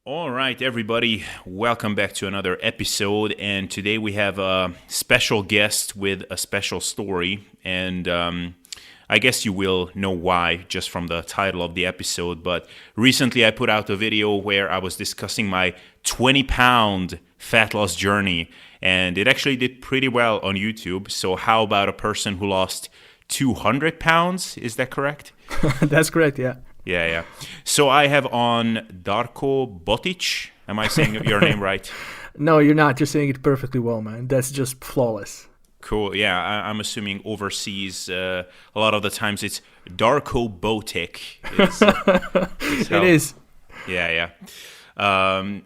All right, everybody, welcome back to another episode. And today we have a special guest with a special story. And I guess you will know why just from the title of the episode. But recently I put out a video where I was discussing my 20-pound fat loss journey. And it actually did pretty well on YouTube. So how about a person who lost 200 pounds? Is that correct? That's correct, yeah. Yeah. So I have on Darko Botic. Am I saying your name right? No, you're not. You're saying it perfectly well, man. That's just flawless. Cool. Yeah, I'm assuming overseas, a lot of the times it's Darko Botic. It is. Yeah.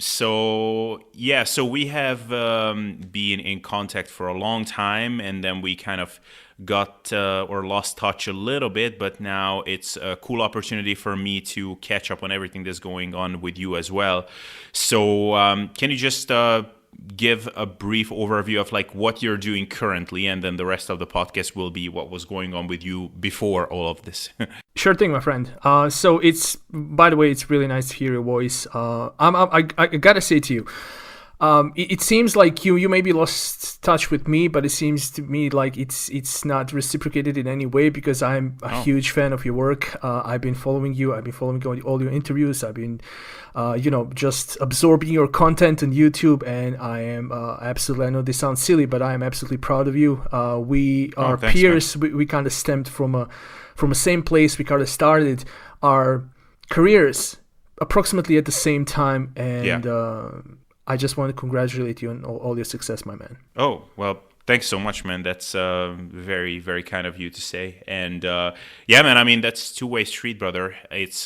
So we have been in contact for a long time, and then we kind of got or lost touch a little bit, but now it's a cool opportunity for me to catch up on everything that's going on with you as well. So can you just give a brief overview of like what you're doing currently, and then the rest of the podcast will be what was going on with you before all of this? Sure thing, my friend. So it's, by the way, it's really nice to hear your voice. I gotta say to you, it seems like you maybe lost touch with me, but it seems to me like it's not reciprocated in any way, because I'm a huge fan of your work. I've been following you. I've been following all your interviews. I've been, just absorbing your content on YouTube, and I am absolutely. I know this sounds silly, but I am absolutely proud of you. We are peers. We kind of stemmed from a same place. We kind of started our careers approximately at the same time, and. I just want to congratulate you on all your success, my man. Oh, well, thanks so much, man. That's very, very kind of you to say. And yeah, man, I mean, that's two-way street, brother. It's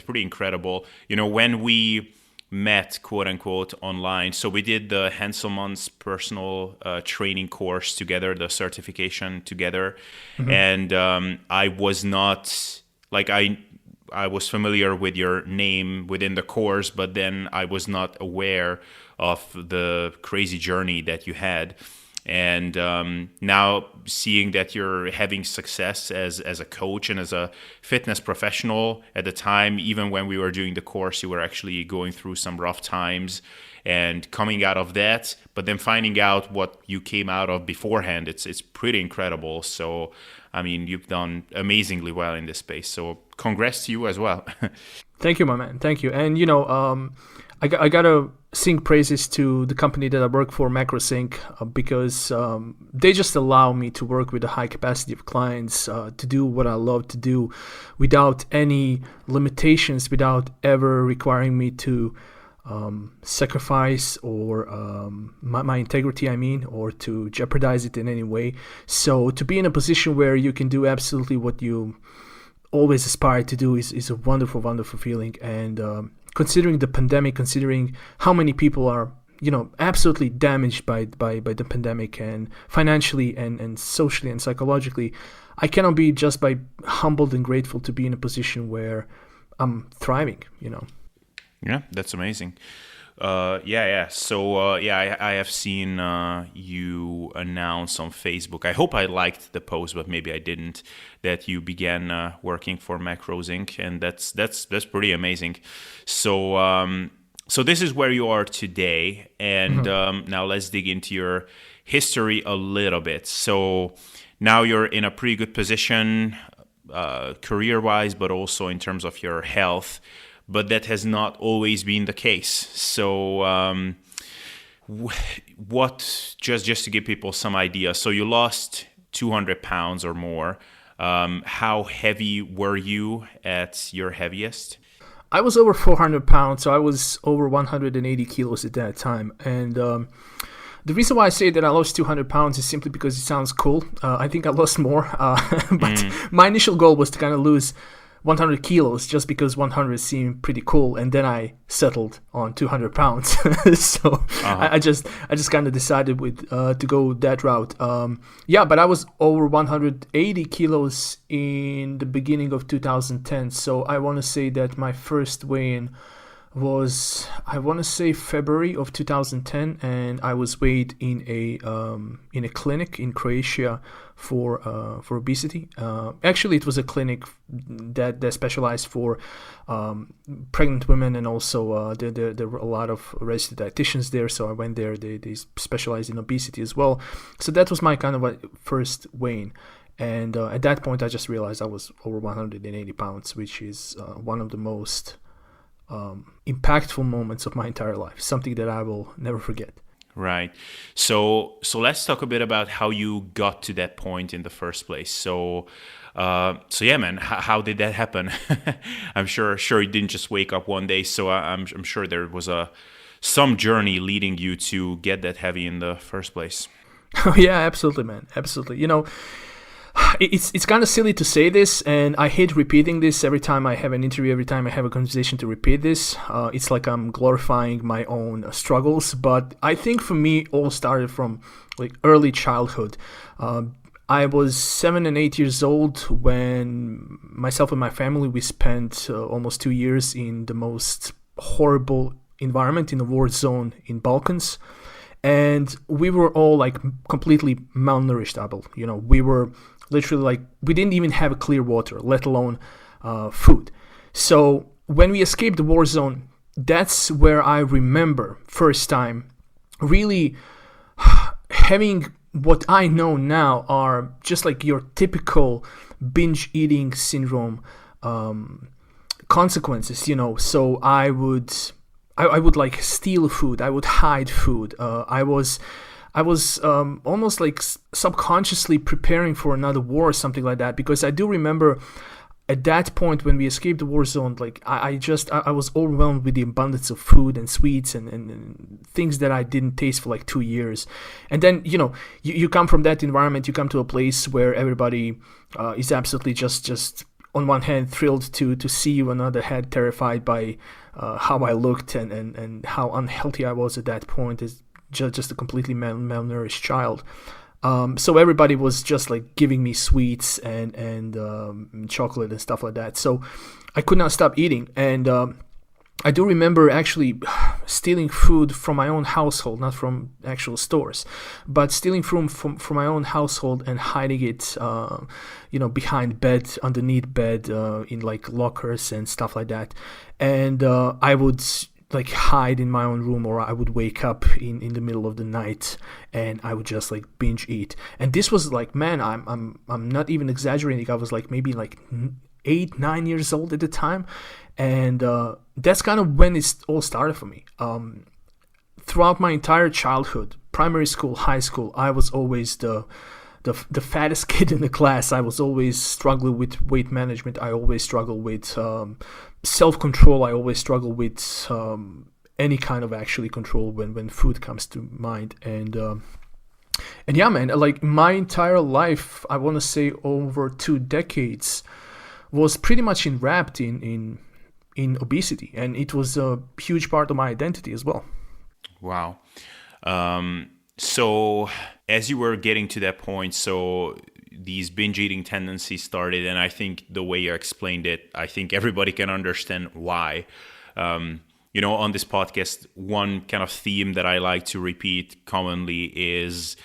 pretty incredible. You know, when we met, quote unquote, online, so we did the Hanselman's personal training course together, the certification together. Mm-hmm. And I was not, like, I was familiar with your name within the course, but then I was not aware of the crazy journey that you had. And now seeing that you're having success as a coach and as a fitness professional, at the time, even when we were doing the course, you were actually going through some rough times and coming out of that, but then finding out what you came out of beforehand, it's pretty incredible. So, I mean, you've done amazingly well in this space. So congrats to you as well. Thank you, my man. Thank you. And, I got to sing praises to the company that I work for, MacroSync, because they just allow me to work with a high capacity of clients, to do what I love to do without any limitations, without ever requiring me to sacrifice or my integrity, or to jeopardize it in any way. So to be in a position where you can do absolutely what you always aspire to do is a wonderful, wonderful feeling. And considering the pandemic, considering how many people are, absolutely damaged by the pandemic, and financially and socially and psychologically, I cannot be just by humbled and grateful to be in a position where I'm thriving, Yeah, that's amazing. Yeah. So, I have seen you announce on Facebook. I hope I liked the post, but maybe I didn't, that you began working for Macros Inc., and that's pretty amazing. So this is where you are today, and now let's dig into your history a little bit. So now you're in a pretty good position, career-wise, but also in terms of your health. But that has not always been the case. So what, just to give people some idea, so you lost 200 pounds or more. How heavy were you at your heaviest? I was over 400 pounds, so I was over 180 kilos at that time. And the reason why I say that I lost 200 pounds is simply because it sounds cool. I think I lost more, but my initial goal was to kind of lose 100 kilos, just because 100 seemed pretty cool, and then I settled on 200 pounds. So I just kind of decided to go that route. But I was over 180 kilos in the beginning of 2010. So I want to say that my first weigh-in was, I want to say, February of 2010, and I was weighed in a clinic in Croatia for obesity. Actually, it was a clinic that specialized for pregnant women, and also there were a lot of registered dietitians there. So I went there. They specialized in obesity as well. So that was my kind of first weighing. And at that point, I just realized I was over 180 pounds, which is one of the most impactful moments of my entire life, something that I will never forget. Right. So let's talk a bit about how you got to that point in the first place. So yeah, man, how did that happen? I'm sure you didn't just wake up one day. So I'm sure there was some journey leading you to get that heavy in the first place. Oh yeah, absolutely, man, absolutely. It's kind of silly to say this, and I hate repeating this every time I have an interview, every time I have a conversation to repeat this. It's like I'm glorifying my own struggles, but I think for me, it all started from like early childhood. I was 7 and 8 years old when myself and my family, we spent almost 2 years in the most horrible environment in a war zone in Balkans. And we were all like completely malnourished, Abel. We were literally like, we didn't even have clear water, let alone food. So when we escaped the war zone, that's where I remember first time really having what I know now are just like your typical binge eating syndrome consequences, So I would like steal food. I would hide food. I was almost like subconsciously preparing for another war or something like that, because I do remember at that point when we escaped the war zone, like I was overwhelmed with the abundance of food and sweets and things that I didn't taste for like 2 years. And then, you come from that environment, you come to a place where everybody is absolutely just on one hand thrilled to see you, on the other hand terrified by how I looked and how unhealthy I was at that point as just a completely malnourished child. So everybody was just like giving me sweets and chocolate and stuff like that. So I could not stop eating. And I do remember actually stealing food from my own household, not from actual stores, but stealing from my own household and hiding it, behind bed, underneath bed, in like lockers and stuff like that. And I would like hide in my own room, or I would wake up in the middle of the night and I would just like binge eat. And this was like, man, I'm not even exaggerating. I was like maybe like 8-9 years old at the time. And that's kind of when it all started for me. Throughout my entire childhood, primary school, high school, I was always the fattest kid in the class. I was always struggling with weight management. I always struggled with self-control. I always struggle with any kind of actually control when food comes to mind. And yeah, man, like my entire life, I want to say over 2 decades, was pretty much enwrapped in obesity, and it was a huge part of my identity as well. Wow. So as you were getting to that point, so these binge eating tendencies started, and I think the way you explained it, I think everybody can understand why. On this podcast, one kind of theme that I like to repeat commonly is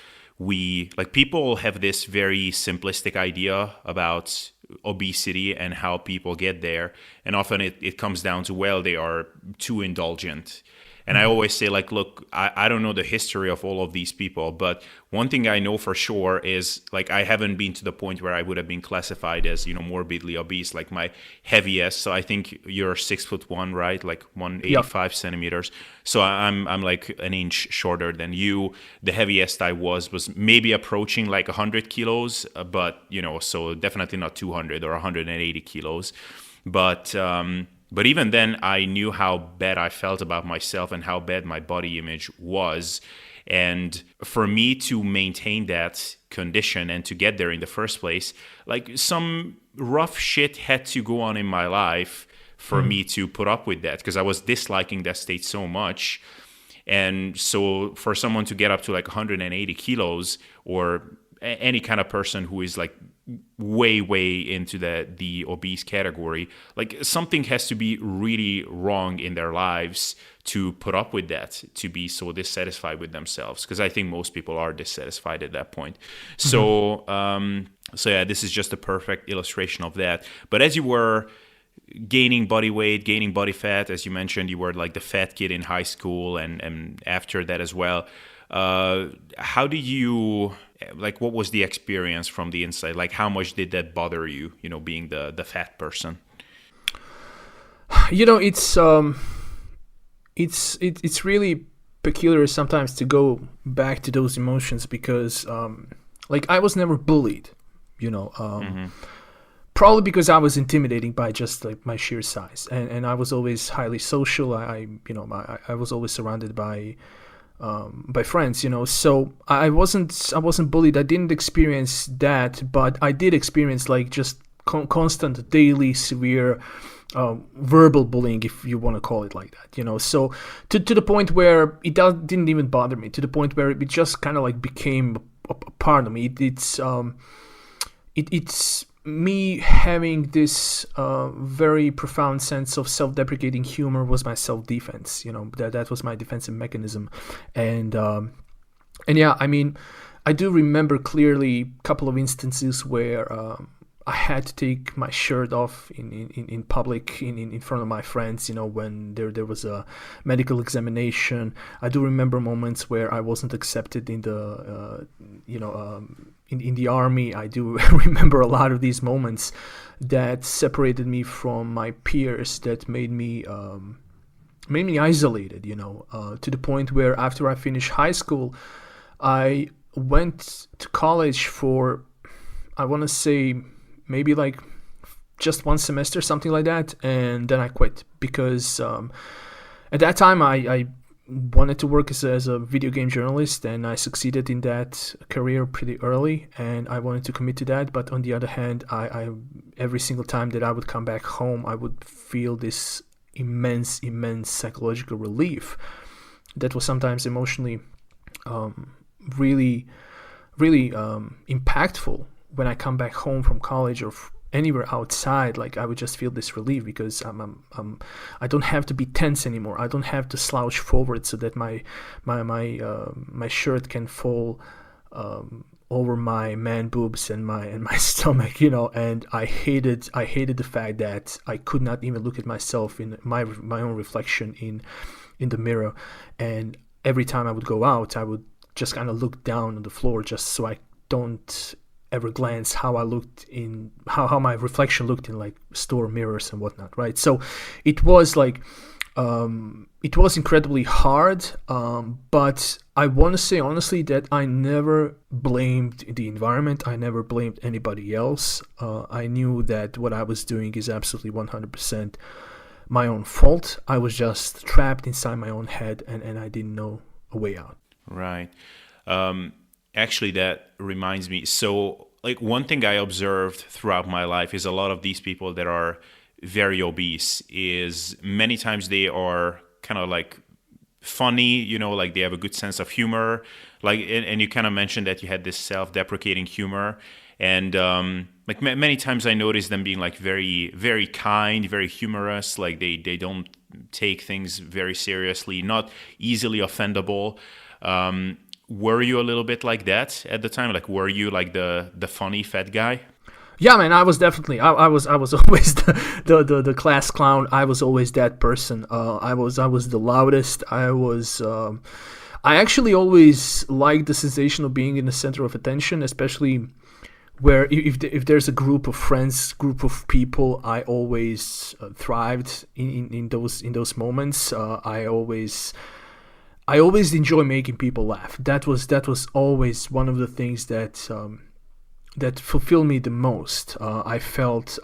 people have this very simplistic idea about obesity and how people get there. And often it comes down to, well, they are too indulgent. And I always say, like, look, I don't know the history of all of these people, but one thing I know for sure is, like, I haven't been to the point where I would have been classified as, morbidly obese. Like my heaviest, so I think you're 6'1", right? Like 185 centimeters. So I'm like an inch shorter than you. The heaviest I was maybe approaching like 100 kilos, but so definitely not 200 or 180 kilos. But even then, I knew how bad I felt about myself and how bad my body image was. And for me to maintain that condition and to get there in the first place, like some rough shit had to go on in my life for me to put up with that, because I was disliking that state so much. And so for someone to get up to like 180 kilos, or any kind of person who is like way into the obese category, like something has to be really wrong in their lives to put up with that, to be so dissatisfied with themselves, because I think most people are dissatisfied at that point. So so yeah, this is just a perfect illustration of that. But as you were gaining body weight, gaining body fat, as you mentioned, you were like the fat kid in high school and after that as well. How do you, like, what was the experience from the inside? Like, how much did that bother you, being the fat person? It's really peculiar sometimes to go back to those emotions because, like, I was never bullied, probably because I was intimidating by just like my sheer size, and I was always highly social. I was always surrounded by friends, so I wasn't bullied. I didn't experience that, but I did experience like just constant, daily, severe verbal bullying, if you want to call it like that, so to the point where it didn't even bother me, to the point where it just kind of like became a part of me. It's me having this very profound sense of self-deprecating humor was my self-defense. That was my defensive mechanism, and yeah, I mean, I do remember clearly a couple of instances where I had to take my shirt off in public in front of my friends, when there was a medical examination. I do remember moments where I wasn't accepted in the in the army. I do remember a lot of these moments that separated me from my peers, that made me isolated, to the point where after I finished high school, I went to college for, I want to say, maybe like just one semester, something like that, and then I quit because at that time I wanted to work as a video game journalist, and I succeeded in that career pretty early, and I wanted to commit to that. But on the other hand, I every single time that I would come back home, I would feel this immense psychological relief that was sometimes emotionally really impactful. When I come back home from college or anywhere outside, like I would just feel this relief because I don't have to be tense anymore. I don't have to slouch forward so that my shirt can fall over my man boobs and my stomach, And I hated the fact that I could not even look at myself in my own reflection in the mirror. And every time I would go out, I would just kind of look down on the floor just so I don't ever glance how I looked in how my reflection looked in like store mirrors and whatnot, right? So it was like it was incredibly hard, but I want to say honestly that I never blamed the environment. I never blamed anybody else. I knew that what I was doing is absolutely 100% my own fault. I was just trapped inside my own head, and I didn't know a way out. Right. Actually, that reminds me. So, like, one thing I observed throughout my life is a lot of these people that are very obese is many times they are kind of like funny, like they have a good sense of humor. Like, and you kind of mentioned that you had this self-deprecating humor. And like many times I noticed them being like very, very kind, very humorous. Like they don't take things very seriously, not easily offendable. Were you a little bit like that at the time? Like, were you like the funny fat guy? Yeah, man, I was definitely. I was always the class clown. I was always that person. I was the loudest. I actually always liked the sensation of being in the center of attention, especially where if there's a group of friends, group of people, I always thrived in those moments. I always enjoy making people laugh. That was always one of the things that fulfilled me the most. I felt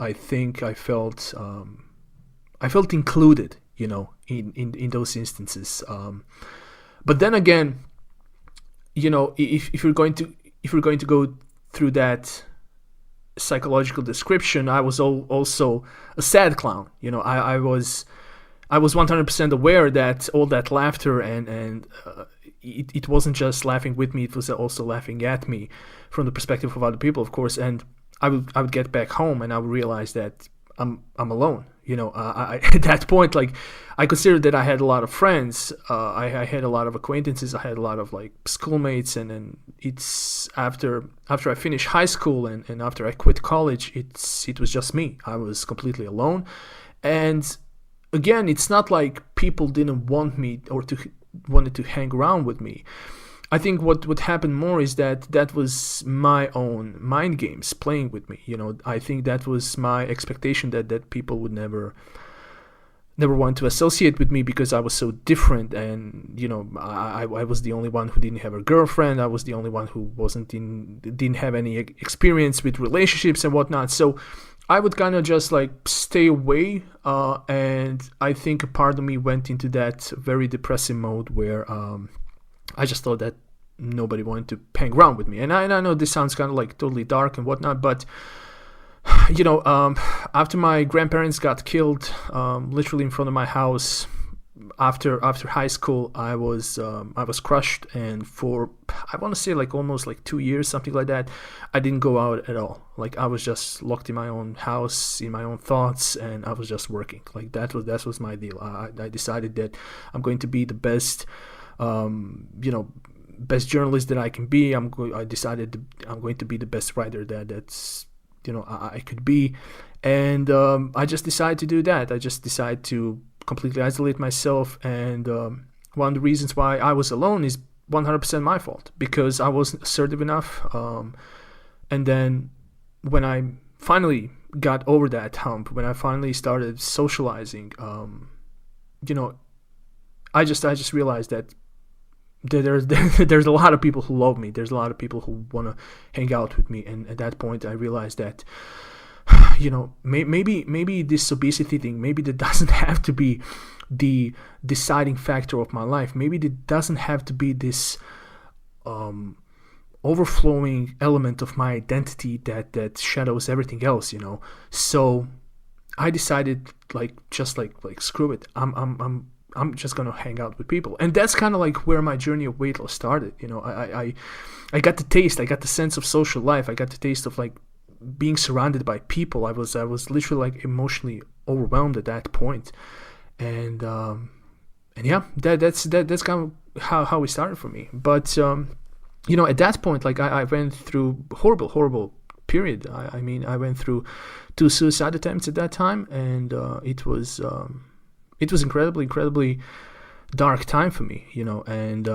included, in those instances. But then again, if you're going to go through that psychological description, I was also a sad clown. I was 100% aware that all that laughter and it wasn't just laughing with me, it was also laughing at me from the perspective of other people, of course. And I would get back home and I would realize that I'm alone. At that point, like, I considered that I had a lot of friends. I had a lot of acquaintances. I had a lot of like schoolmates, and then it's after I finished high school and after I quit college, it was just me. I was completely alone, and again, it's not like people didn't want me or wanted to hang around with me. I think what happened more is that was my own mind games playing with me. I think that was my expectation that people would never want to associate with me because I was so different, and I was the only one who didn't have a girlfriend. I was the only one who didn't have any experience with relationships and whatnot. So I would kind of just like stay away, and I think a part of me went into that very depressing mode where I just thought that nobody wanted to hang around with me. And I know this sounds kind of like totally dark and whatnot, but after my grandparents got killed, literally in front of my house, after high school, I was crushed, and for, I want to say, like almost like 2 years, something like that, I didn't go out at all. Like, I was just locked in my own house, in my own thoughts, and I was just working. Like, that was my deal. I decided that I'm going to be the best best journalist that I can be. I decided I'm going to be the best writer that's I could be, and I just decided to do that. I just decided to completely isolate myself, and one of the reasons why I was alone is 100% my fault, because I wasn't assertive enough, and then when I finally got over that hump, when I finally started socializing, I just realized that there's a lot of people who love me. There's a lot of people who want to hang out with me, and at that point I realized that maybe this obesity thing, maybe that doesn't have to be the deciding factor of my life. Maybe it doesn't have to be this overflowing element of my identity that shadows everything else. So I decided, like, just like screw it. I'm just gonna hang out with people, and that's kind of like where my journey of weight loss started. I got the taste, I got the sense of social life, I got the taste of like being surrounded by people. I was literally like emotionally overwhelmed at that point, and yeah, that's kind of how it started for me. But at that point, like, I went through horrible period. I mean, I went through 2 suicide attempts at that time, and it was incredibly dark time for me, and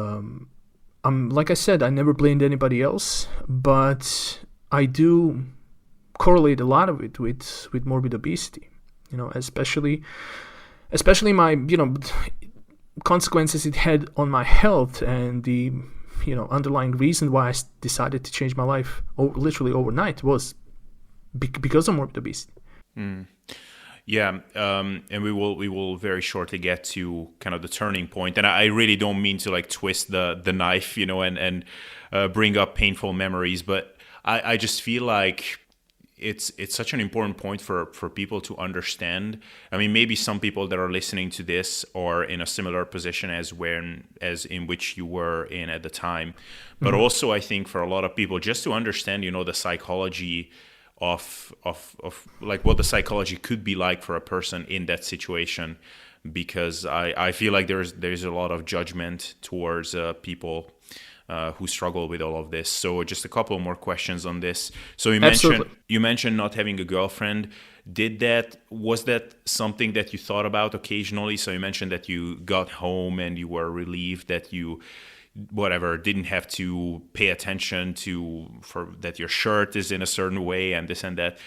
like I said, I never blamed anybody else, but I do correlate a lot of it with morbid obesity, especially my, consequences it had on my health, and the, underlying reason why I decided to change my life literally overnight was because of morbid obesity. Yeah, and we will very shortly get to kind of the turning point, and I really don't mean to like twist the knife, and bring up painful memories, but I just feel like it's such an important point for people to understand. I mean, maybe some people that are listening to this are in a similar position as in which you were in at the time, but also I think for a lot of people, just to understand, the psychology of like what the psychology could be like for a person in that situation, because I feel like there's a lot of judgment towards people who struggle with all of this. So just a couple more questions on this. So you mentioned not having a girlfriend. Was that something that you thought about occasionally? So you mentioned that you got home and you were relieved that you didn't have to pay attention for that your shirt is in a certain way and this and that.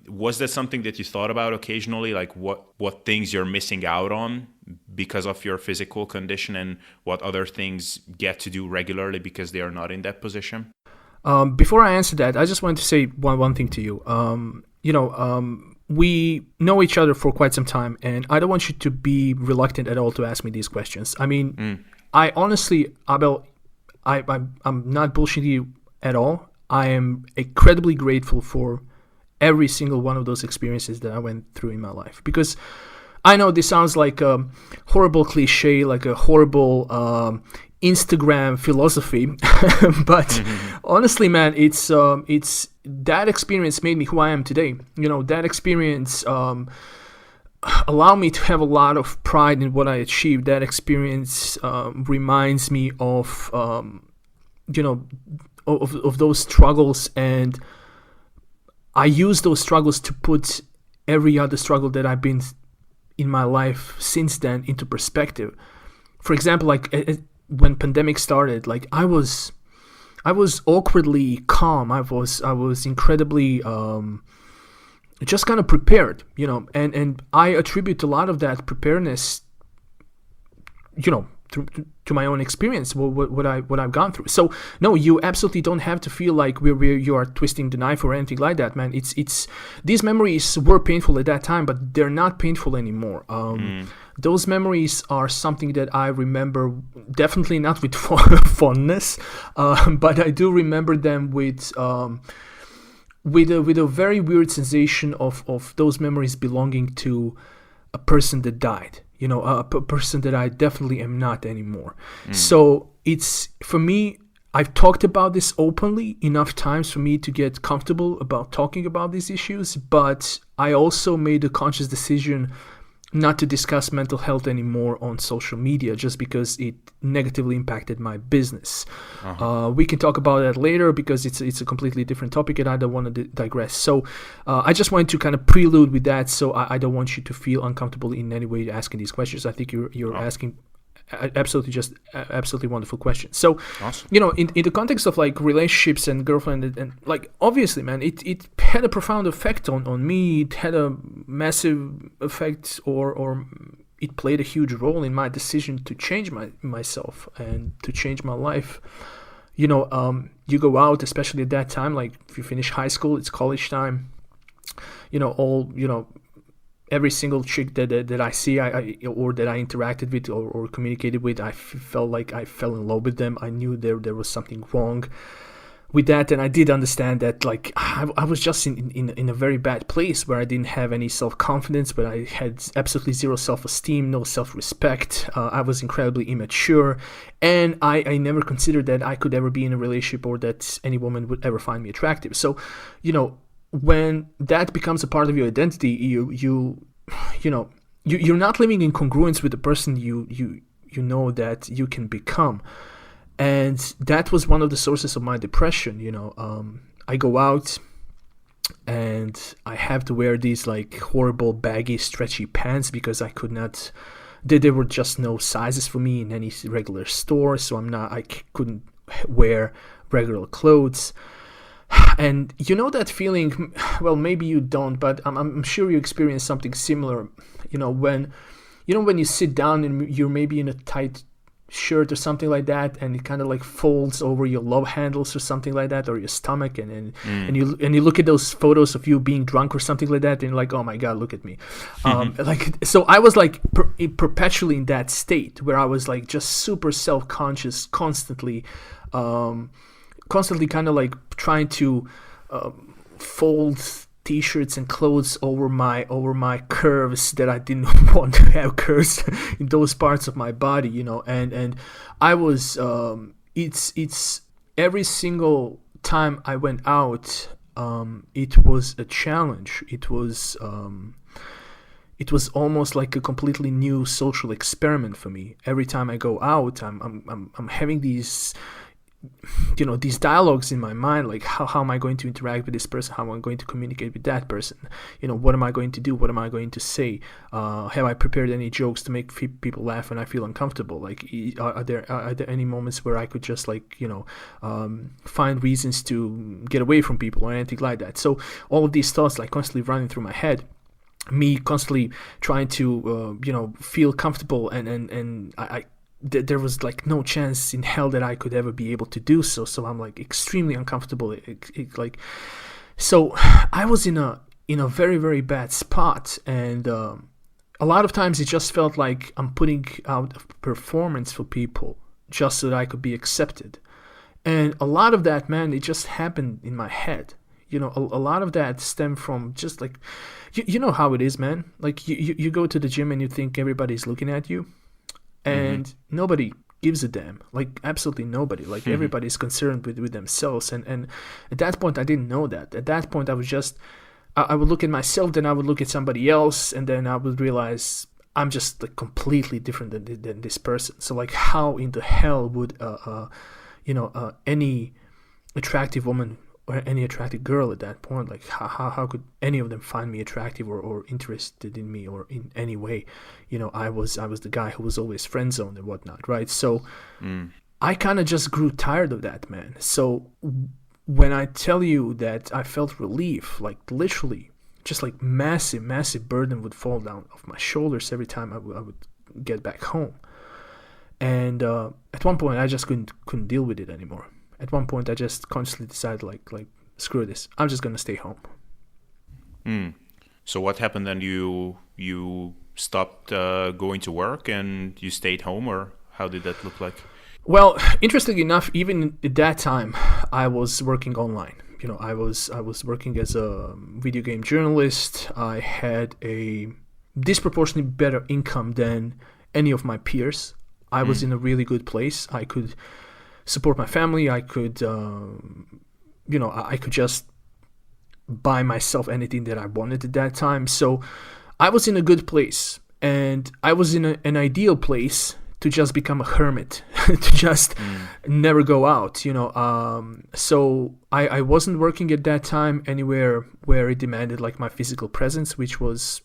Was that something that you thought about occasionally, like what things you're missing out on because of your physical condition, and what other things get to do regularly because they are not in that position? Before I answer that, I just wanted to say one thing to you. We know each other for quite some time, and I don't want you to be reluctant at all to ask me these questions. I mean, I honestly, Abel, I'm not bullshitting you at all. I am incredibly grateful for every single one of those experiences that I went through in my life, because I know this sounds like a horrible cliche, like a horrible Instagram philosophy, but honestly, man, it's that experience made me who I am today. That experience allowed me to have a lot of pride in what I achieved. That experience reminds me of of those struggles, and I use those struggles to put every other struggle that I've been in my life since then into perspective. For example, like when pandemic started, like I was awkwardly calm. I was incredibly just kind of prepared, and I attribute a lot of that preparedness, to my own experience, what I've gone through. So no, you absolutely don't have to feel like you are twisting the knife or anything like that, man. It's these memories were painful at that time, but they're not painful anymore. Those memories are something that I remember, definitely not with fondness, but I do remember them with a very weird sensation of those memories belonging to a person that died. A person that I definitely am not anymore. So it's, for me, I've talked about this openly enough times for me to get comfortable about talking about these issues, but I also made a conscious decision not to discuss mental health anymore on social media, just because it negatively impacted my business. We can talk about that later because it's a completely different topic and I don't want to digress. So I just wanted to kind of prelude with that, so I don't want you to feel uncomfortable in any way asking these questions. I think you're asking absolutely wonderful question. So awesome. In the context of like relationships and girlfriend and like, obviously, man, it had a profound effect on me. It had a massive effect, or it played a huge role in my decision to change myself and to change my life. You go out, especially at that time, like if you finish high school, it's college time, every single chick that I see, or that I interacted with or communicated with, I felt like I fell in love with them. I knew there was something wrong with that, and I did understand that, like, I was just in a very bad place where I didn't have any self-confidence, where I had absolutely zero self-esteem, no self-respect. I was incredibly immature, and I never considered that I could ever be in a relationship or that any woman would ever find me attractive. So, when that becomes a part of your identity, you're not living in congruence with the person you know that you can become. And that was one of the sources of my depression. I go out and I have to wear these like horrible baggy stretchy pants because I could not, there were just no sizes for me in any regular store, so I couldn't wear regular clothes. And that feeling, well, maybe you don't, but I'm sure you experience something similar, when you sit down and you're maybe in a tight shirt or something like that, and it kind of like folds over your love handles or something like that, or your stomach, and you look at those photos of you being drunk or something like that, and you're like, oh my God, look at me. So I was like perpetually in that state where I was like just super self-conscious, constantly kind of like trying to fold t-shirts and clothes over my curves that I didn't want to have curves in those parts of my body, and I was it's every single time I went out, it was a challenge. It was almost like a completely new social experiment for me. Every time I go out, I'm having these these dialogues in my mind, like how am I going to interact with this person, how am I going to communicate with that person, what am I going to do, what am I going to say, have I prepared any jokes to make people laugh when I feel uncomfortable, like are there any moments where I could just like find reasons to get away from people or anything like that. So all of these thoughts like constantly running through my head, me constantly trying to feel comfortable, and I there was like no chance in hell that I could ever be able to do so. So I'm like extremely uncomfortable. So I was in a very, very bad spot, and a lot of times it just felt like I'm putting out a performance for people just so that I could be accepted. And a lot of that, man, it just happened in my head. A lot of that stemmed from just like, you know how it is, man. Like you go to the gym and you think everybody's looking at you. And nobody gives a damn. Like, absolutely nobody. Like, everybody's concerned with themselves. And at that point, I didn't know that. At that point, I was just, I would look at myself, then I would look at somebody else, and then I would realize I'm just like completely different than this person. So like, how in the hell would any attractive woman or any attractive girl at that point, like how could any of them find me attractive or interested in me or in any way? I was the guy who was always friend zoned and whatnot, right? So I kind of just grew tired of that, man. So when I tell you that I felt relief, like literally just like massive burden would fall down off my shoulders every time I would get back home. And at one point I just couldn't deal with it anymore. At one point I just consciously decided like screw this, I'm just gonna stay home. So what happened then? You stopped going to work and you stayed home, or how did that look like? Well, interestingly enough, even at that time I was working online. I was working as a video game journalist. I had a disproportionately better income than any of my peers. I was in a really good place. I could support my family. I could, I could just buy myself anything that I wanted at that time. So I was in a good place, and I was in an ideal place to just become a hermit, to just never go out, So I wasn't working at that time anywhere where it demanded like my physical presence, which was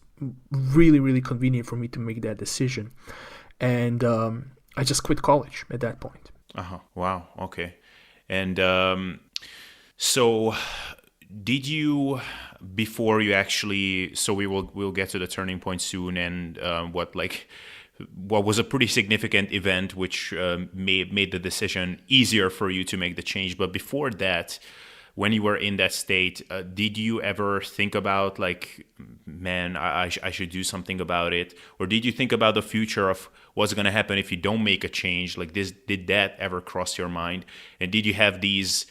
really, really convenient for me to make that decision. And I just quit college at that point. Wow. Okay. And so did you, before you actually, so we'll get to the turning point soon, and what was a pretty significant event which made the decision easier for you to make the change. But before that, when you were in that state, did you ever think about like, man, I should do something about it? Or did you think about the future of what's going to happen if you don't make a change? Like this, did that ever cross your mind? And did you have these,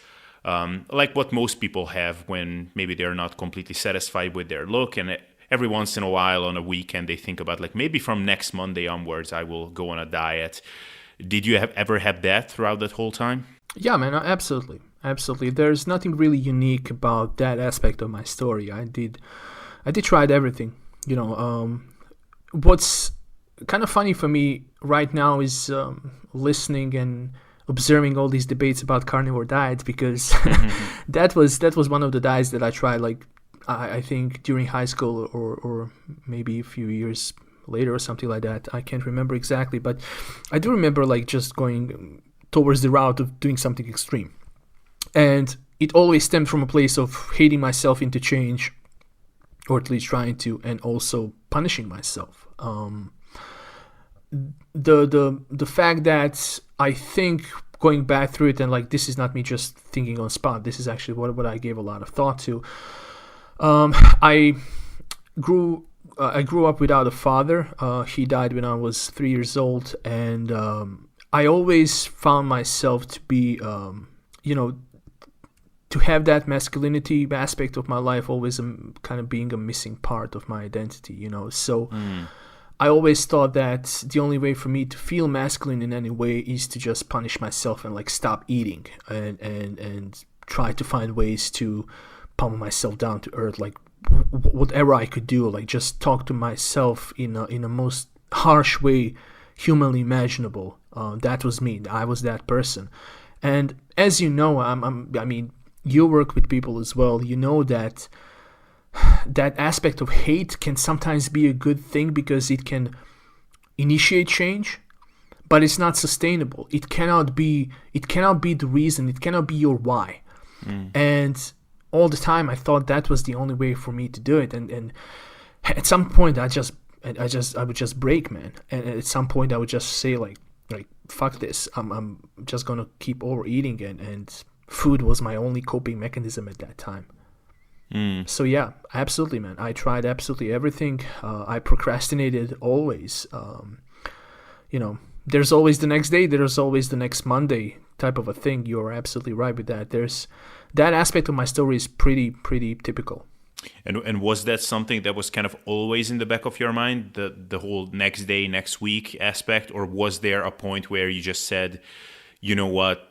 like what most people have when maybe they're not completely satisfied with their look, and every once in a while on a weekend they think about like, maybe from next Monday onwards I will go on a diet. Did you ever have that throughout that whole time? Yeah, man, absolutely. There's nothing really unique about that aspect of my story. I did try everything. What's kind of funny for me right now is listening and observing all these debates about carnivore diets, because that was one of the diets that I tried like I think during high school or maybe a few years later or something like that. I can't remember exactly, but I do remember like just going towards the route of doing something extreme. And it always stemmed from a place of hating myself into change, or at least trying to, and also punishing myself. The fact that I think going back through it, and like this is not me just thinking on spot, this is actually what I gave a lot of thought to. I grew up without a father. He died when I was 3 years old, and I always found myself to be, to have that masculinity aspect of my life always kind of being a missing part of my identity, So I always thought that the only way for me to feel masculine in any way is to just punish myself and like stop eating and try to find ways to pummel myself down to earth, like whatever I could do, like just talk to myself in a most harsh way humanly imaginable. That was me. I was that person. And as you know, I mean, you work with people as well. You know that aspect of hate can sometimes be a good thing because it can initiate change, but it's not sustainable. It cannot be the reason. It cannot be your why. And all the time I thought that was the only way for me to do it. And at some point I would just break, man. And at some point I would just say like fuck this. I'm just gonna keep overeating, and food was my only coping mechanism at that time. So yeah, absolutely, man. I tried absolutely everything. I procrastinated always. There's always the next day. There's always the next Monday type of a thing. You're absolutely right with that. There's that aspect of my story is pretty typical. And was that something that was kind of always in the back of your mind, the whole next day, next week aspect, or was there a point where you just said, you know what,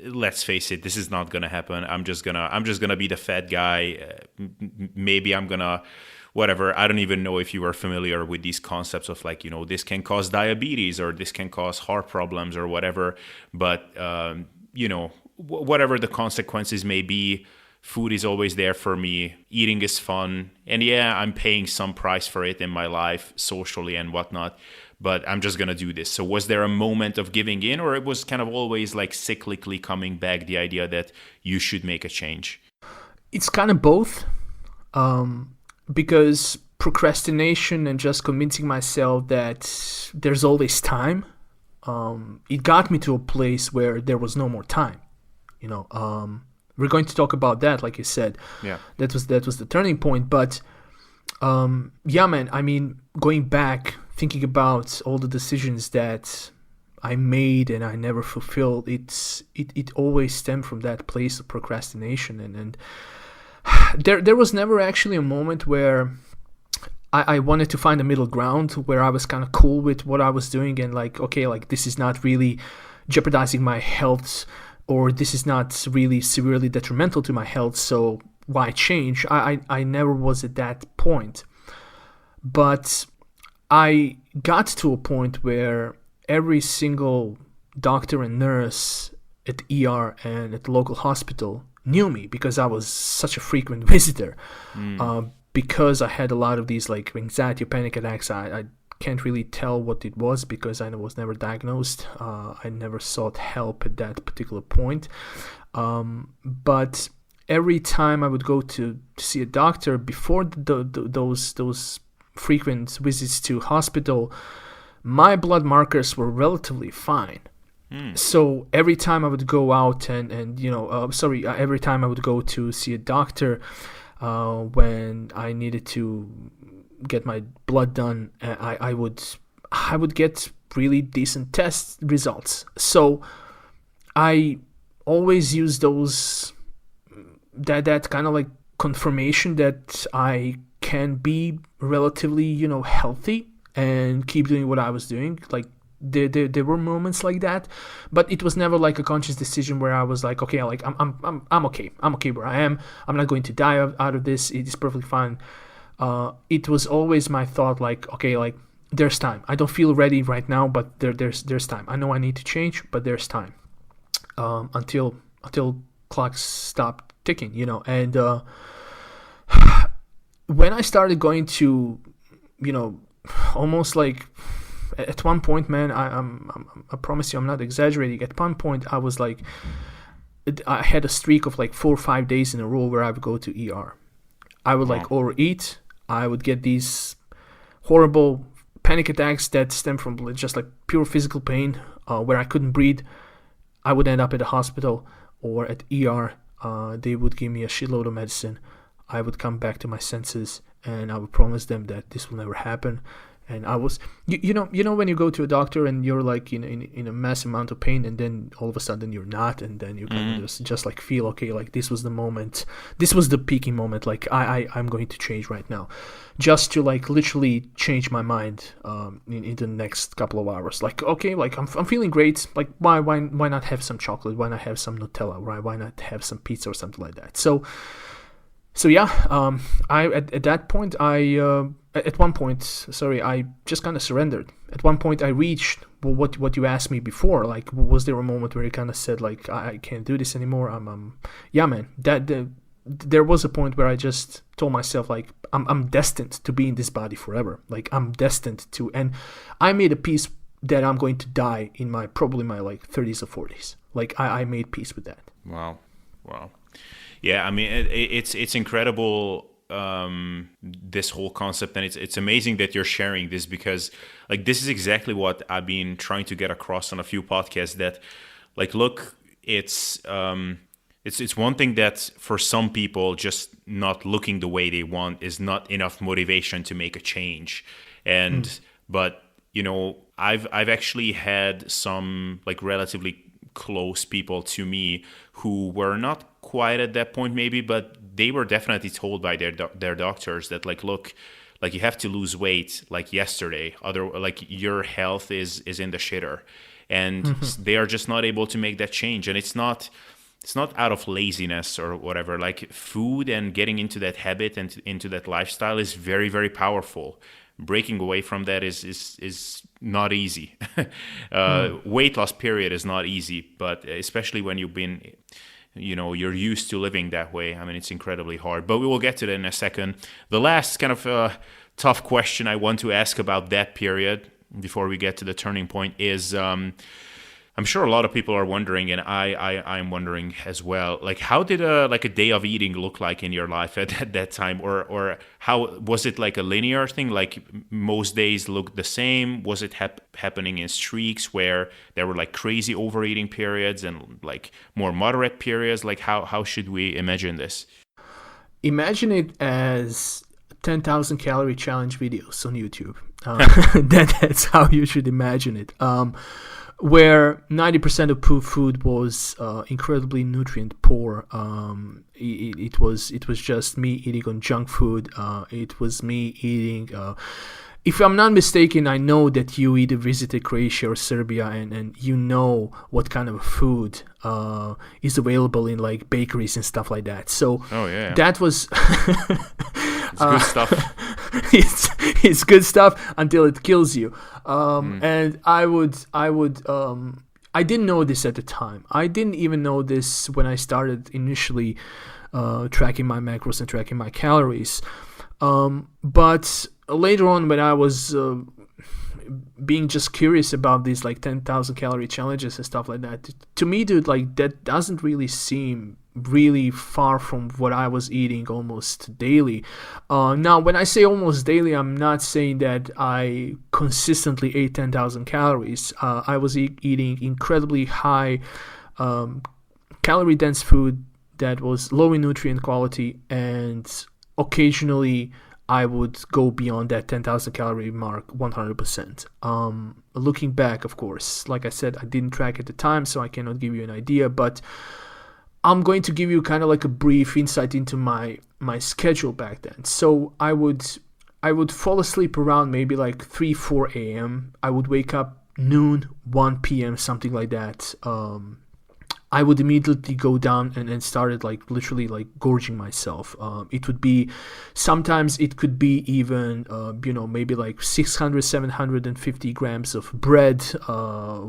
let's face it, this is not gonna happen. I'm just gonna be the fat guy. Maybe I'm gonna whatever. I don't even know if you are familiar with these concepts of like, this can cause diabetes or this can cause heart problems or whatever. But whatever the consequences may be, food is always there for me. Eating is fun. And yeah, I'm paying some price for it in my life, socially and whatnot, but I'm just going to do this. So was there a moment of giving in, or it was kind of always like cyclically coming back, the idea that you should make a change? It's kind of both, because procrastination and just convincing myself that there's always time, it got me to a place where there was no more time. We're going to talk about that, like you said. Yeah. That was the turning point. But yeah, man, I mean, going back, thinking about all the decisions that I made and I never fulfilled, it always stemmed from that place of procrastination. And there was never actually a moment where I wanted to find a middle ground, where I was kind of cool with what I was doing and like, okay, like this is not really jeopardizing my health, or this is not really severely detrimental to my health, so why change? I never was at that point. But I got to a point where every single doctor and nurse at ER and at the local hospital knew me because I was such a frequent visitor. Because I had a lot of these like anxiety or panic attacks, I can't really tell what it was because I was never diagnosed. I never sought help at that particular point. But every time I would go to see a doctor before those frequent visits to hospital, my blood markers were relatively fine. So every time I would go out every time I would go to see a doctor when I needed to get my blood done, I would get really decent test results. So I always use that kind of like confirmation that I can be relatively healthy and keep doing what I was doing. Like there were moments like that, but it was never like a conscious decision where I was like, okay, like I'm okay where I am. I'm not going to die out of this. It is perfectly fine. It was always my thought, like, okay, like there's time. I don't feel ready right now, but there's time. I know I need to change, but there's time. Until clocks stop ticking, And when I started going to, almost like at one point, man, I promise you, I'm not exaggerating. At one point, I was like, I had a streak of like 4 or 5 days in a row where I would go to ER. I would like overeat. I would get these horrible panic attacks that stem from just like pure physical pain, where I couldn't breathe. I would end up at the hospital or at ER. They would give me a shitload of medicine. I would come back to my senses, and I would promise them that this will never happen. And I was, you know, when you go to a doctor and you're like in a massive amount of pain, and then all of a sudden you're not, and then you kind of just like feel, okay, like this was the moment, this was the peaking moment, like I'm going to change right now, just to like literally change my mind in the next couple of hours. Like, okay, like I'm feeling great, like why not have some chocolate? Why not have some Nutella? Right? Why not have some pizza or something like that? So yeah, I at that point at one point, I just kind of surrendered. At one point, I reached what you asked me before. Like, was there a moment where you kind of said, like, I can't do this anymore? Yeah, man. There was a point where I just told myself, like, I'm destined to be in this body forever. Like, I'm destined to, and I made a peace that I'm going to die in probably my like 30s or 40s. Like, I made peace with that. Wow. Yeah, I mean, it's incredible. This whole concept, and it's amazing that you're sharing this, because like this is exactly what I've been trying to get across on a few podcasts, that like, look, it's one thing that for some people just not looking the way they want is not enough motivation to make a change. And but I've actually had some like relatively close people to me who were not quite at that point maybe, but they were definitely told by their doctors that like, look, like you have to lose weight like yesterday, other like your health is in the shitter, and they are just not able to make that change. And it's not out of laziness or whatever. Like food and getting into that habit and into that lifestyle is very, very powerful. Breaking away from that is not easy. Weight loss period is not easy, but especially when you've been, you're used to living that way. I mean, it's incredibly hard, but we will get to that in a second. The last kind of tough question I want to ask about that period before we get to the turning point is, I'm sure a lot of people are wondering, and I'm wondering as well, like how did a day of eating look like in your life at that time, or how was it like a linear thing? Like most days looked the same? Was it happening in streaks where there were like crazy overeating periods and like more moderate periods? Like how should we imagine this? Imagine it as 10,000 calorie challenge videos on YouTube. That's how you should imagine it. Where 90% of food was incredibly nutrient poor. It was just me eating on junk food. It was me eating. If I'm not mistaken, I know that you either visited Croatia or Serbia, and you know what kind of food is available in like bakeries and stuff like that. So that was it's good stuff. It's good stuff until it kills you. And I didn't know this at the time. I didn't even know this when I started initially tracking my macros and tracking my calories. But later on, when I was being just curious about these like 10,000 calorie challenges and stuff like that, to me, dude, like that doesn't really seem really far from what I was eating almost daily. Now, when I say almost daily, I'm not saying that I consistently ate 10,000 calories. I was eating incredibly high calorie dense food that was low in nutrient quality, and occasionally I would go beyond that 10,000 calorie mark 100%. Looking back, of course, like I said, I didn't track at the time, so I cannot give you an idea, but I'm going to give you kind of like a brief insight into my schedule back then. So I would fall asleep around maybe like 3-4 a.m. I would wake up noon, 1 p.m., something like that. I would immediately go down and started like literally like gorging myself. It would be, sometimes it could be even, maybe like 600, 750 grams of bread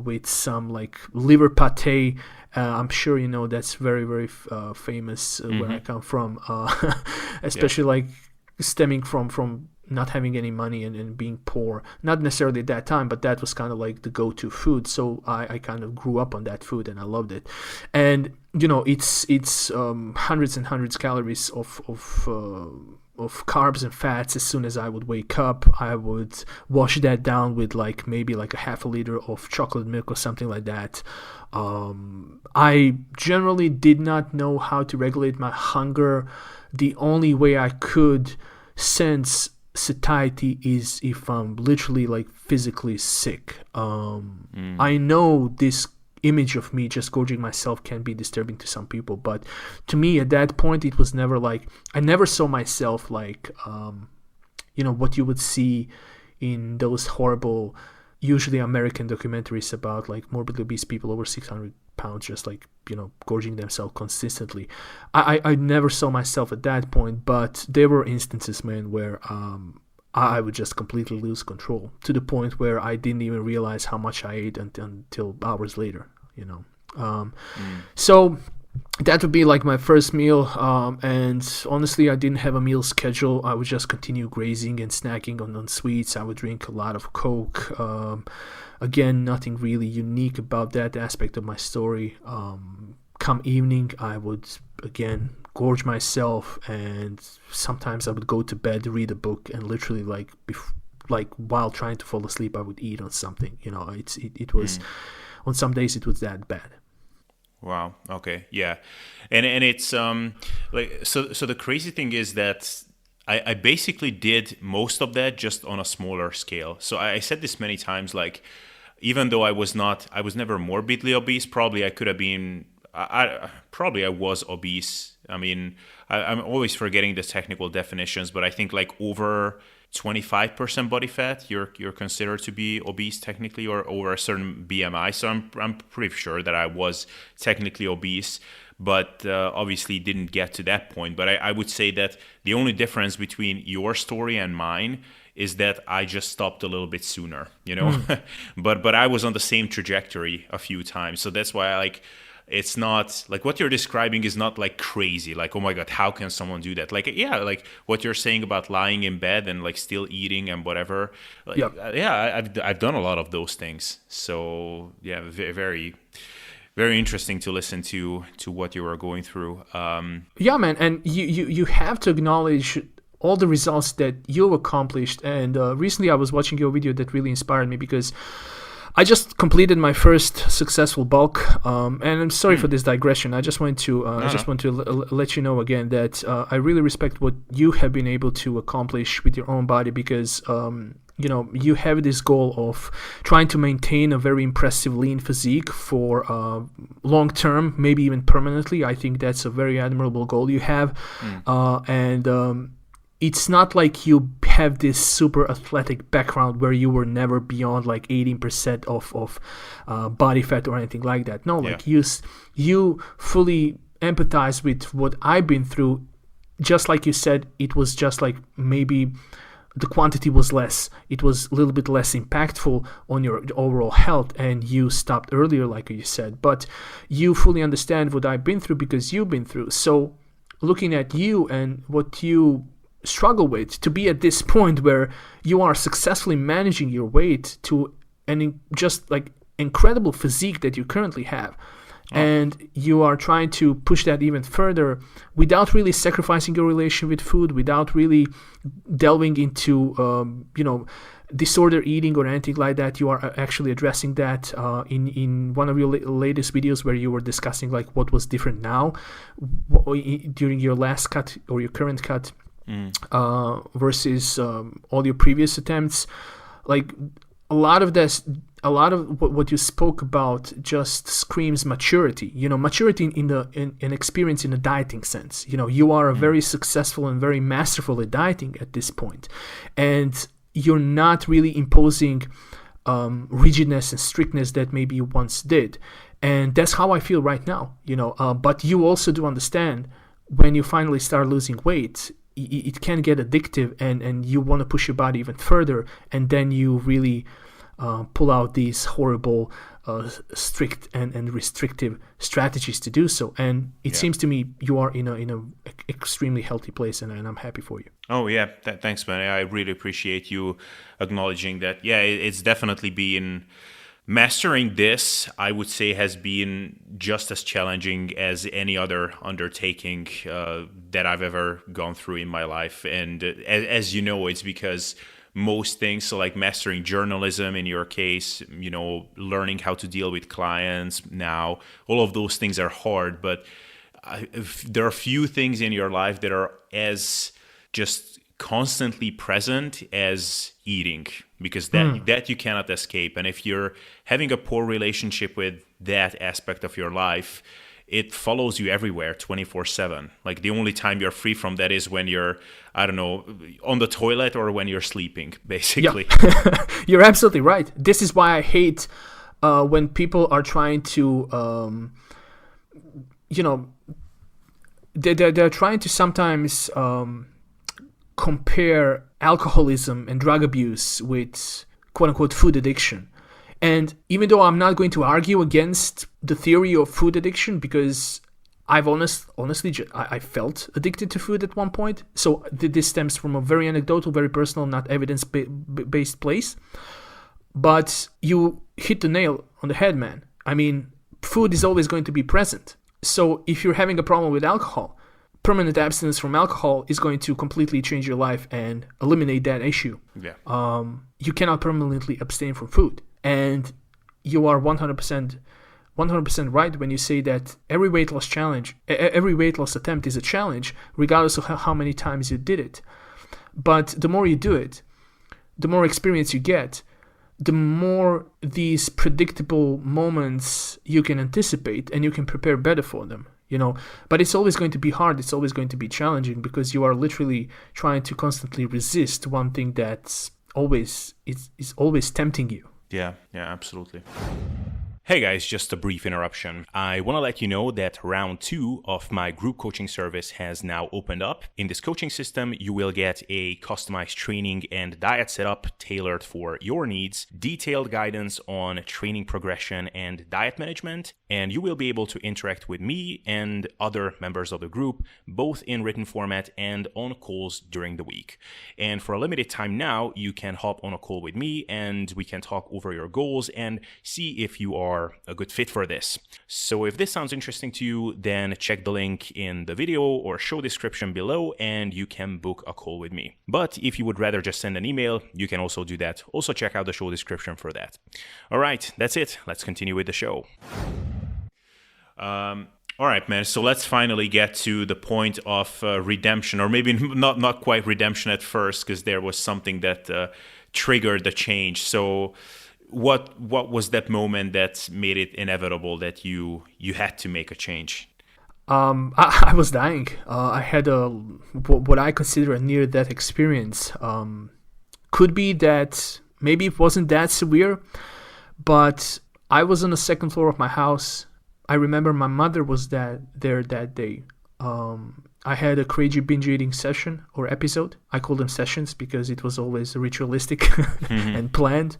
with some like liver pate. I'm sure you know that's very, very famous where I come from, especially like stemming from not having any money and being poor. Not necessarily at that time, but that was kind of like the go-to food. So I kind of grew up on that food and I loved it. And it's hundreds and hundreds of calories of carbs and fats. As soon as I would wake up, I would wash that down with like maybe like a half a liter of chocolate milk or something like that. I generally did not know how to regulate my hunger. The only way I could sense satiety is if I'm literally like physically sick. I know this image of me just gorging myself can be disturbing to some people, but to me at that point it was never like, I never saw myself like what you would see in those horrible, usually American documentaries about like morbidly obese people over 600 pounds just like gorging themselves consistently. I never saw myself at that point, but there were instances, man, where I would just completely lose control to the point where I didn't even realize how much I ate until hours later, So that would be like my first meal, and honestly I didn't have a meal schedule. I would just continue grazing and snacking on sweets. I would drink a lot of Coke. Again, nothing really unique about that aspect of my story. Come evening, I would again gorge myself, and sometimes I would go to bed, read a book, and literally like while trying to fall asleep, I would eat on something. It was on some days it was that bad. Wow. Okay. Yeah. And it's like so the crazy thing is that I basically did most of that just on a smaller scale. So I said this many times, like even though I was never morbidly obese. Probably I could have been. Probably I was obese. I mean, I'm always forgetting the technical definitions, but I think like over 25% body fat, you're considered to be obese technically, or over a certain BMI. So I'm pretty sure that I was technically obese, but obviously didn't get to that point. But I would say that the only difference between your story and mine is that I just stopped a little bit sooner, you know. But I was on the same trajectory a few times, so that's why I like. It's not like what you're describing is not like crazy. Like, oh my God, how can someone do that? Like, yeah, like what you're saying about lying in bed and like still eating and whatever. Like, yeah, I've done a lot of those things. So yeah, very, very interesting to listen to what you were going through. Yeah, man, and you have to acknowledge all the results that you've accomplished. And recently I was watching your video that really inspired me, because I just completed my first successful bulk, and I'm sorry for this digression. I just want to let you know again that I really respect what you have been able to accomplish with your own body, because you have this goal of trying to maintain a very impressive lean physique for long term, maybe even permanently. I think that's a very admirable goal you have, and it's not like you have this super athletic background where you were never beyond like 18% of body fat or anything like that. No, like you fully empathize with what I've been through. Just like you said, it was just like maybe the quantity was less. It was a little bit less impactful on your overall health, and you stopped earlier, like you said. But you fully understand what I've been through because you've been through. So looking at you and what you struggle with, to be at this point where you are successfully managing your weight to an just like incredible physique that you currently have, and you are trying to push that even further without really sacrificing your relation with food, without really delving into disorder eating or anything like that. You are actually addressing that in one of your latest videos, where you were discussing like what was different now during your last cut or your current cut versus all your previous attempts. Like a lot of what you spoke about just screams maturity. Maturity in experience in a dieting sense. You are a very successful and very masterful at dieting at this point, and you're not really imposing rigidness and strictness that maybe you once did. And that's how I feel right now. But you also do understand, when you finally start losing weight, it can get addictive, and you want to push your body even further, and then you really pull out these horrible strict and restrictive strategies to do so. And it seems to me you are in a extremely healthy place, and I'm happy for you. Oh yeah, thanks, man. I really appreciate you acknowledging that. Yeah, it's definitely been. Mastering this, I would say, has been just as challenging as any other undertaking that I've ever gone through in my life. And as you know, it's because most things, so like mastering journalism in your case, learning how to deal with clients now, all of those things are hard. But there are few things in your life that are as just constantly present as eating, because that you cannot escape. And if you're having a poor relationship with that aspect of your life, it follows you everywhere 24/7. Like the only time you're free from that is when you're, I don't know, on the toilet or when you're sleeping, basically. Yeah. You're absolutely right. This is why I hate when people are trying to they're trying to sometimes compare alcoholism and drug abuse with quote-unquote food addiction. And even though I'm not going to argue against the theory of food addiction, because I've honestly I felt addicted to food at one point, so this stems from a very anecdotal, very personal, not evidence-based place. But you hit the nail on the head, man. I mean, food is always going to be present. So if you're having a problem with alcohol, permanent abstinence from alcohol is going to completely change your life and eliminate that issue. Yeah. You cannot permanently abstain from food. And you are 100% right when you say that every weight loss attempt is a challenge, regardless of how many times you did it. But the more you do it, the more experience you get, the more these predictable moments you can anticipate and you can prepare better for them, But it's always going to be hard. It's always going to be challenging because you are literally trying to constantly resist one thing that's always is always tempting you. Yeah, absolutely. Hey guys, just a brief interruption. I want to let you know that round 2 of my group coaching service has now opened up. In this coaching system, you will get a customized training and diet setup tailored for your needs, detailed guidance on training progression and diet management, and you will be able to interact with me and other members of the group, both in written format and on calls during the week. And for a limited time now, you can hop on a call with me and we can talk over your goals and see if you are a good fit for this. So if this sounds interesting to you, then check the link in the video or show description below and you can book a call with me. But if you would rather just send an email, you can also do that. Also check out the show description for that. All right, that's it. Let's continue with the show. All right, man. So let's finally get to the point of redemption, or maybe not quite redemption at first, because there was something that triggered the change. So what was that moment that made it inevitable that you had to make a change? I was dying. I had what I consider a near-death experience. Could be that maybe it wasn't that severe, but I was on the second floor of my house. I remember my mother was there that day. I had a crazy binge eating session or episode. I call them sessions because it was always ritualistic and planned.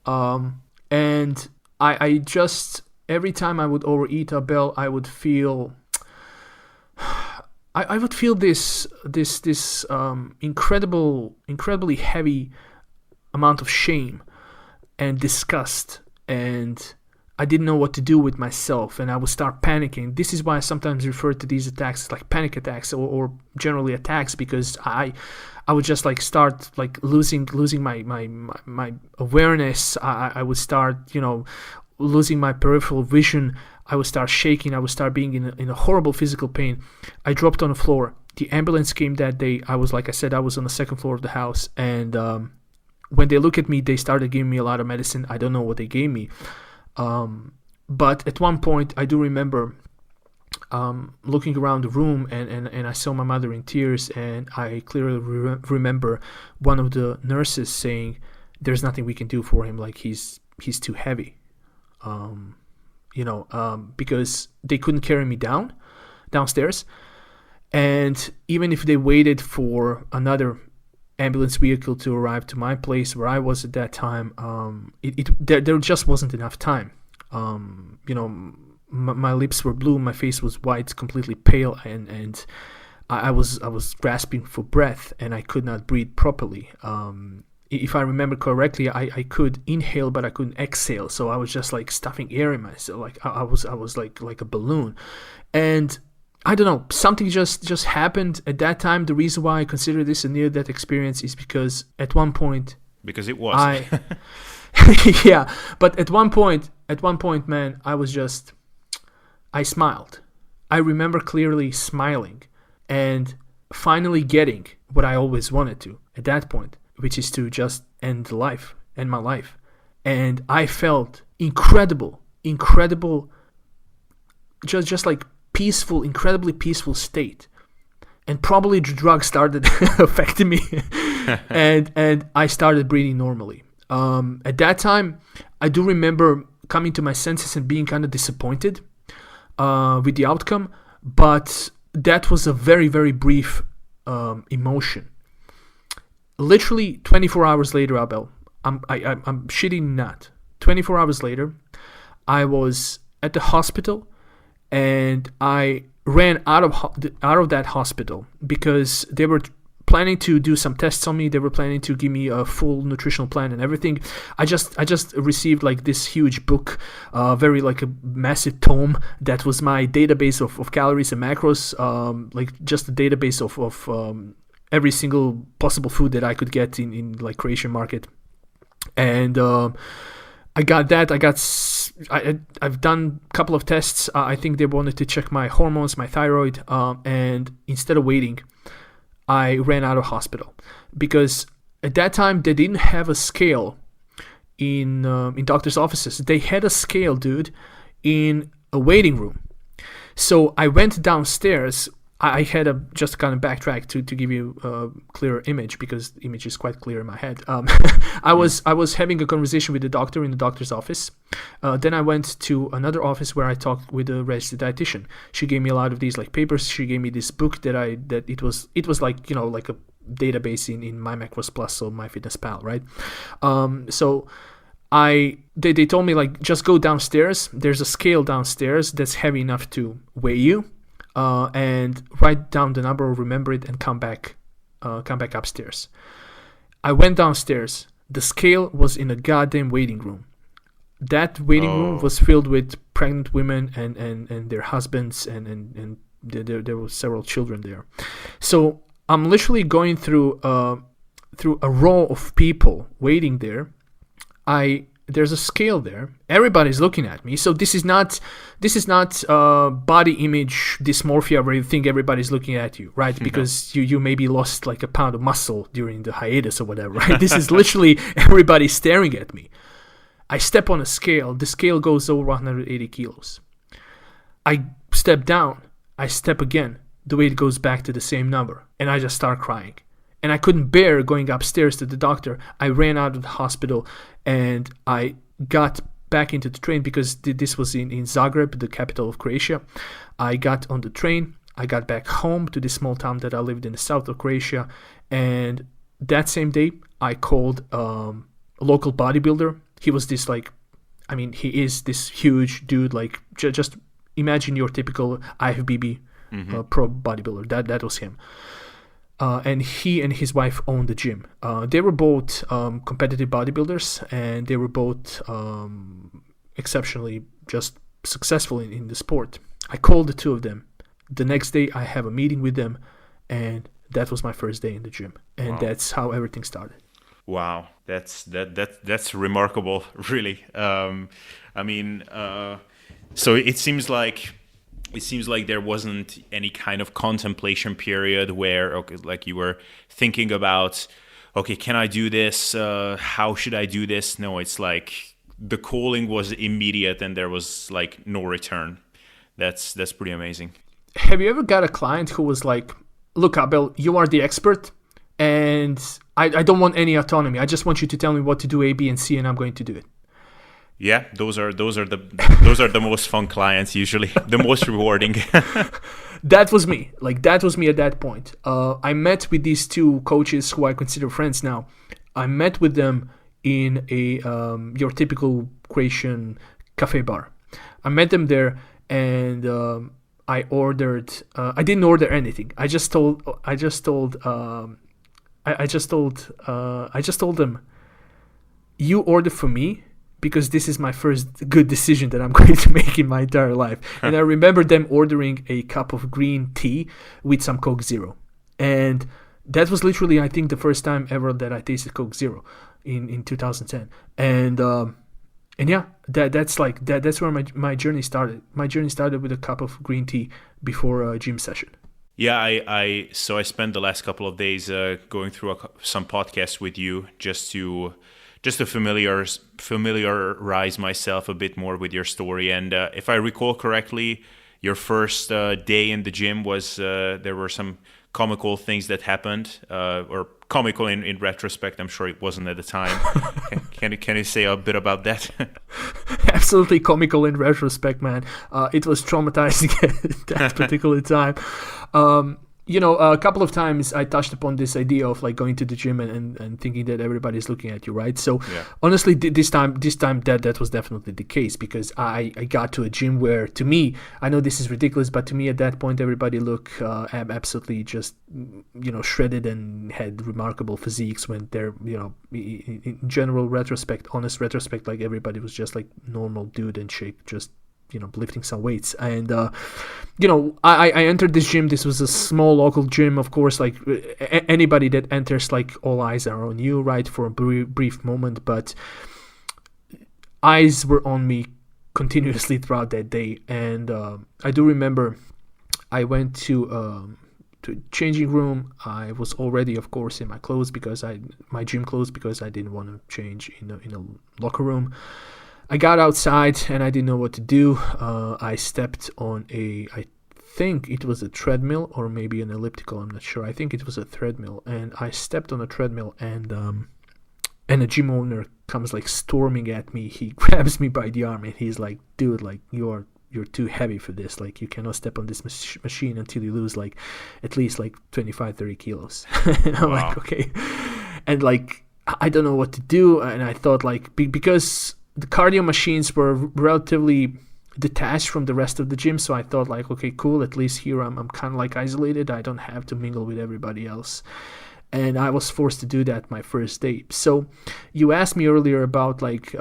And I just, every time I would overeat, Abel, I would feel this incredibly heavy amount of shame and disgust, and I didn't know what to do with myself, and I would start panicking. This is why I sometimes refer to these attacks as like panic attacks or generally attacks, because I would just like start like losing my awareness. I would start, losing my peripheral vision. I would start shaking. I would start being in a horrible physical pain. I dropped on the floor. The ambulance came that day. I was on the second floor of the house, and when they look at me, they started giving me a lot of medicine. I don't know what they gave me. But at one point, I do remember looking around the room and I saw my mother in tears, and I clearly remember one of the nurses saying, "There's nothing we can do for him. Like he's too heavy," because they couldn't carry me downstairs, and even if they waited for another ambulance vehicle to arrive to my place where I was at that time, there just wasn't enough time. My lips were blue, my face was white, completely pale, and I was grasping for breath, and I could not breathe properly. If I remember correctly, I could inhale, but I couldn't exhale. So I was just like stuffing air in myself, like I was like a balloon, and I don't know, something just happened at that time. The reason why I consider this a near-death experience is because at one point... Because it was. Yeah, but at one point, man, I smiled. I remember clearly smiling and finally getting what I always wanted to at that point, which is to just end my life. And I felt incredible, just like incredibly peaceful state, and probably the drug started affecting me, and I started breathing normally. At that time, I do remember coming to my senses and being kind of disappointed with the outcome, but that was a very, very brief emotion. Literally 24 hours later, Abel, I'm shitting not. 24 hours later, I was at the hospital. And I ran out of that hospital because they were planning to do some tests on me. They were planning to give me a full nutritional plan and everything. I just received like this huge book, very like a massive tome that was my database of calories and macros, like just a database of every single possible food that I could get in like Croatian market. And I got that. I've done a couple of tests. I think they wanted to check my hormones, my thyroid, and instead of waiting, I ran out of hospital because at that time they didn't have a scale in doctors' offices. They had a scale, dude, in a waiting room. So I went downstairs. I had a just kind of backtrack to give you a clearer image, because the image is quite clear in my head. I was having a conversation with the doctor in the doctor's office. Then I went to another office where I talked with a registered dietitian. She gave me a lot of these like papers. She gave me this book that it was like, you know, like a database in My Macros Plus or MyFitnessPal, right? So they told me, like, just go downstairs. There's a scale downstairs that's heavy enough to weigh you, and write down the number or remember it and come back upstairs. I went downstairs. The scale was in a goddamn waiting room. That waiting room was filled with pregnant women and their husbands, and there were several children there. So I'm literally going through a row of people waiting there. There's a scale there. Everybody's looking at me. So this is not body image dysmorphia where you think everybody's looking at you, right? Because you maybe lost like a pound of muscle during the hiatus or whatever, right? This is literally everybody staring at me. I step on a scale. The scale goes over 180 kilos. I step down. I step again. The weight goes back to the same number. And I just start crying. And I couldn't bear going upstairs to the doctor. I ran out of the hospital and I got back into the train, because this was in Zagreb, the capital of Croatia. I got on the train. I got back home to this small town that I lived in the south of Croatia. And that same day, I called a local bodybuilder. He was this he is this huge dude. Like, just imagine your typical IFBB pro bodybuilder. That was him. And he and his wife owned the gym. They were both competitive bodybuilders, and they were both exceptionally just successful in the sport. I called the two of them. The next day, I have a meeting with them, and that was my first day in the gym. And That's how everything started. Wow, that's remarkable, really. So it seems like there wasn't any kind of contemplation period where, okay, like you were thinking about, okay, can I do this? How should I do this? No, it's like the calling was immediate and there was like no return. That's pretty amazing. Have you ever got a client who was like, look, Abel, you are the expert and I don't want any autonomy. I just want you to tell me what to do, A, B, and C, and I'm going to do it. Yeah, those are the most fun clients usually, the most rewarding. That was me. Like, that was me at that point. I met with these two coaches who I consider friends now. I met with them in a your typical Croatian cafe bar. I met them there, and I ordered. I didn't order anything. I just told them, you order for me, because this is my first good decision that I'm going to make in my entire life. And I remember them ordering a cup of green tea with some Coke Zero. And that was literally, I think, the first time ever that I tasted Coke Zero in 2010. And yeah, that's where my journey started. My journey started with a cup of green tea before a gym session. Yeah, I spent the last couple of days going through some podcasts with you just to familiarize myself a bit more with your story. And if I recall correctly, your first day in the gym was there were some comical things that happened, or comical in retrospect. I'm sure it wasn't at the time. Can you say a bit about that? Absolutely comical in retrospect, man. It was traumatizing at that particular time. A couple of times I touched upon this idea of like going to the gym and thinking that everybody's looking at you, right? So honestly, this time that was definitely the case, because I got to a gym where, to me, I know this is ridiculous, but to me at that point everybody looked absolutely just shredded and had remarkable physiques, when they're in general retrospect, honest retrospect, like everybody was just like normal dude and chick, just lifting some weights. And I entered this gym. This was a small local gym, of course. Like anybody that enters, like, all eyes are on you, right, for a brief moment, but eyes were on me continuously throughout that day. And I do remember I went to to changing room. I was already, of course, in my clothes my gym clothes, because I didn't want to change in a locker room. I got outside and I didn't know what to do. I stepped on I think it was a treadmill or maybe an elliptical. I'm not sure. I think it was a treadmill, and I stepped on a treadmill, and a gym owner comes like storming at me. He grabs me by the arm and he's like, "Dude, like you're too heavy for this. Like you cannot step on this machine until you lose like at least like 25-30 kilos." And I'm like, okay. And like I don't know what to do, and I thought like because the cardio machines were relatively detached from the rest of the gym, so I thought like, okay, cool, at least here I'm kind of like isolated. I don't have to mingle with everybody else. And I was forced to do that my first day. So you asked me earlier about like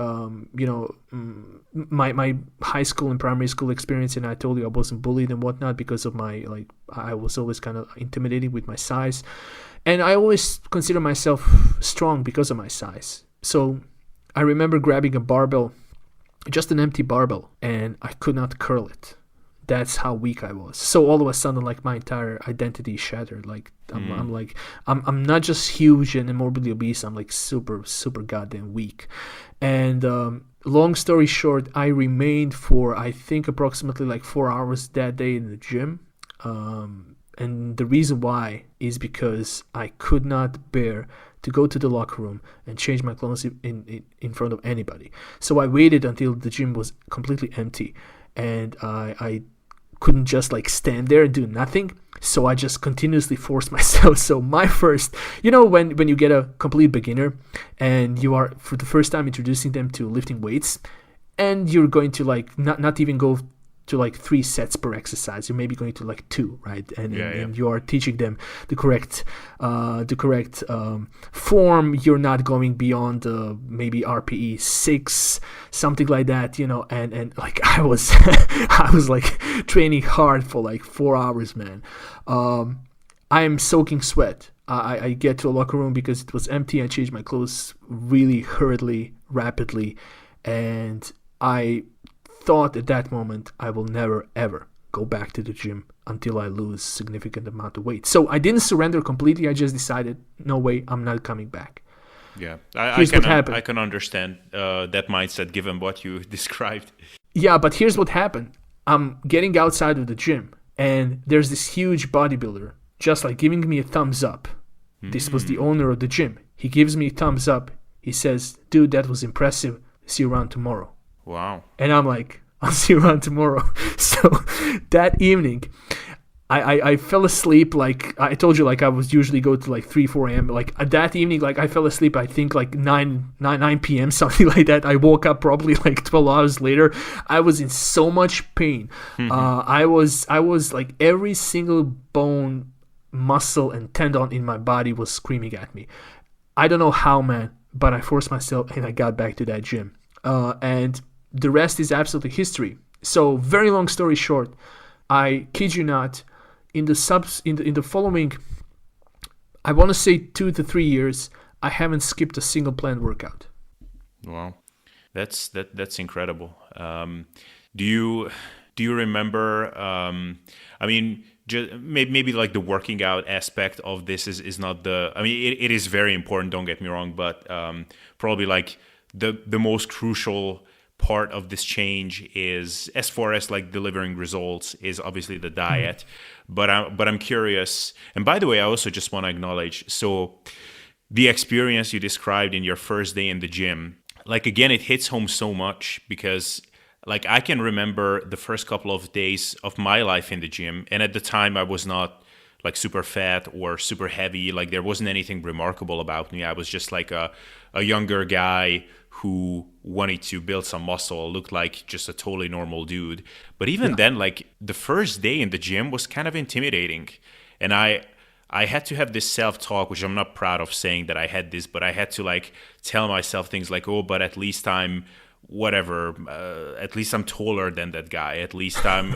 my high school and primary school experience, and I told you I wasn't bullied and whatnot because of my like I was always kind of intimidated with my size, and I always consider myself strong because of my size. So I remember grabbing a barbell, just an empty barbell, and I could not curl it. That's how weak I was. So all of a sudden, like my entire identity shattered. Like I'm not just huge and morbidly obese. I'm like super goddamn weak. And long story short, I remained for I think approximately like 4 hours that day in the gym. And the reason why is because I could not bear to go to the locker room and change my clothes in front of anybody. So I waited until the gym was completely empty, and I couldn't just like stand there and do nothing. So I just continuously forced myself. So my first, when you get a complete beginner and you are for the first time introducing them to lifting weights, and you're going to like not even go to like 3 sets per exercise, you're maybe going to like 2, right? And you are teaching them the correct form. You're not going beyond maybe RPE 6, something like that, and like I was I was like training hard for like 4 hours, man. I am soaking sweat. I get to a locker room because it was empty. I changed my clothes really hurriedly, rapidly, and I thought at that moment I will never ever go back to the gym until I lose significant amount of weight. So I didn't surrender completely. I just decided, no way, I'm not coming back. Yeah, What happened. I can understand that mindset given what you described. Yeah, but here's what happened. I'm getting outside of the gym, and there's this huge bodybuilder just like giving me a thumbs up. This was the owner of the gym. He gives me a thumbs up. He says, "Dude, that was impressive. See you around tomorrow." Wow. And I'm like, "I'll see you around tomorrow." So that evening, I fell asleep. Like I told you, like I was usually go to like 3-4 a.m. Like that evening, like I fell asleep, I think like 9 p.m., something like that. I woke up probably like 12 hours later. I was in so much pain. I was like every single bone, muscle, and tendon in my body was screaming at me. I don't know how, man, but I forced myself and I got back to that gym. And the rest is absolutely history. So very long story short, I kid you not, in the following, I want to say 2 to 3 years, I haven't skipped a single planned workout. Wow, that's incredible. Do you remember? I mean, maybe like the working out aspect of this is not the. I mean, it is very important. Don't get me wrong, but probably like the most crucial part of this change is, as far as like delivering results, is obviously the diet. But I'm curious, and by the way, I also just want to acknowledge, so the experience you described in your first day in the gym, like again, it hits home so much because like I can remember the first couple of days of my life in the gym, and at the time I was not like super fat or super heavy. Like there wasn't anything remarkable about me. I was just like a younger guy who wanted to build some muscle, looked like just a totally normal dude. But even then, like the first day in the gym was kind of intimidating. And I had to have this self-talk, which I'm not proud of saying that I had this, but I had to like tell myself things like, oh, but at least I'm whatever, at least I'm taller than that guy, at least I'm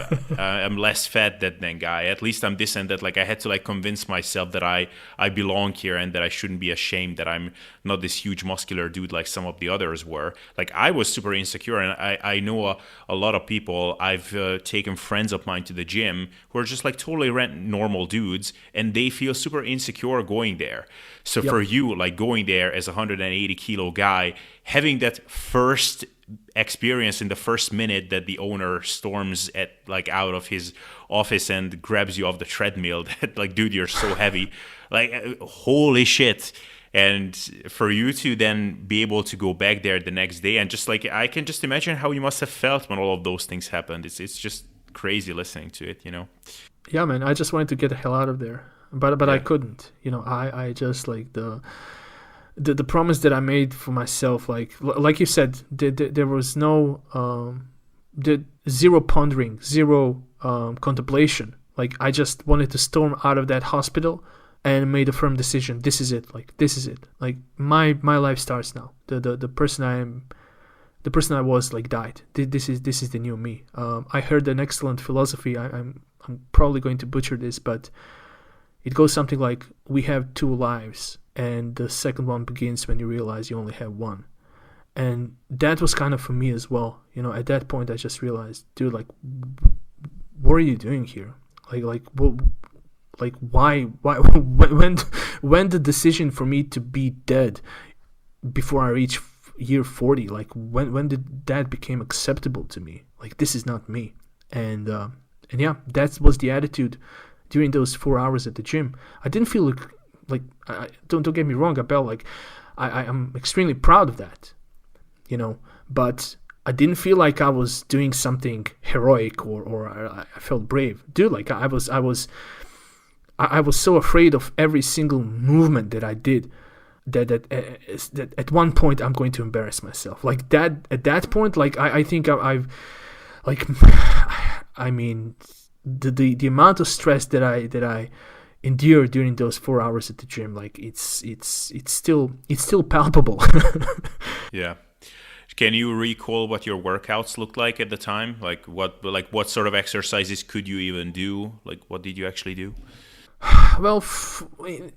less fat than that guy, at least I'm this and that. Like I had to like convince myself that I belong here and that I shouldn't be ashamed that I'm not this huge muscular dude like some of the others were. Like I was super insecure, and I know a lot of people. I've taken friends of mine to the gym who are just like totally normal dudes, and they feel super insecure going there. So for you, like going there as a 180 kilo guy, having that first experience in the first minute that the owner storms at like out of his office and grabs you off the treadmill, that like, dude, you're so heavy, like holy shit. And for you to then be able to go back there the next day and just like, I can just imagine how you must have felt when all of those things happened. It's just crazy listening to it, you know? Yeah, man, I just wanted to get the hell out of there, but Yeah. I couldn't. You know, I just like the promise that I made for myself, like you said, there was no zero pondering, zero contemplation. Like I just wanted to storm out of that hospital and made a firm decision. This is it. Like this is it. Like my life starts now. The person I am, the person I was, like died. This is the new me. I heard an excellent philosophy. I'm probably going to butcher this, but it goes something like, we have two lives, and the second one begins when you realize you only have one. And that was kind of for me as well. You know, at that point I just realized, dude, like, what are you doing here? Why when the decision for me to be dead before I reach year 40, like when did that became acceptable to me? Like, this is not me. And yeah, that was the attitude during those 4 hours at the gym. I didn't feel like don't get me wrong, Abel, like I'm extremely proud of that, you know, but I didn't feel like I was doing something heroic or I felt brave, dude. Like I was so afraid of every single movement that I did that at one point I'm going to embarrass myself. Like that at that point, like I think I've like, I mean, the amount of stress that I endured during those 4 hours at the gym, like it's still palpable. Yeah. Can you recall what your workouts looked like at the time? Like what sort of exercises could you even do? Like what did you actually do? Well,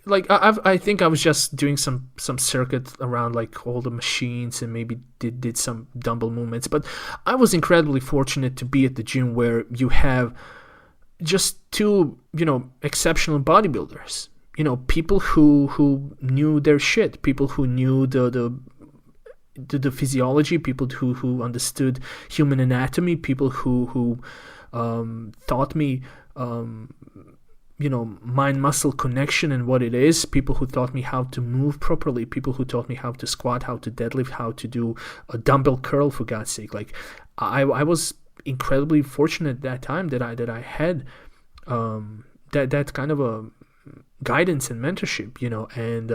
I think I was just doing some circuit around like all the machines and maybe did some dumbbell movements. But I was incredibly fortunate to be at the gym where you have just two, you know, exceptional bodybuilders. You know, people who knew their shit, people who knew the physiology, people who understood human anatomy, people who taught me you know, mind-muscle connection and what it is, people who taught me how to move properly, people who taught me how to squat, how to deadlift, how to do a dumbbell curl, for God's sake. Like I was incredibly fortunate at that time that I had that kind of a guidance and mentorship, you know. And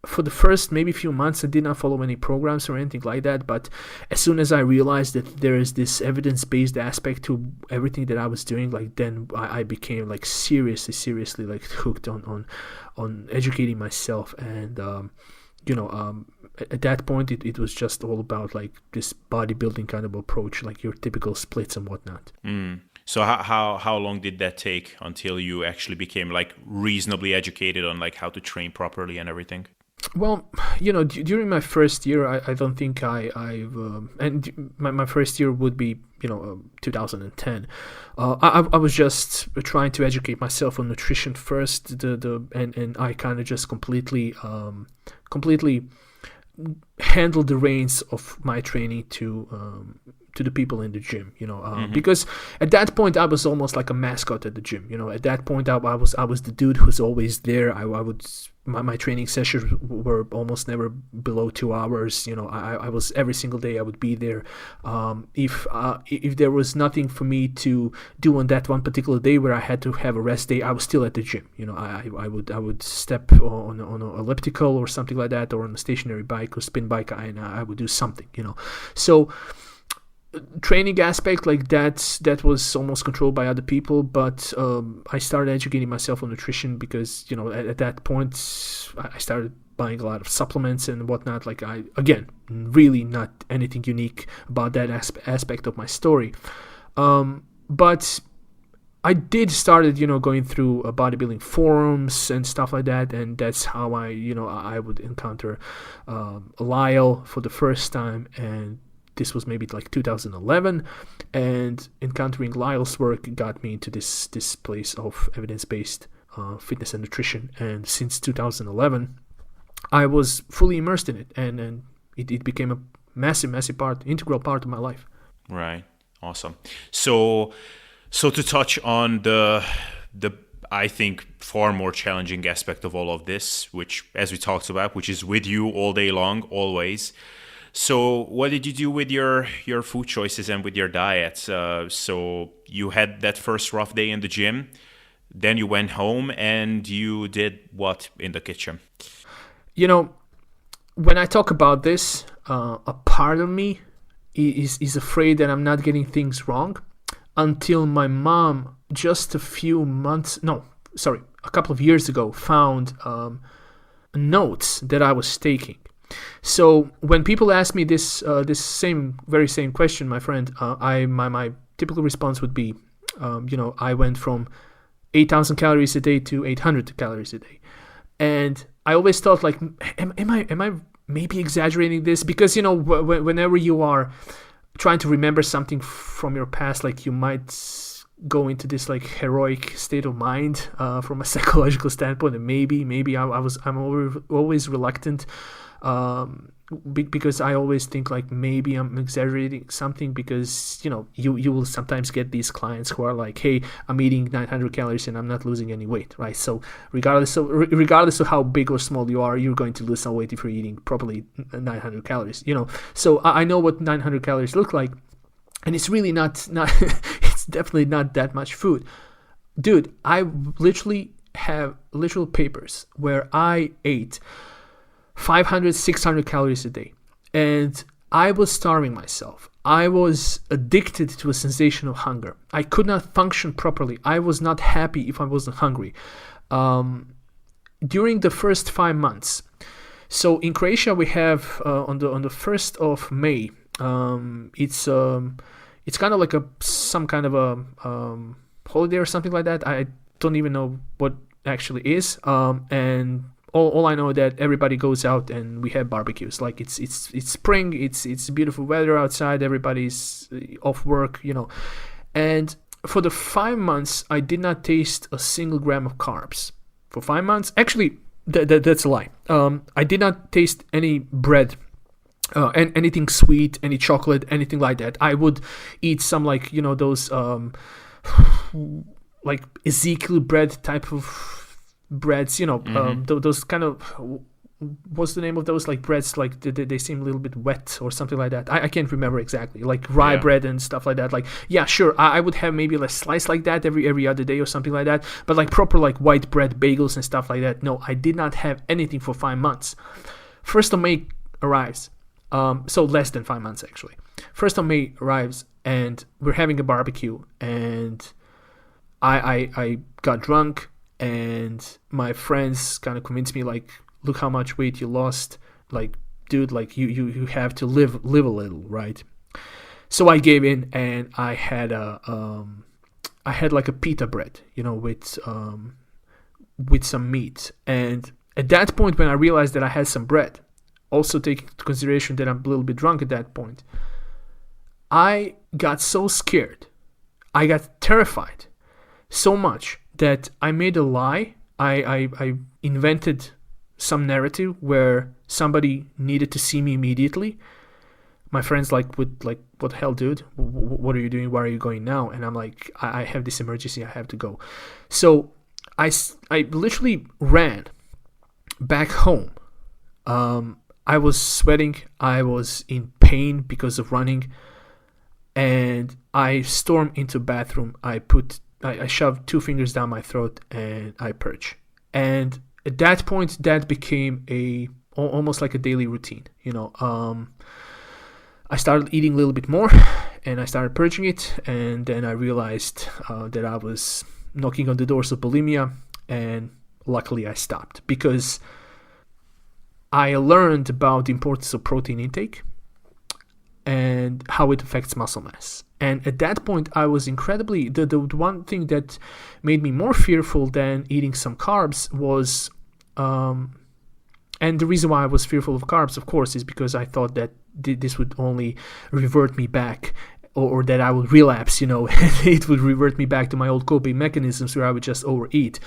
for the first maybe few months I did not follow any programs or anything like that, but as soon as I realized that there is this evidence-based aspect to everything that I was doing, like then I became like seriously like hooked on educating myself. And you know, at that point it was just all about like this bodybuilding kind of approach, like your typical splits and whatnot. So how long did that take until you actually became like reasonably educated on like how to train properly and everything? Well, you know, during my first year, I don't think I've and my first year would be, you know, 2010. I was just trying to educate myself on nutrition first. And I kind of just completely handled the reins of my training to the people in the gym, you know, because at that point I was almost like a mascot at the gym. You know, at that point I was the dude who's always there. My training sessions were almost never below 2 hours. You know, I was every single day I would be there. If there was nothing for me to do on that one particular day where I had to have a rest day, I was still at the gym. You know, I would step on an elliptical or something like that, or on a stationary bike or spin bike, and I would do something. You know, so training aspect like that was almost controlled by other people. But I started educating myself on nutrition because, you know, at that point I started buying a lot of supplements and whatnot. Like really not anything unique about that aspect of my story. But I did started, going through bodybuilding forums and stuff like that, and that's how I would encounter Lyle for the first time, and this was maybe like 2011, and encountering Lyle's work got me into this place of evidence-based fitness and nutrition, and since 2011, I was fully immersed in it, and it became a massive integral part of my life. Right. Awesome. So to touch on the I think far more challenging aspect of all of this, which as we talked about, which is with you all day long, always. So what did you do with your food choices and with your diet? So you had that first rough day in the gym, then you went home and you did what in the kitchen? When I talk about this, a part of me is afraid that I'm not getting things wrong until my mom just a couple of years ago found notes that I was taking. So when people ask me this very same question, my friend, my typical response would be, I went from 8,000 calories a day to 800 calories a day, and I always thought like, am I maybe exaggerating this? Because whenever you are trying to remember something from your past, like you might go into this like heroic state of mind from a psychological standpoint, and maybe I'm always reluctant. Because I always think like maybe I'm exaggerating something, because you will sometimes get these clients who are like, hey, I'm eating 900 calories and I'm not losing any weight, right? So regardless of how big or small you are, you're going to lose some weight if you're eating properly 900 calories, so I know what 900 calories look like, and it's really not it's definitely not that much food, dude. I literally have literal papers where I ate 500, 600 calories a day. And I was starving myself. I was addicted to a sensation of hunger. I could not function properly. I was not happy if I wasn't hungry. During the first 5 months. So in Croatia, we have on the 1st of May, it's kind of like some kind of a holiday or something like that. I don't even know what actually is. And all I know that everybody goes out and we have barbecues. Like it's spring, it's beautiful weather outside, everybody's off work, And for the 5 months, I did not taste a single gram of carbs. For 5 months, actually, that's a lie. I did not taste any bread, and anything sweet, any chocolate, anything like that. I would eat some like those like Ezekiel bread type of breads, those kind of, what's the name of those like breads, like they seem a little bit wet or something like that. I can't remember exactly, like rye bread and stuff like that. Like, yeah, sure, I would have maybe a slice like that every other day or something like that, but like proper like white bread bagels and stuff like that, no, I did not have anything for 5 months. 1st of May arrives, so less than 5 months actually. 1st of May arrives and we're having a barbecue, and I got drunk, and my friends kind of convinced me like, look how much weight you lost, like, dude, like you have to live a little, right? So I gave in, and I had like a pita bread, with some meat. And at that point, when I realized that I had some bread, also taking into consideration that I'm a little bit drunk at that point, I got so scared, I got terrified so much that I made a lie. I invented some narrative where somebody needed to see me immediately. My friends what the hell, dude? What are you doing? Why are you going now? And I'm like, I have this emergency. I have to go. So I literally ran back home. I was sweating. I was in pain because of running. And I stormed into the bathroom. I shoved 2 fingers down my throat and I purge. And at that point, that became almost like a daily routine. I started eating a little bit more, and I started purging it, and then I realized that I was knocking on the doors of bulimia, and luckily I stopped, because I learned about the importance of protein intake and how it affects muscle mass. And at that point, I was incredibly... The one thing that made me more fearful than eating some carbs was... and the reason why I was fearful of carbs, of course, is because I thought that this would only revert me back, or that I would relapse, it would revert me back to my old coping mechanisms where I would just overeat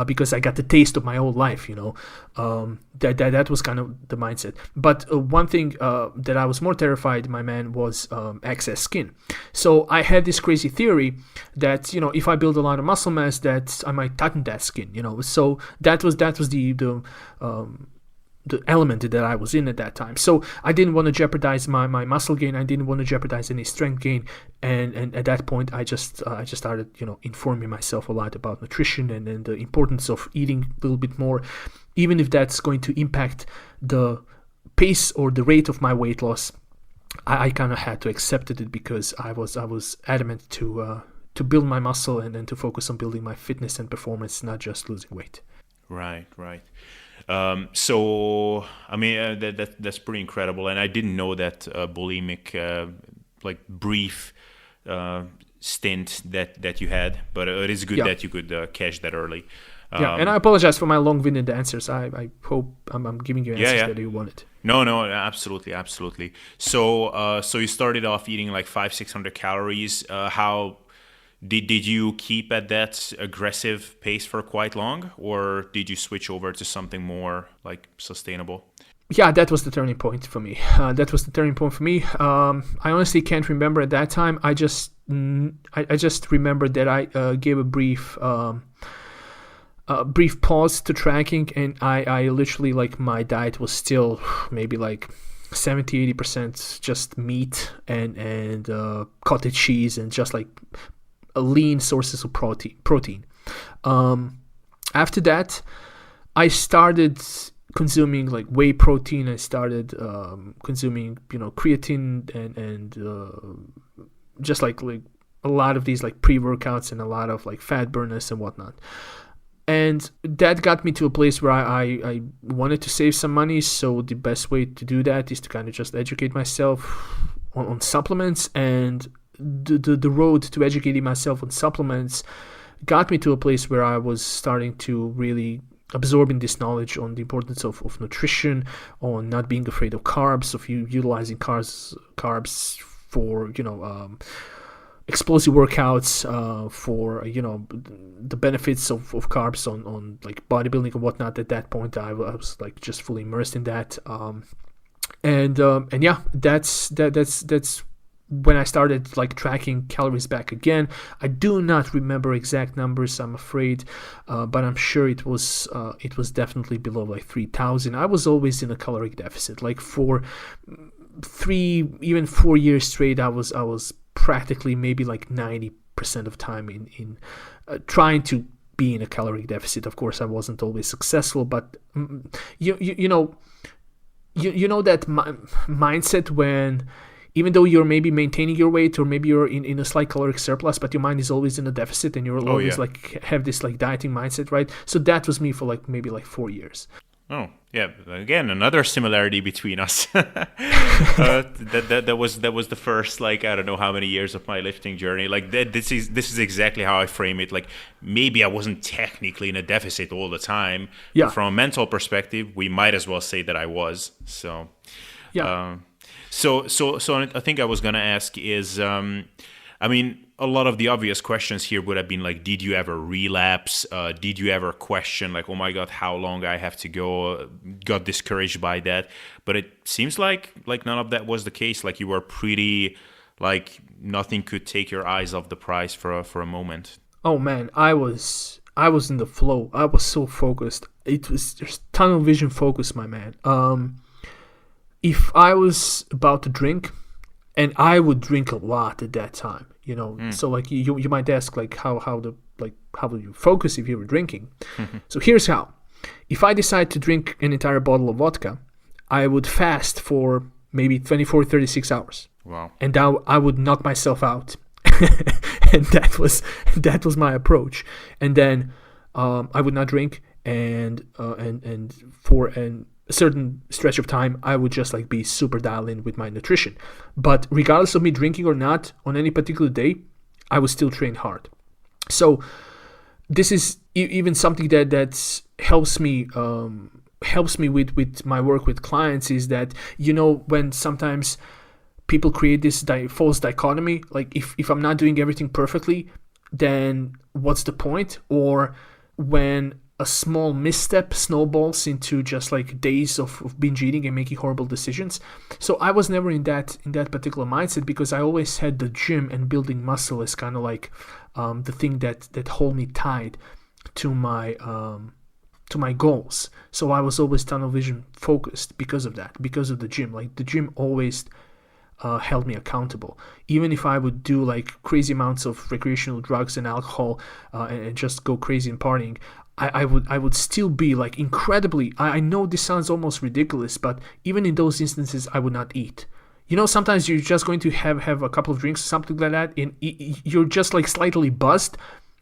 because I got the taste of my old life, that was kind of the mindset. But one thing that I was more terrified, my man, was excess skin. So I had this crazy theory that, if I build a lot of muscle mass, that I might tighten that skin, So that was the element that I was in at that time. So I didn't want to jeopardize my muscle gain. I didn't want to jeopardize any strength gain. And at that point, I just started, informing myself a lot about nutrition and the importance of eating a little bit more, even if that's going to impact the pace or the rate of my weight loss. I kind of had to accept it because I was adamant to build my muscle and then to focus on building my fitness and performance, not just losing weight. Right. So, I mean, that's pretty incredible. And I didn't know that bulimic, brief stint that you had, but it is good that you could catch that early. And I apologize for my long-winded answers. I hope I'm giving you answers that you wanted. No, absolutely. So you started off eating like 500-600 calories. How did you keep at that aggressive pace for quite long, or did you switch over to something more like sustainable? Yeah, that was the turning point for me. I honestly can't remember at that time. I just remember that I gave a brief pause to tracking, and I literally, like, my diet was still maybe like 70-80% just meat and cottage cheese and just like lean sources of protein. After that, I started consuming like whey protein. I started consuming creatine and just like a lot of these like pre-workouts and a lot of like fat burners and whatnot. And that got me to a place where I wanted to save some money. So the best way to do that is to kind of just educate myself on supplements. And the road to educating myself on supplements got me to a place where I was starting to really absorbing this knowledge on the importance of nutrition, on not being afraid of carbs, of utilizing carbs for explosive workouts, for the benefits of carbs on like bodybuilding and whatnot. At that point, I was like just fully immersed in that, and yeah, that's when I started like tracking calories back again. I do not remember exact numbers, I'm afraid, but I'm sure it was definitely below like 3,000. I was always in a caloric deficit. Like for 3, even 4 years straight, I was practically maybe like 90% of time in trying to be in a caloric deficit. Of course, I wasn't always successful, but you know that mindset when, even though you're maybe maintaining your weight or maybe you're in a slight caloric surplus, but your mind is always in a deficit and you're always like have this like dieting mindset, right? So that was me for like maybe like 4 years. Oh yeah, again another similarity between us. That was the first, like, I don't know how many years of my lifting journey. Like this is exactly how I frame it. Like maybe I wasn't technically in a deficit all the time, but from a mental perspective, we might as well say that I was. So yeah. So I think I was gonna ask is, I mean, a lot of the obvious questions here would have been like, did you ever relapse? Did you ever question like, oh my God, how long I have to go? Got discouraged by that? But it seems like none of that was the case. Like you were pretty, like nothing could take your eyes off the prize for a moment. Oh man, I was in the flow. I was so focused. It was just tunnel vision focus, my man. If I was about to drink, and I would drink a lot at that time, so like you might ask like how do you focus if you were drinking? So here's how. If I decide to drink an entire bottle of vodka, I would fast for maybe 24, 36 hours. Wow. And I would knock myself out. And that was my approach. And then I would not drink and for an a certain stretch of time, I would just like be super dialed in with my nutrition. But regardless of me drinking or not, on any particular day, I would still train hard. So this is even something that helps me with my work with clients, is that, when sometimes people create this false dichotomy, like if I'm not doing everything perfectly, then what's the point? Or when a small misstep snowballs into just like days of binge eating and making horrible decisions. So I was never in that particular mindset, because I always had the gym and building muscle as kind of like the thing that hold me tied to my goals. So I was always tunnel vision focused because of that, because of the gym. Like the gym always held me accountable. Even if I would do like crazy amounts of recreational drugs and alcohol and just go crazy and partying, I would still be like incredibly, I know this sounds almost ridiculous, but even in those instances, I would not eat. Sometimes you're just going to have a couple of drinks, something like that, and you're just like slightly buzzed,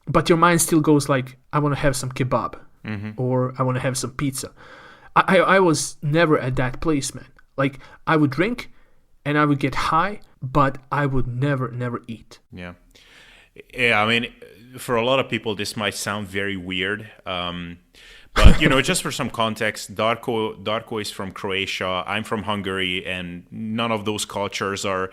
but your mind still goes like, I want to have some kebab, or I want to have some pizza. I was never at that place, man. Like I would drink and I would get high, but I would never eat. Yeah. I mean, for a lot of people, this might sound very weird. But, just for some context, Darko is from Croatia. I'm from Hungary, and none of those cultures are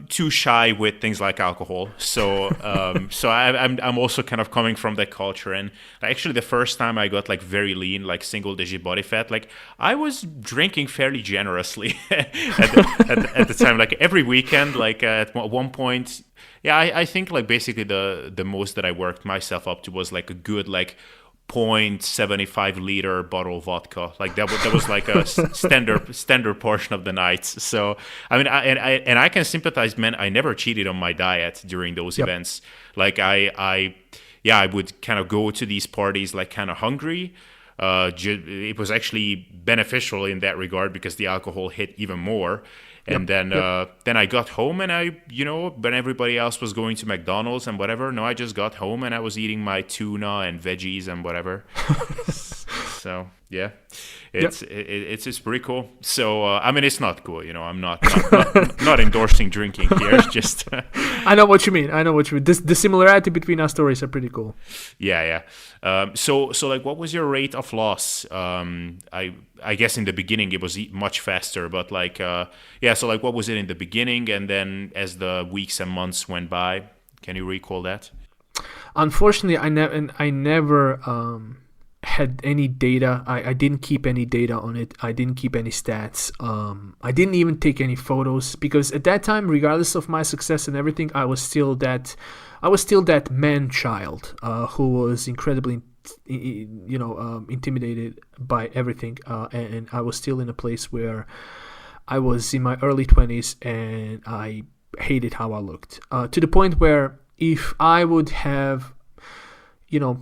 too shy with things like alcohol. So I'm also kind of coming from that culture. And actually, the first time I got like very lean, like single-digit body fat, like I was drinking fairly generously at the time. Like every weekend, like at one point. Yeah, I think like basically the most that I worked myself up to was like a good like 0.75 liter bottle of vodka. Like that was like a standard portion of the nights. So I mean, I can sympathize, man. I never cheated on my diet during those events. Like I would kind of go to these parties like kind of hungry. It was actually beneficial in that regard because the alcohol hit even more. And then I got home and when everybody else was going to McDonald's and whatever, I just got home and I was eating my tuna and veggies and whatever. So yeah, it's pretty cool. So I mean, it's not cool, I'm not endorsing drinking here. It's just I know what you mean. The similarity between our stories are pretty cool. Yeah. So like, what was your rate of loss? I guess in the beginning it was much faster, but like so like, what was it in the beginning, and then as the weeks and months went by, can you recall that? Unfortunately, I never had any data. I didn't keep any data on it. I didn't keep any stats. I didn't even take any photos, because at that time, regardless of my success and everything, I was still that man child who was incredibly intimidated by everything, and I was still in a place where I was in my early 20s and I hated how I looked, to the point where if I would have a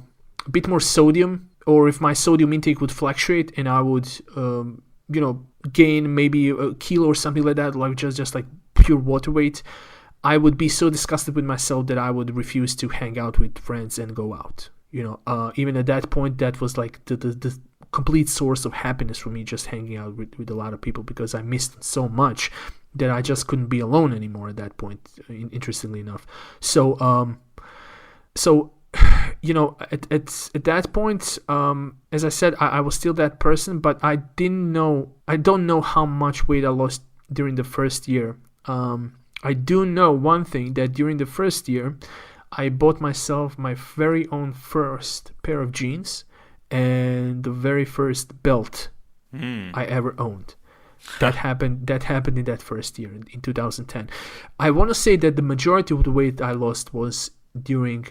bit more sodium, or if my sodium intake would fluctuate and I would gain maybe a kilo or something like that, like just like pure water weight, I would be so disgusted with myself that I would refuse to hang out with friends and go out. Even at that point, that was like the complete source of happiness for me, just hanging out with a lot of people, because I missed so much that I just couldn't be alone anymore at that point, interestingly enough. So at that point, as I said, I was still that person, but I don't know how much weight I lost during the first year. I do know one thing, that during the first year, I bought myself my very own first pair of jeans and the very first belt I ever owned. That happened in that first year, in 2010. I want to say that the majority of the weight I lost was during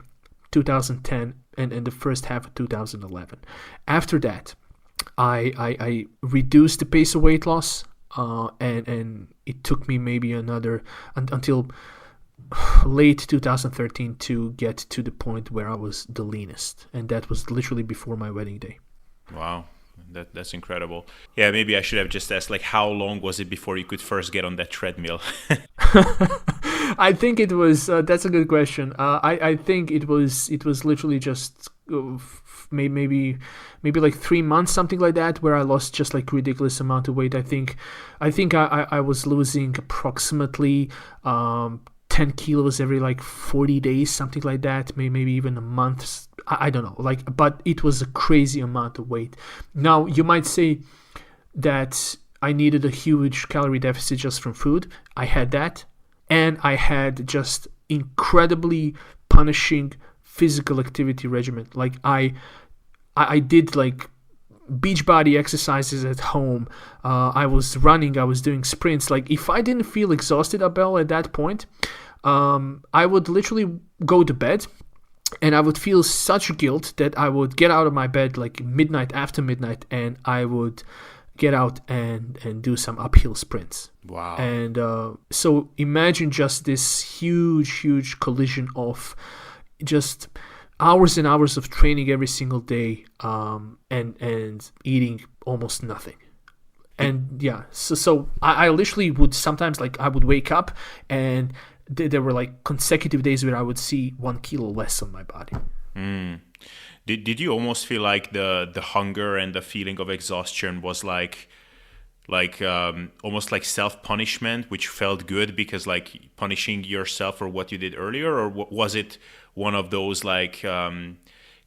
2010 and the first half of 2011. After that, I reduced the pace of weight loss, and it took me maybe until late 2013 to get to the point where I was the leanest, and that was literally before my wedding day. Wow. That's incredible. Yeah, maybe I should have just asked, like, how long was it before you could first get on that treadmill? I think it was. That's a good question. I think it was literally just maybe like 3 months, something like that, where I lost just like ridiculous amount of weight. I was losing approximately 10 kilos every like 40 days, something like that, maybe even a month. I don't know, like, but it was a crazy amount of weight. Now you might say that I needed a huge calorie deficit just from food. I had that, and I had just incredibly punishing physical activity regimen. Like I did like beach body exercises at home. I was running, I was doing sprints. Like if I didn't feel exhausted, Abel, at that point, I would literally go to bed, and I would feel such guilt that I would get out of my bed like after midnight, and I would get out and do some uphill sprints. Wow. And so imagine just this huge collision of just hours and hours of training every single day, and eating almost nothing. And yeah, so I literally would sometimes, like, I would wake up and there were like consecutive days where I would see 1 kilo less on my body. Did you almost feel like the hunger and the feeling of exhaustion was like almost like self-punishment, which felt good because like punishing yourself for what you did earlier? Or was it one of those like kind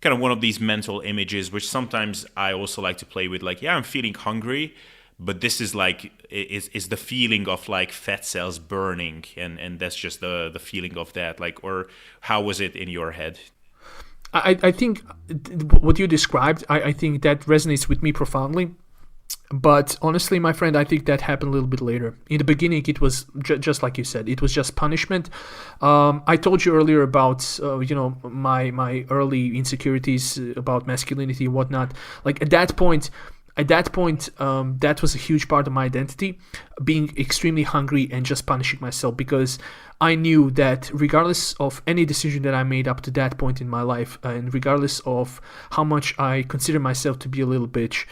of one of these mental images, which sometimes I also like to play with, like, yeah, I'm feeling hungry, but this is like is the feeling of like fat cells burning, and that's just the feeling of that, like, or how was it in your head? I think what you described, I think that resonates with me profoundly. But honestly, my friend, I think that happened a little bit later. In the beginning, it was just like you said, it was just punishment. I told you earlier about my early insecurities about masculinity and whatnot. Like at that point, that was a huge part of my identity, being extremely hungry and just punishing myself, because I knew that regardless of any decision that I made up to that point in my life, and regardless of how much I consider myself to be a little bitch,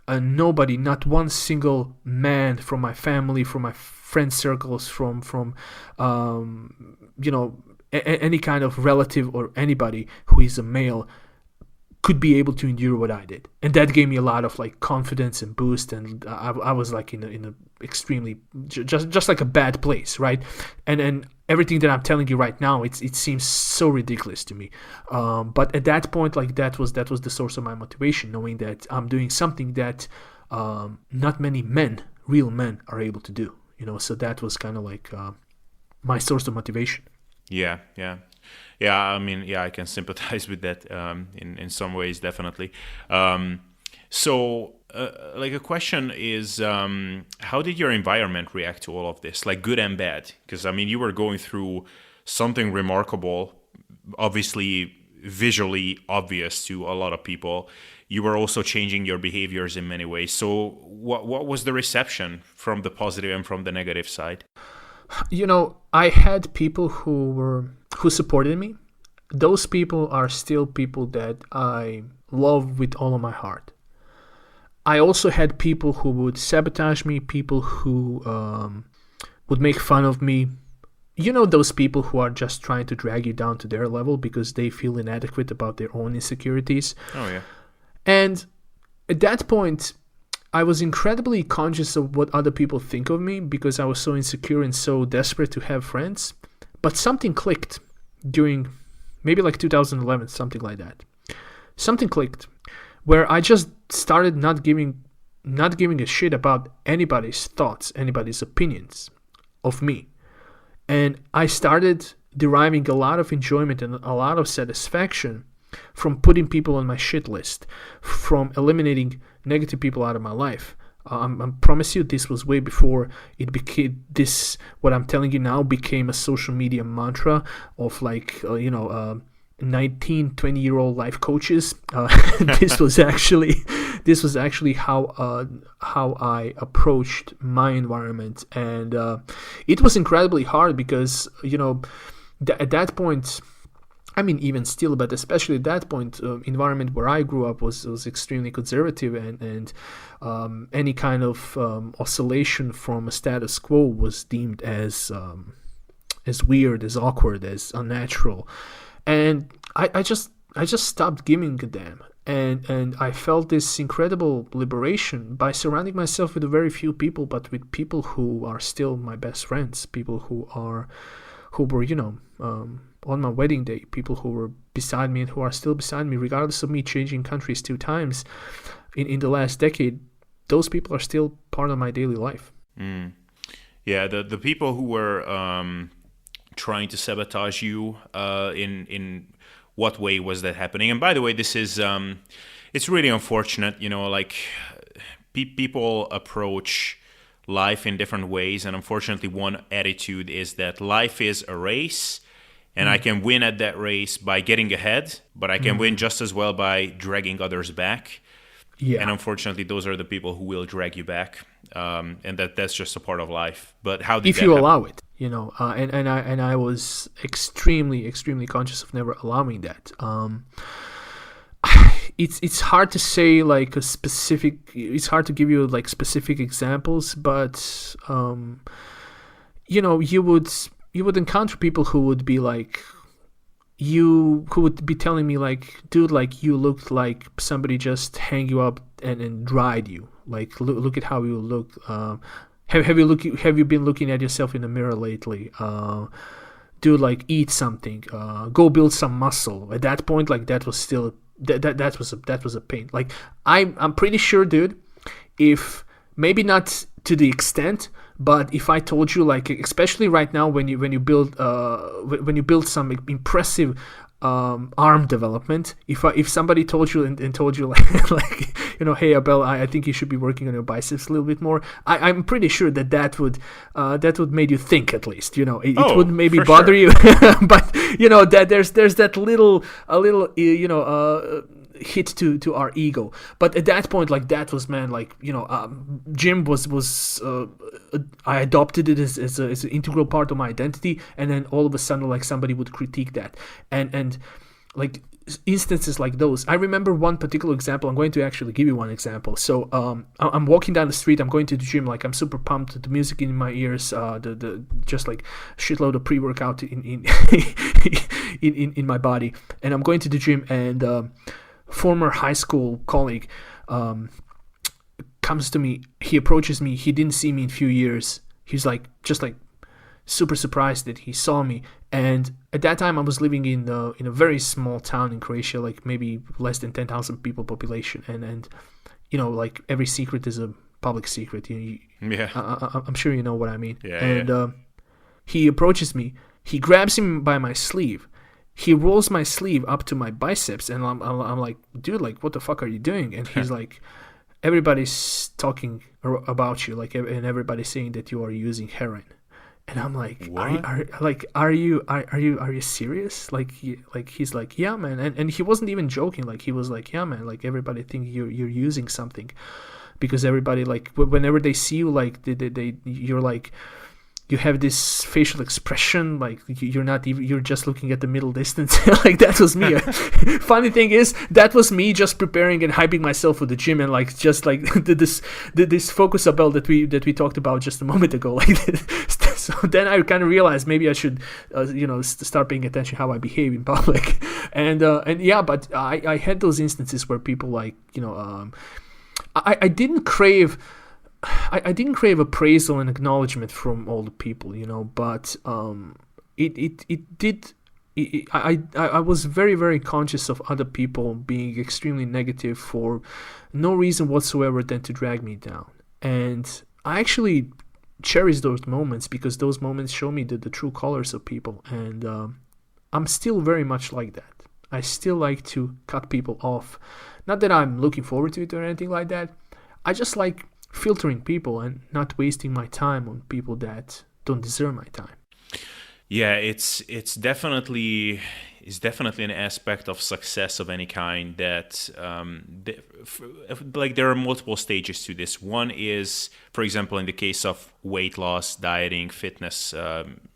nobody, not one single man from my family, from my friend circles, from any kind of relative or anybody who is a male could be able to endure what I did. And that gave me a lot of like confidence and boost, and I was like in a extremely just like a bad place, right? And everything that I'm telling you right now, it seems so ridiculous to me, but at that point, like, that was the source of my motivation, knowing that I'm doing something that not many real men are able to do, so that was kind of like my source of motivation. Yeah. I mean, yeah, I can sympathize with that in some ways, definitely. So a question is, how did your environment react to all of this, like good and bad? Because, I mean, you were going through something remarkable, obviously visually obvious to a lot of people. You were also changing your behaviors in many ways. So what was the reception from the positive and from the negative side? I had people who supported me. Those people are still people that I love with all of my heart. I also had people who would sabotage me, people who would make fun of me. Those people who are just trying to drag you down to their level because they feel inadequate about their own insecurities. Oh, yeah. And at that point, I was incredibly conscious of what other people think of me because I was so insecure and so desperate to have friends. But something clicked during maybe like 2011, something like that. Something clicked where I just started not giving a shit about anybody's thoughts, anybody's opinions of me. And I started deriving a lot of enjoyment and a lot of satisfaction from putting people on my shit list, from eliminating negative people out of my life. I promise you, this was way before it became this. What I'm telling you now became a social media mantra of 19, 20-year-old life coaches. This was actually how I approached my environment, and it was incredibly hard because at that point, I mean, even still, but especially at that point, environment where I grew up was extremely conservative, and any kind of oscillation from a status quo was deemed as weird, as awkward, as unnatural. And I just I just stopped giving a damn. And I felt this incredible liberation by surrounding myself with very few people, but with people who are still my best friends, people who were, on my wedding day, people who were beside me and who are still beside me, regardless of me changing countries 2 times in the last decade. Those people are still part of my daily life. Yeah, the people who were trying to sabotage you, in what way was that happening? And by the way, this is it's really unfortunate. Like people approach life in different ways, and unfortunately, one attitude is that life is a race, and I can win at that race by getting ahead, but I can win just as well by dragging others back. Yeah. And unfortunately, those are the people who will drag you back, and that's just a part of life. But how did if that you happen? allow it, and I was extremely conscious of never allowing that. It's hard to say like a specific. It's hard to give you like specific examples, but you would encounter people who would be like. Who would be telling me like, dude, like you looked like somebody just hang you up and dried you. Like look at how you look. Have you been looking at yourself in the mirror lately? Dude, like eat something. Go build some muscle. At that point, like that was still that was a pain. Like I'm pretty sure, dude, if maybe not to the extent, but if I told you, like, especially right now, when you build some impressive arm development, if somebody told you and told you like hey Abel, I think you should be working on your biceps a little bit more, I'm pretty sure that would made you think at least. It wouldn't maybe bother you, but that there's that little hit to our ego. But at that point, like that was, man, like gym was I adopted it as an integral part of my identity, and then all of a sudden like somebody would critique that, and like instances like those. I remember one particular example. I'm going to actually give you one example. So I'm walking down the street, I'm going to the gym, like I'm super pumped, the music in my ears, the just like shitload of pre-workout in in my body, and I'm going to the gym, and former high school colleague comes to me. He approaches me. He didn't see me in a few years. He's like just like super surprised that he saw me. And at that time, I was living in a very small town in Croatia, like maybe less than 10,000 people population, and like every secret is a public secret. Yeah, I'm sure you know what I mean. Yeah, and he approaches me. He grabs him by my sleeve. He rolls my sleeve up to my biceps, and I'm like, dude, like, what the fuck are you doing? And he's like, everybody's talking about you, like, and everybody's saying that you are using heroin. And I'm like, are you serious? Like he's like, yeah, man. And he wasn't even joking. Like he was like, yeah, man. Like everybody think you're using something, because everybody, like, whenever they see you, like you're like, you have this facial expression, like you're just looking at the middle distance. Like that was me. Funny thing is, that was me just preparing and hyping myself for the gym, and like just like this focus Abel that we talked about just a moment ago. Like so then I kind of realized maybe I should start paying attention how I behave in public. And yeah, but I had those instances where people like I didn't crave appraisal and acknowledgement from all the people, but it did. I was very, very conscious of other people being extremely negative for no reason whatsoever than to drag me down. And I actually cherish those moments, because those moments show me the true colors of people. And I'm still very much like that. I still like to cut people off. Not that I'm looking forward to it or anything like that. I just like filtering people and not wasting my time on people that don't deserve my time. Yeah, it's definitely an aspect of success of any kind that like there are multiple stages to this. One is, for example, in the case of weight loss, dieting, fitness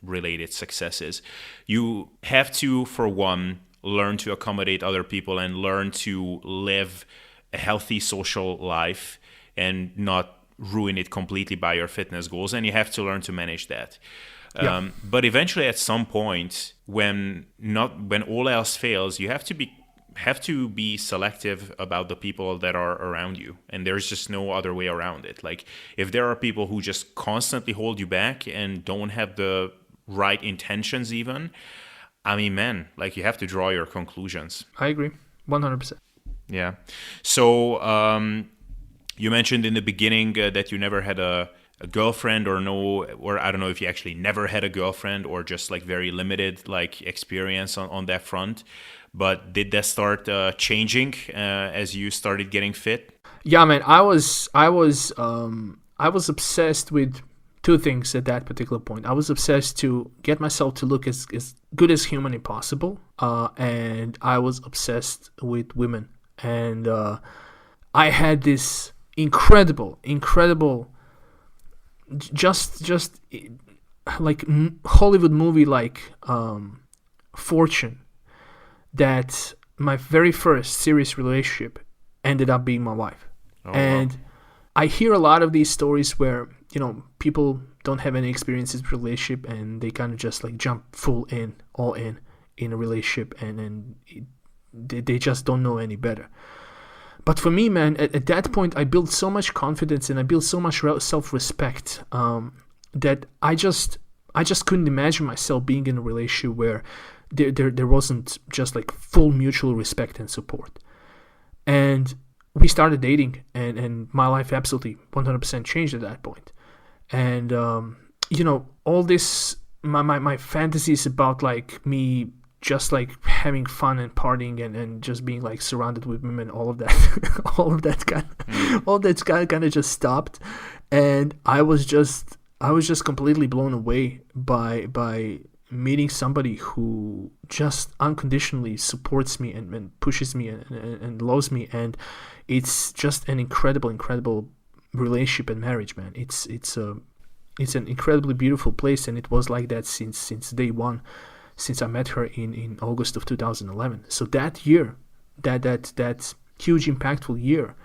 related successes, you have to, for one, learn to accommodate other people and learn to live a healthy social life and not ruin it completely by your fitness goals, and you have to learn to manage that. Yeah. But eventually, at some point, when all else fails, you have to be have to be selective about the people that are around you, and there's just no other way around it. Like, if there are people who just constantly hold you back and don't have the right intentions even, I mean, man, like, you have to draw your conclusions. I agree 100%. Yeah. So you mentioned in the beginning that you never had a girlfriend, or I don't know if you actually never had a girlfriend, or just like very limited like experience on that front. But did that start changing as you started getting fit? Yeah, man, I was obsessed with two things at that particular point. I was obsessed to get myself to look as good as humanly possible, and I was obsessed with women. And I had this incredible, just like Hollywood movie like fortune that my very first serious relationship ended up being my wife. And wow. I hear a lot of these stories where, you know, people don't have any experiences with relationship and they kind of just like jump all in a relationship, and they just don't know any better. But for me, man, at that point, I built so much confidence and I built so much self-respect that I just couldn't imagine myself being in a relationship where there wasn't just like full mutual respect and support. And we started dating, and my life absolutely 100% changed at that point. And you know, all this, my fantasies about like me just like having fun and partying and just being like surrounded with women, all of that kind of just stopped. And I was just completely blown away by meeting somebody who just unconditionally supports me and pushes me and loves me. And it's just an incredible relationship and marriage, man. It's an incredibly beautiful place, and it was like that since day one, since I met her in August of 2011. So that year, that huge impactful year,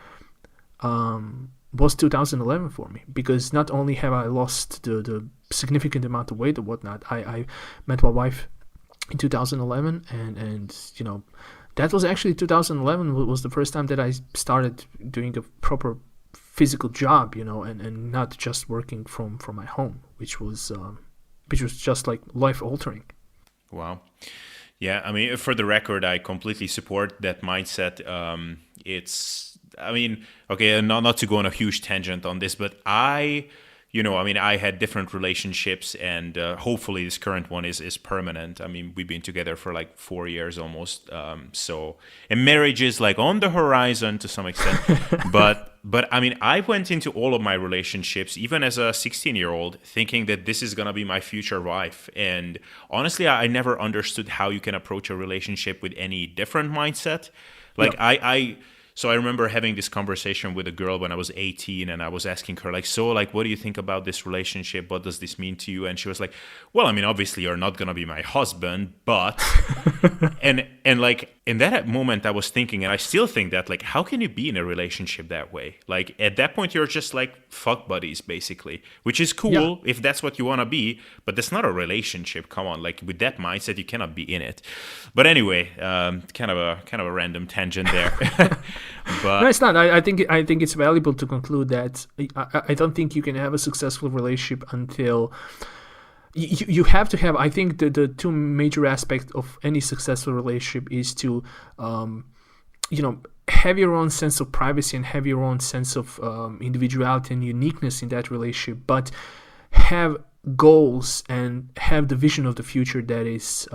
was 2011 for me, because not only have I lost the significant amount of weight or whatnot, I met my wife in 2011, and you know, that was actually 2011 was the first time that I started doing a proper physical job, you know, and not just working from my home, which was just like life altering. Wow. Yeah, I mean, for the record, I completely support that mindset. I mean, okay, not to go on a huge tangent on this, but I had different relationships, and hopefully this current one is permanent. I mean, we've been together for like 4 years almost. And marriage is like on the horizon to some extent. But I mean, I went into all of my relationships, even as a 16-year-old, thinking that this is going to be my future wife. And honestly, I never understood how you can approach a relationship with any different mindset. Like, yeah. So I remember having this conversation with a girl when I was 18, and I was asking her, like, so, like, what do you think about this relationship? What does this mean to you? And she was like, well, I mean, obviously you're not going to be my husband, but... and like, in that moment, I was thinking, and I still think that, like, how can you be in a relationship that way? Like, at that point, you're just, like, fuck buddies, basically, which is cool if that's what you want to be, but that's not a relationship. Come on, like, with that mindset, you cannot be in it. But anyway, kind of a random tangent there. But no, it's not. I think it's valuable to conclude that I don't think you can have a successful relationship until you have to have. I think the two major aspects of any successful relationship is to, have your own sense of privacy and have your own sense of individuality and uniqueness in that relationship, but have goals and have the vision of the future that is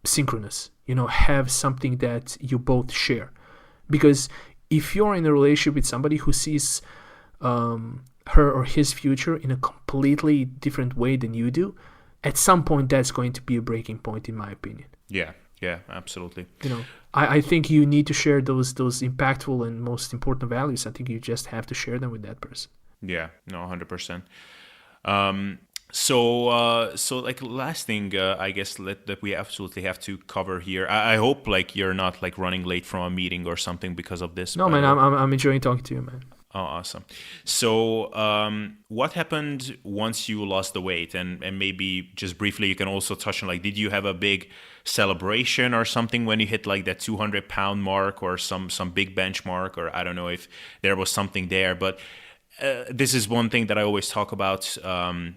synchronous. You know, have something that you both share. Because if you're in a relationship with somebody who sees her or his future in a completely different way than you do, at some point that's going to be a breaking point, in my opinion. Yeah, absolutely. You know, I think you need to share those impactful and most important values. I think you just have to share them with that person. Yeah, no, 100%. So like last thing, I guess that we absolutely have to cover here. I hope like you're not like running late from a meeting or something because of this. No, man, I'm enjoying talking to you, man. Oh, awesome. So, what happened once you lost the weight? And maybe just briefly, you can also touch on like, did you have a big celebration or something when you hit like that 200-pound mark or some big benchmark? Or I don't know if there was something there, but this is one thing that I always talk about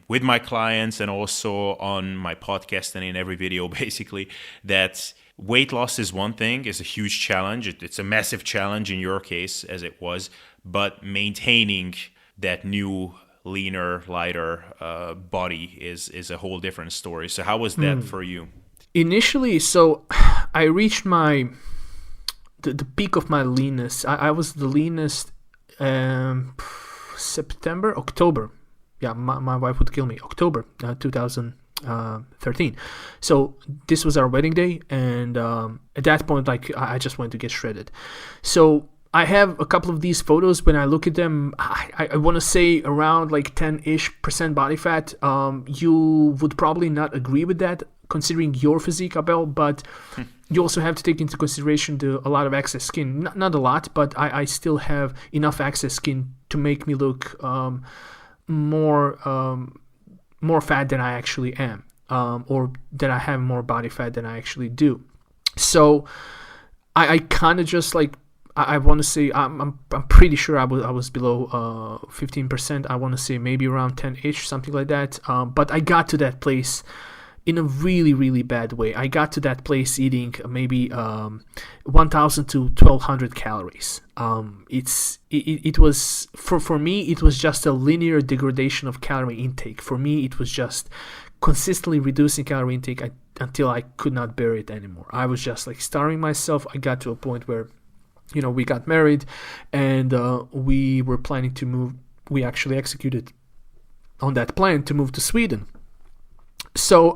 with my clients and also on my podcast and in every video, basically, that weight loss is one thing, is a huge challenge. It's a massive challenge in your case, as it was, but maintaining that new, leaner, lighter body is a whole different story. So how was that for you? Initially, so I reached the peak of my leanness. I was the leanest October. Yeah, my wife would kill me. October 2013. So this was our wedding day, and at that point, like I just wanted to get shredded. So I have a couple of these photos. When I look at them, I want to say around like 10-ish% body fat. You would probably not agree with that, considering your physique, Abel, but you also have to take into consideration a lot of excess skin. Not a lot, but I still have enough excess skin to make me look more fat than I actually am, or that I have more body fat than I actually do. So I kind of just like, I want to say I'm pretty sure I was below 15%. I want to say maybe around 10-ish, something like that. But I got to that place in a really, really bad way. I got to that place eating maybe 1,000 to 1,200 calories. It was for me. It was just a linear degradation of calorie intake. For me, it was just consistently reducing calorie intake until I could not bear it anymore. I was just like starving myself. I got to a point where, we got married, and we were planning to move. We actually executed on that plan to move to Sweden. So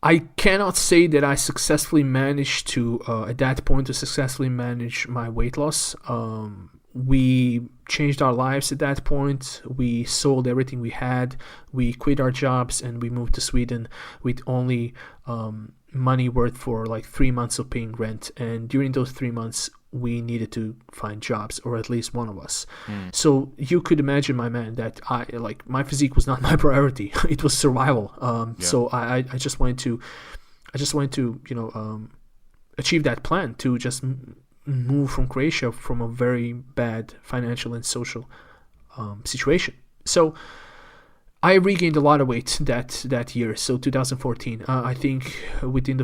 I cannot say that I successfully managed to, at that point, to successfully manage my weight loss. We changed our lives at that point. We sold everything we had. We quit our jobs, and we moved to Sweden with only money worth for like 3 months of paying rent. And during those 3 months, we needed to find jobs, or at least one of us. So you could imagine, my man, that my physique was not my priority. It was survival. So I just wanted to achieve that plan to just move from Croatia from a very bad financial and social situation. So I regained a lot of weight that year, so 2014. I think within the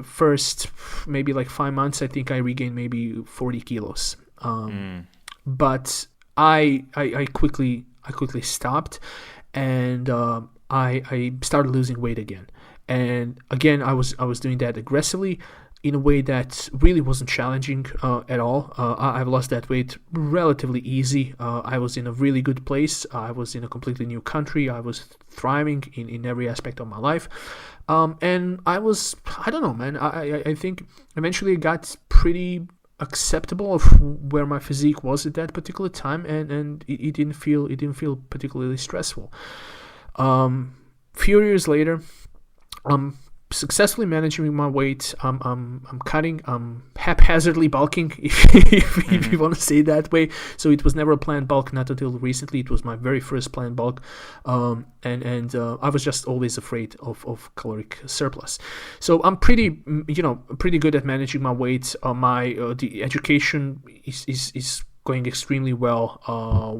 first maybe like 5 months, I think I regained maybe 40 kilos. But I quickly stopped, and I started losing weight again. And again, I was doing that aggressively, in a way that really wasn't challenging at all. I've lost that weight relatively easy. I was in a really good place. I was in a completely new country. I was thriving in every aspect of my life. And I don't know, man. I think eventually it got pretty acceptable of where my physique was at that particular time, and it didn't feel particularly stressful. Few years later, successfully managing my weight. I'm cutting. I'm haphazardly bulking, if you want to say it that way. So it was never a planned bulk. Not until recently. It was my very first planned bulk, and I was just always afraid of caloric surplus. So I'm pretty good at managing my weight. The education is going extremely well.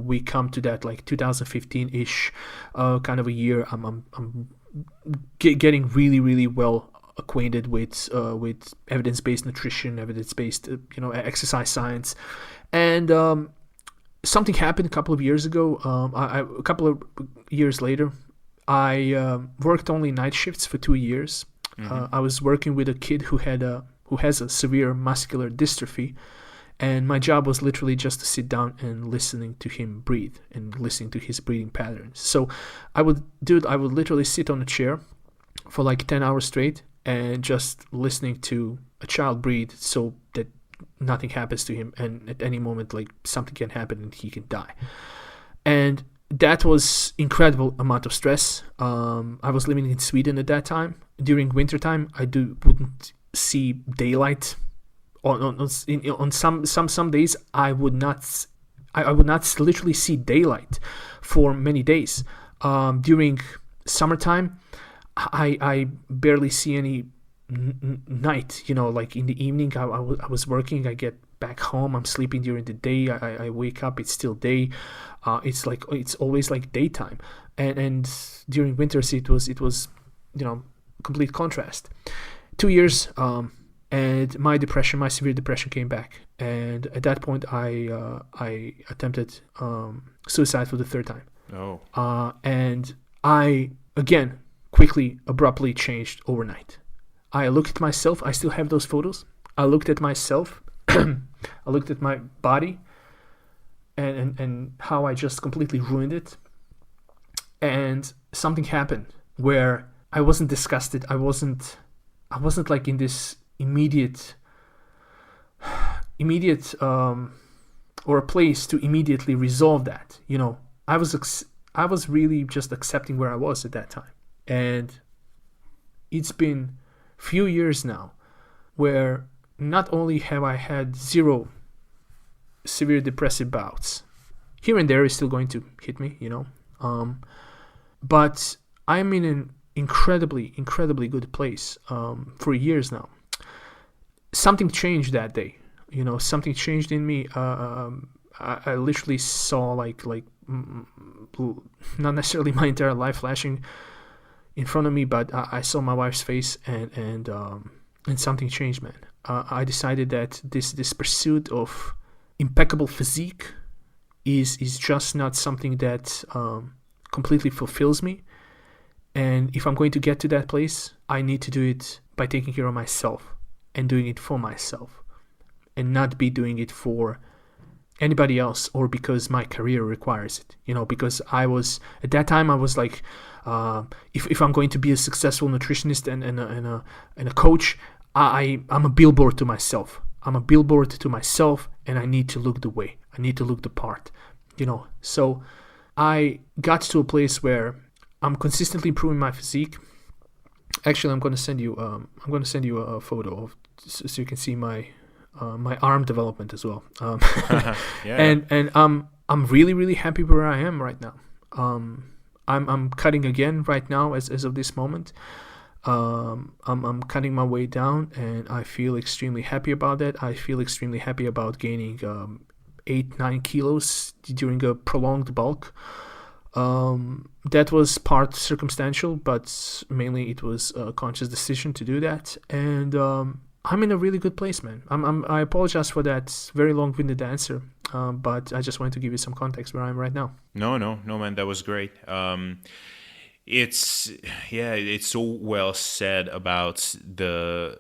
We come to that like 2015-ish kind of a year. I'm getting really, really well acquainted with evidence-based nutrition, evidence-based exercise science, and something happened a couple of years ago. A couple of years later, I worked only night shifts for 2 years. I was working with a kid who has a severe muscular dystrophy, and my job was literally just to sit down and listening to him breathe and listening to his breathing patterns. So I would literally sit on a chair for like 10 hours straight and just listening to a child breathe, so that nothing happens to him, and at any moment like something can happen and he can die. And that was incredible amount of stress. I was living in Sweden at that time. During wintertime, wouldn't see daylight On some days I would not literally see daylight for many days. During summertime, I barely see any night. Like in the evening, I was working. I get back home. I'm sleeping during the day. I wake up. It's still day. It's always like daytime. And during winters, it was complete contrast. 2 years. And my severe depression came back. And at that point, I attempted suicide for the third time. Oh. And I, again, quickly, abruptly changed overnight. I looked at myself. I still have those photos. I looked at myself. I looked at my body and how I just completely ruined it. And something happened where I wasn't disgusted. I wasn't like in this immediate or a place to immediately resolve that. I was really just accepting where I was at that time. And it's been few years now where not only have I had 0 severe depressive bouts, here and there is still going to hit me, but I'm in an incredibly good place for years now. Something changed that day. Something changed in me. I literally saw like not necessarily my entire life flashing in front of me, but I saw my wife's face and something changed, man. I decided that this pursuit of impeccable physique is just not something that completely fulfills me. And if I'm going to get to that place, I need to do it by taking care of myself and doing it for myself, and not be doing it for anybody else or because my career requires it. Because at that time I was like, if I'm going to be a successful nutritionist and a coach, I'm a billboard to myself. I'm a billboard to myself, and I need to look the way. I need to look the part. So I got to a place where I'm consistently improving my physique. Actually, I'm going to send you a photo of, so you can see my arm development as well. Yeah. And I'm really happy where I am right now. I'm cutting again right now as of this moment. I'm cutting my way down, and I feel extremely happy about that. I feel extremely happy about gaining 8-9 kilos during a prolonged bulk. That was part circumstantial, but mainly it was a conscious decision to do that. And I'm in a really good place, man. I apologize for that very long-winded answer, but I just wanted to give you some context where I am right now. No, man, that was great. It's so well said about the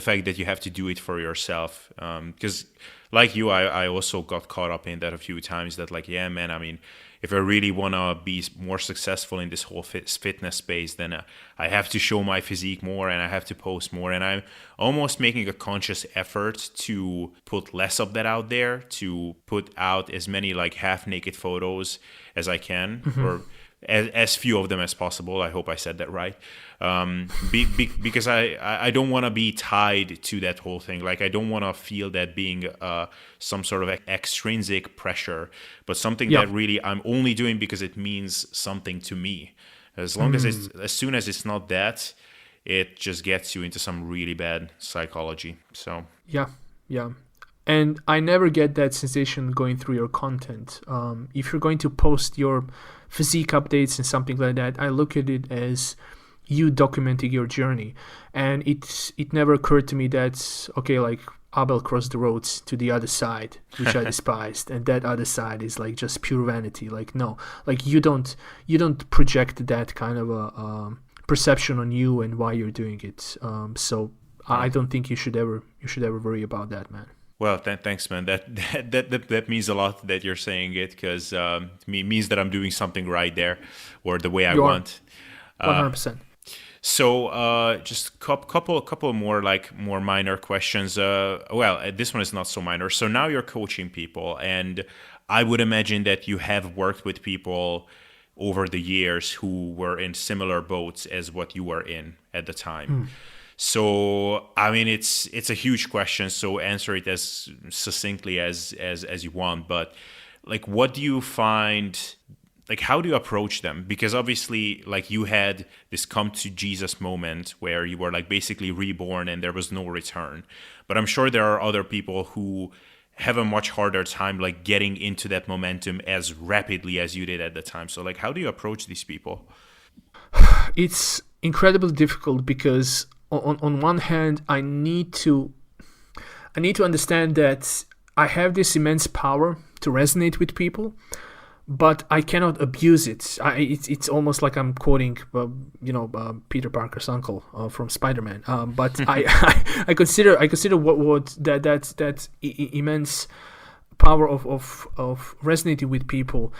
fact that you have to do it for yourself. Because like you, I also got caught up in that a few times. That like, yeah, man. I mean, if I really want to be more successful in this whole fitness space, then I have to show my physique more, and I have to post more. And I'm almost making a conscious effort to put less of that out there, to put out as many like half-naked photos as I can, or as few of them as possible. I hope I said that right. Because I don't want to be tied to that whole thing. Like, I don't want to feel that being some sort of extrinsic pressure, but something that really I'm only doing because it means something to me. As soon as it's not that, it just gets you into some really bad psychology. So yeah. And I never get that sensation going through your content. If you're going to post your physique updates and something like that, I look at it as you documenting your journey. And it never occurred to me that, okay, like Abel crossed the roads to the other side, which I despised, and that other side is like just pure vanity. Like, no, like you don't project that kind of a perception on you and why you're doing it. So I don't think you should ever worry about that, man. Well, thanks, man. That means a lot that you're saying it, because it means that I'm doing something right there, or the way I want. 100%. So just couple more minor questions. This one is not so minor. So now you're coaching people, and I would imagine that you have worked with people over the years who were in similar boats as what you were in at the time. So I mean, it's a huge question. So answer it as succinctly as you want. But like, what do you find? Like, how do you approach them? Because obviously, like, you had this come to Jesus moment where you were like basically reborn and there was no return. But I'm sure there are other people who have a much harder time like getting into that momentum as rapidly as you did at the time. So like, how do you approach these people? It's incredibly difficult because on one hand, I need to understand that I have this immense power to resonate with people, but I cannot abuse it. It's almost like I'm quoting, Peter Parker's uncle from Spider-Man. But I consider what that immense power of resonating with people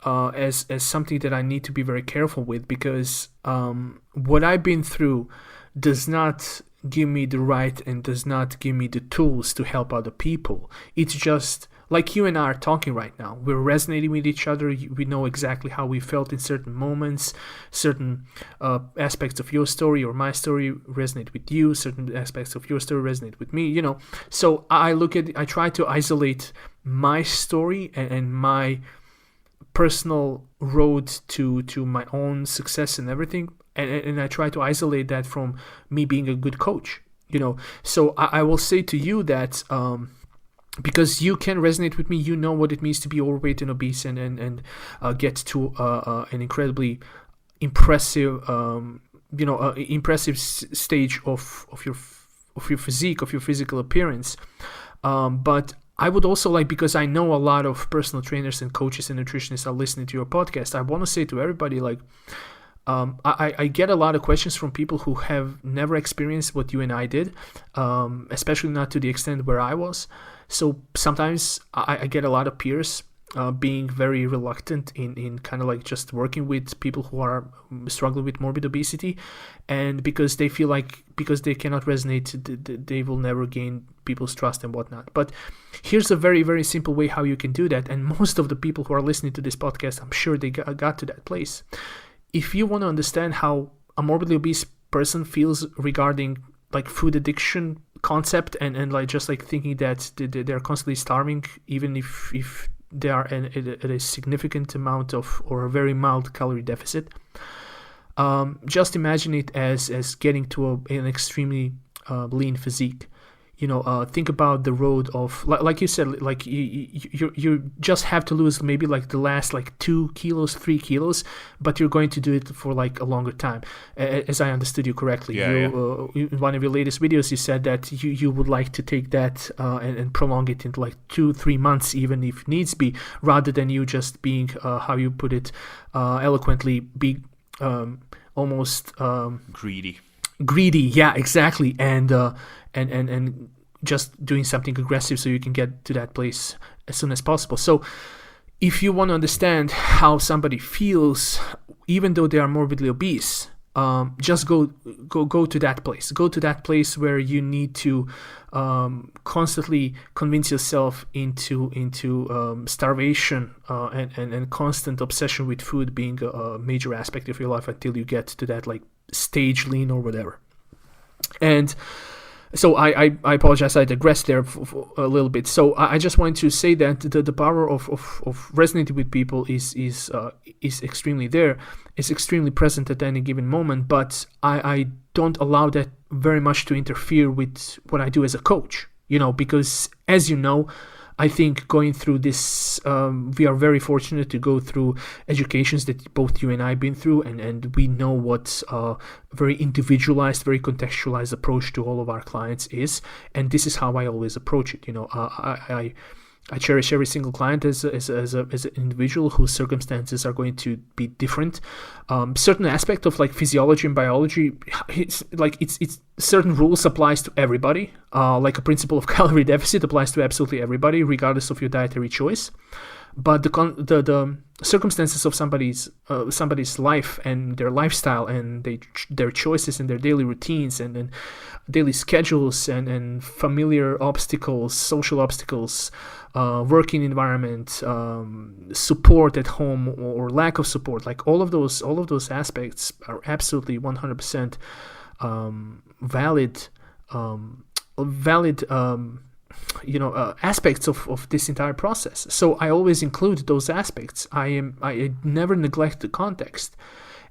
as something that I need to be very careful with, because what I've been through does not give me the right and does not give me the tools to help other people. It's just like you and I are talking right now. We're resonating with each other. We know exactly how we felt in certain moments. Certain aspects of your story or my story resonate with you. Certain aspects of your story resonate with me. So I try to isolate my story and my personal road to my own success and everything, and I try to isolate that from me being a good coach. So I will say to you that because you can resonate with me, you know what it means to be overweight and obese and get to an incredibly impressive stage of your physique, of your physical appearance, but I would also like, because I know a lot of personal trainers and coaches and nutritionists are listening to your podcast, I want to say to everybody, like, I get a lot of questions from people who have never experienced what you and I did, especially not to the extent where I was. So sometimes I get a lot of peers being very reluctant in kind of like just working with people who are struggling with morbid obesity, and because they feel like because they cannot resonate, they will never gain people's trust and whatnot. But here's a very, very simple way how you can do that, and most of the people who are listening to this podcast, I'm sure they got to that place. If you want to understand how a morbidly obese person feels regarding like food addiction concept and like just like thinking that they're constantly starving, even if they are at a significant amount of or a very mild calorie deficit, just imagine it as getting to an extremely lean physique. Think about the road of, like you said, like you just have to lose maybe like the last like 2 kilos, 3 kilos, but you're going to do it for like a longer time. As I understood you correctly, in one of your latest videos, you said that you would like to take that and prolong it into like 2-3 months, even if needs be, rather than you just being, how you put it eloquently, be almost Greedy. Yeah, exactly. And just doing something aggressive so you can get to that place as soon as possible. So if you want to understand how somebody feels even though they are morbidly obese, just go to that place. Go to that place where you need to constantly convince yourself into starvation and constant obsession with food being a major aspect of your life until you get to that like stage lean or whatever. And so I apologize, I digressed there for a little bit. So I just wanted to say that the power of resonating with people is extremely there. It's extremely present at any given moment, but I don't allow that very much to interfere with what I do as a coach, because as you know, I think going through this, we are very fortunate to go through educations that both you and I have been through, and we know what very individualized, very contextualized approach to all of our clients is, and this is how I always approach it. I cherish every single client as an individual whose circumstances are going to be different. Certain aspect of like physiology and biology, it's certain rules applies to everybody. Like a principle of calorie deficit applies to absolutely everybody, regardless of your dietary choice. But the circumstances of somebody's life and their lifestyle and their choices and their daily routines and daily schedules and familiar obstacles, social obstacles, working environment, support at home or lack of support, like all of those aspects are absolutely 100% valid aspects of this entire process. So I always include those aspects. I never neglect the context.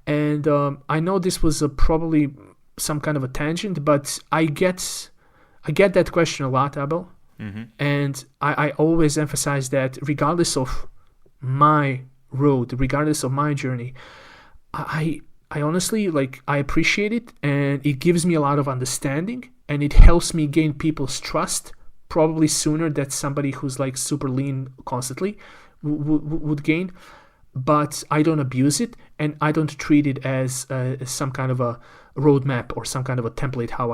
And I know this was probably some kind of a tangent, but I get that question a lot, Abel. Mm-hmm. And I always emphasize that regardless of my road, regardless of my journey, I honestly, I appreciate it, and it gives me a lot of understanding, and it helps me gain people's trust probably sooner than somebody who's super lean constantly would gain. But I don't abuse it, and I don't treat it as some kind of a roadmap or some kind of a template how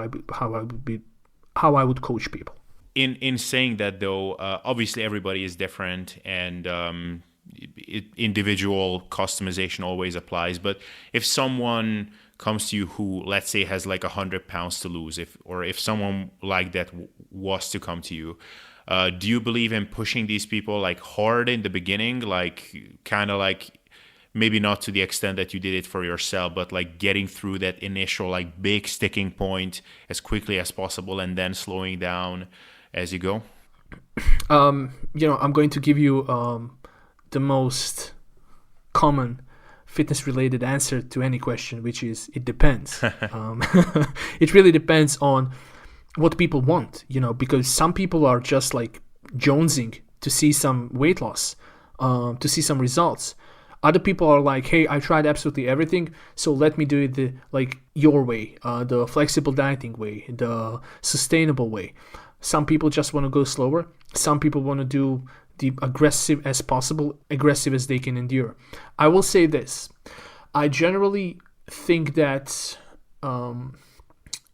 I would coach people. In saying that, though, obviously everybody is different, and individual customization always applies. But if someone comes to you who, let's say, has 100 pounds to lose, if someone like that was to come to you, do you believe in pushing these people hard in the beginning, maybe not to the extent that you did it for yourself, but getting through that initial big sticking point as quickly as possible and then slowing down as you go? I'm going to give you the most common fitness-related answer to any question, which is it depends. It really depends on what people want, because some people are just jonesing to see some weight loss, to see some results. Other people are like, hey, I tried absolutely everything, so let me do it your way, the flexible dieting way, the sustainable way. Some people just want to go slower. Some people want to do the aggressive as possible, aggressive as they can endure. I will say this. I generally think that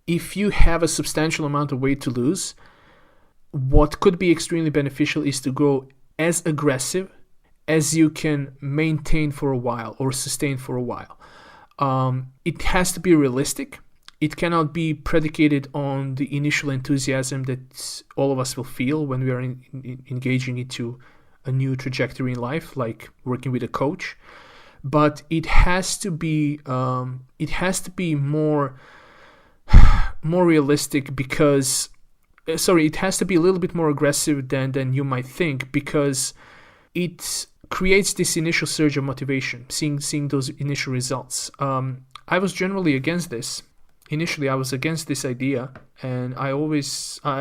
if you have a substantial amount of weight to lose, what could be extremely beneficial is to go as aggressive as you can maintain for a while or sustain for a while. It has to be realistic. It cannot be predicated on the initial enthusiasm that all of us will feel when we are engaging into a new trajectory in life, like working with a coach. But it has to be more realistic because, it has to be a little bit more aggressive than you might think, because it creates this initial surge of motivation, seeing those initial results. I was generally against this. Initially, I was against this idea, and I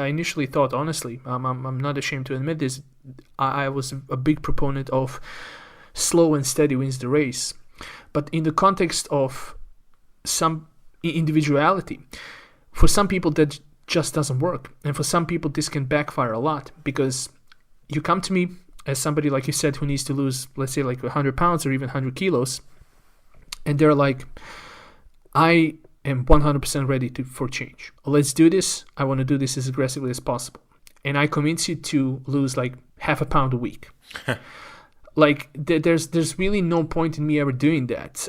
initially thought, honestly, I'm not ashamed to admit this, I was a big proponent of slow and steady wins the race. But in the context of some individuality, for some people that just doesn't work, and for some people this can backfire a lot, because you come to me as somebody, like you said, who needs to lose, let's say, 100 pounds or even 100 kilos, and they're like, I am 100% ready for change. Let's do this. I want to do this as aggressively as possible. And I convince you to lose half a pound a week. There's really no point in me ever doing that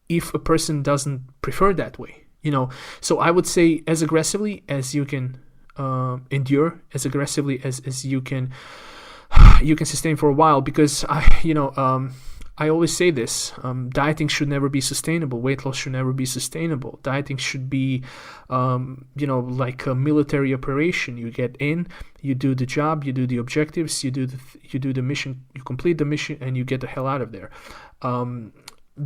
if a person doesn't prefer that way. So I would say as aggressively as you can endure, as aggressively as you can sustain for a while, because I always say this, dieting should never be sustainable. Weight loss should never be sustainable. Dieting should be, like a military operation. You get in, you do the job, you do the objectives, you do the mission, you complete the mission, and you get the hell out of there.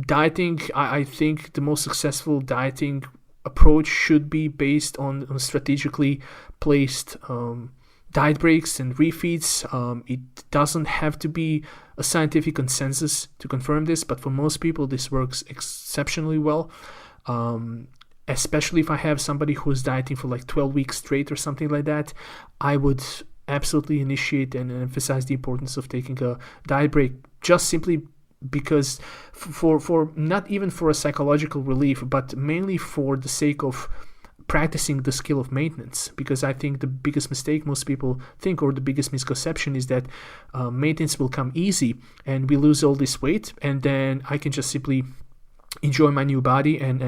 Dieting, I think the most successful dieting approach should be based on strategically placed diet breaks and refeeds. It doesn't have to be a scientific consensus to confirm this, but for most people this works exceptionally well, especially if I have somebody who's dieting for 12 weeks straight or something like that. I would absolutely initiate and emphasize the importance of taking a diet break, just simply because for not even for a psychological relief, but mainly for the sake of practicing the skill of maintenance. Because I think the biggest mistake most people think, or the biggest misconception, is that maintenance will come easy and we lose all this weight and then I can just simply enjoy my new body, and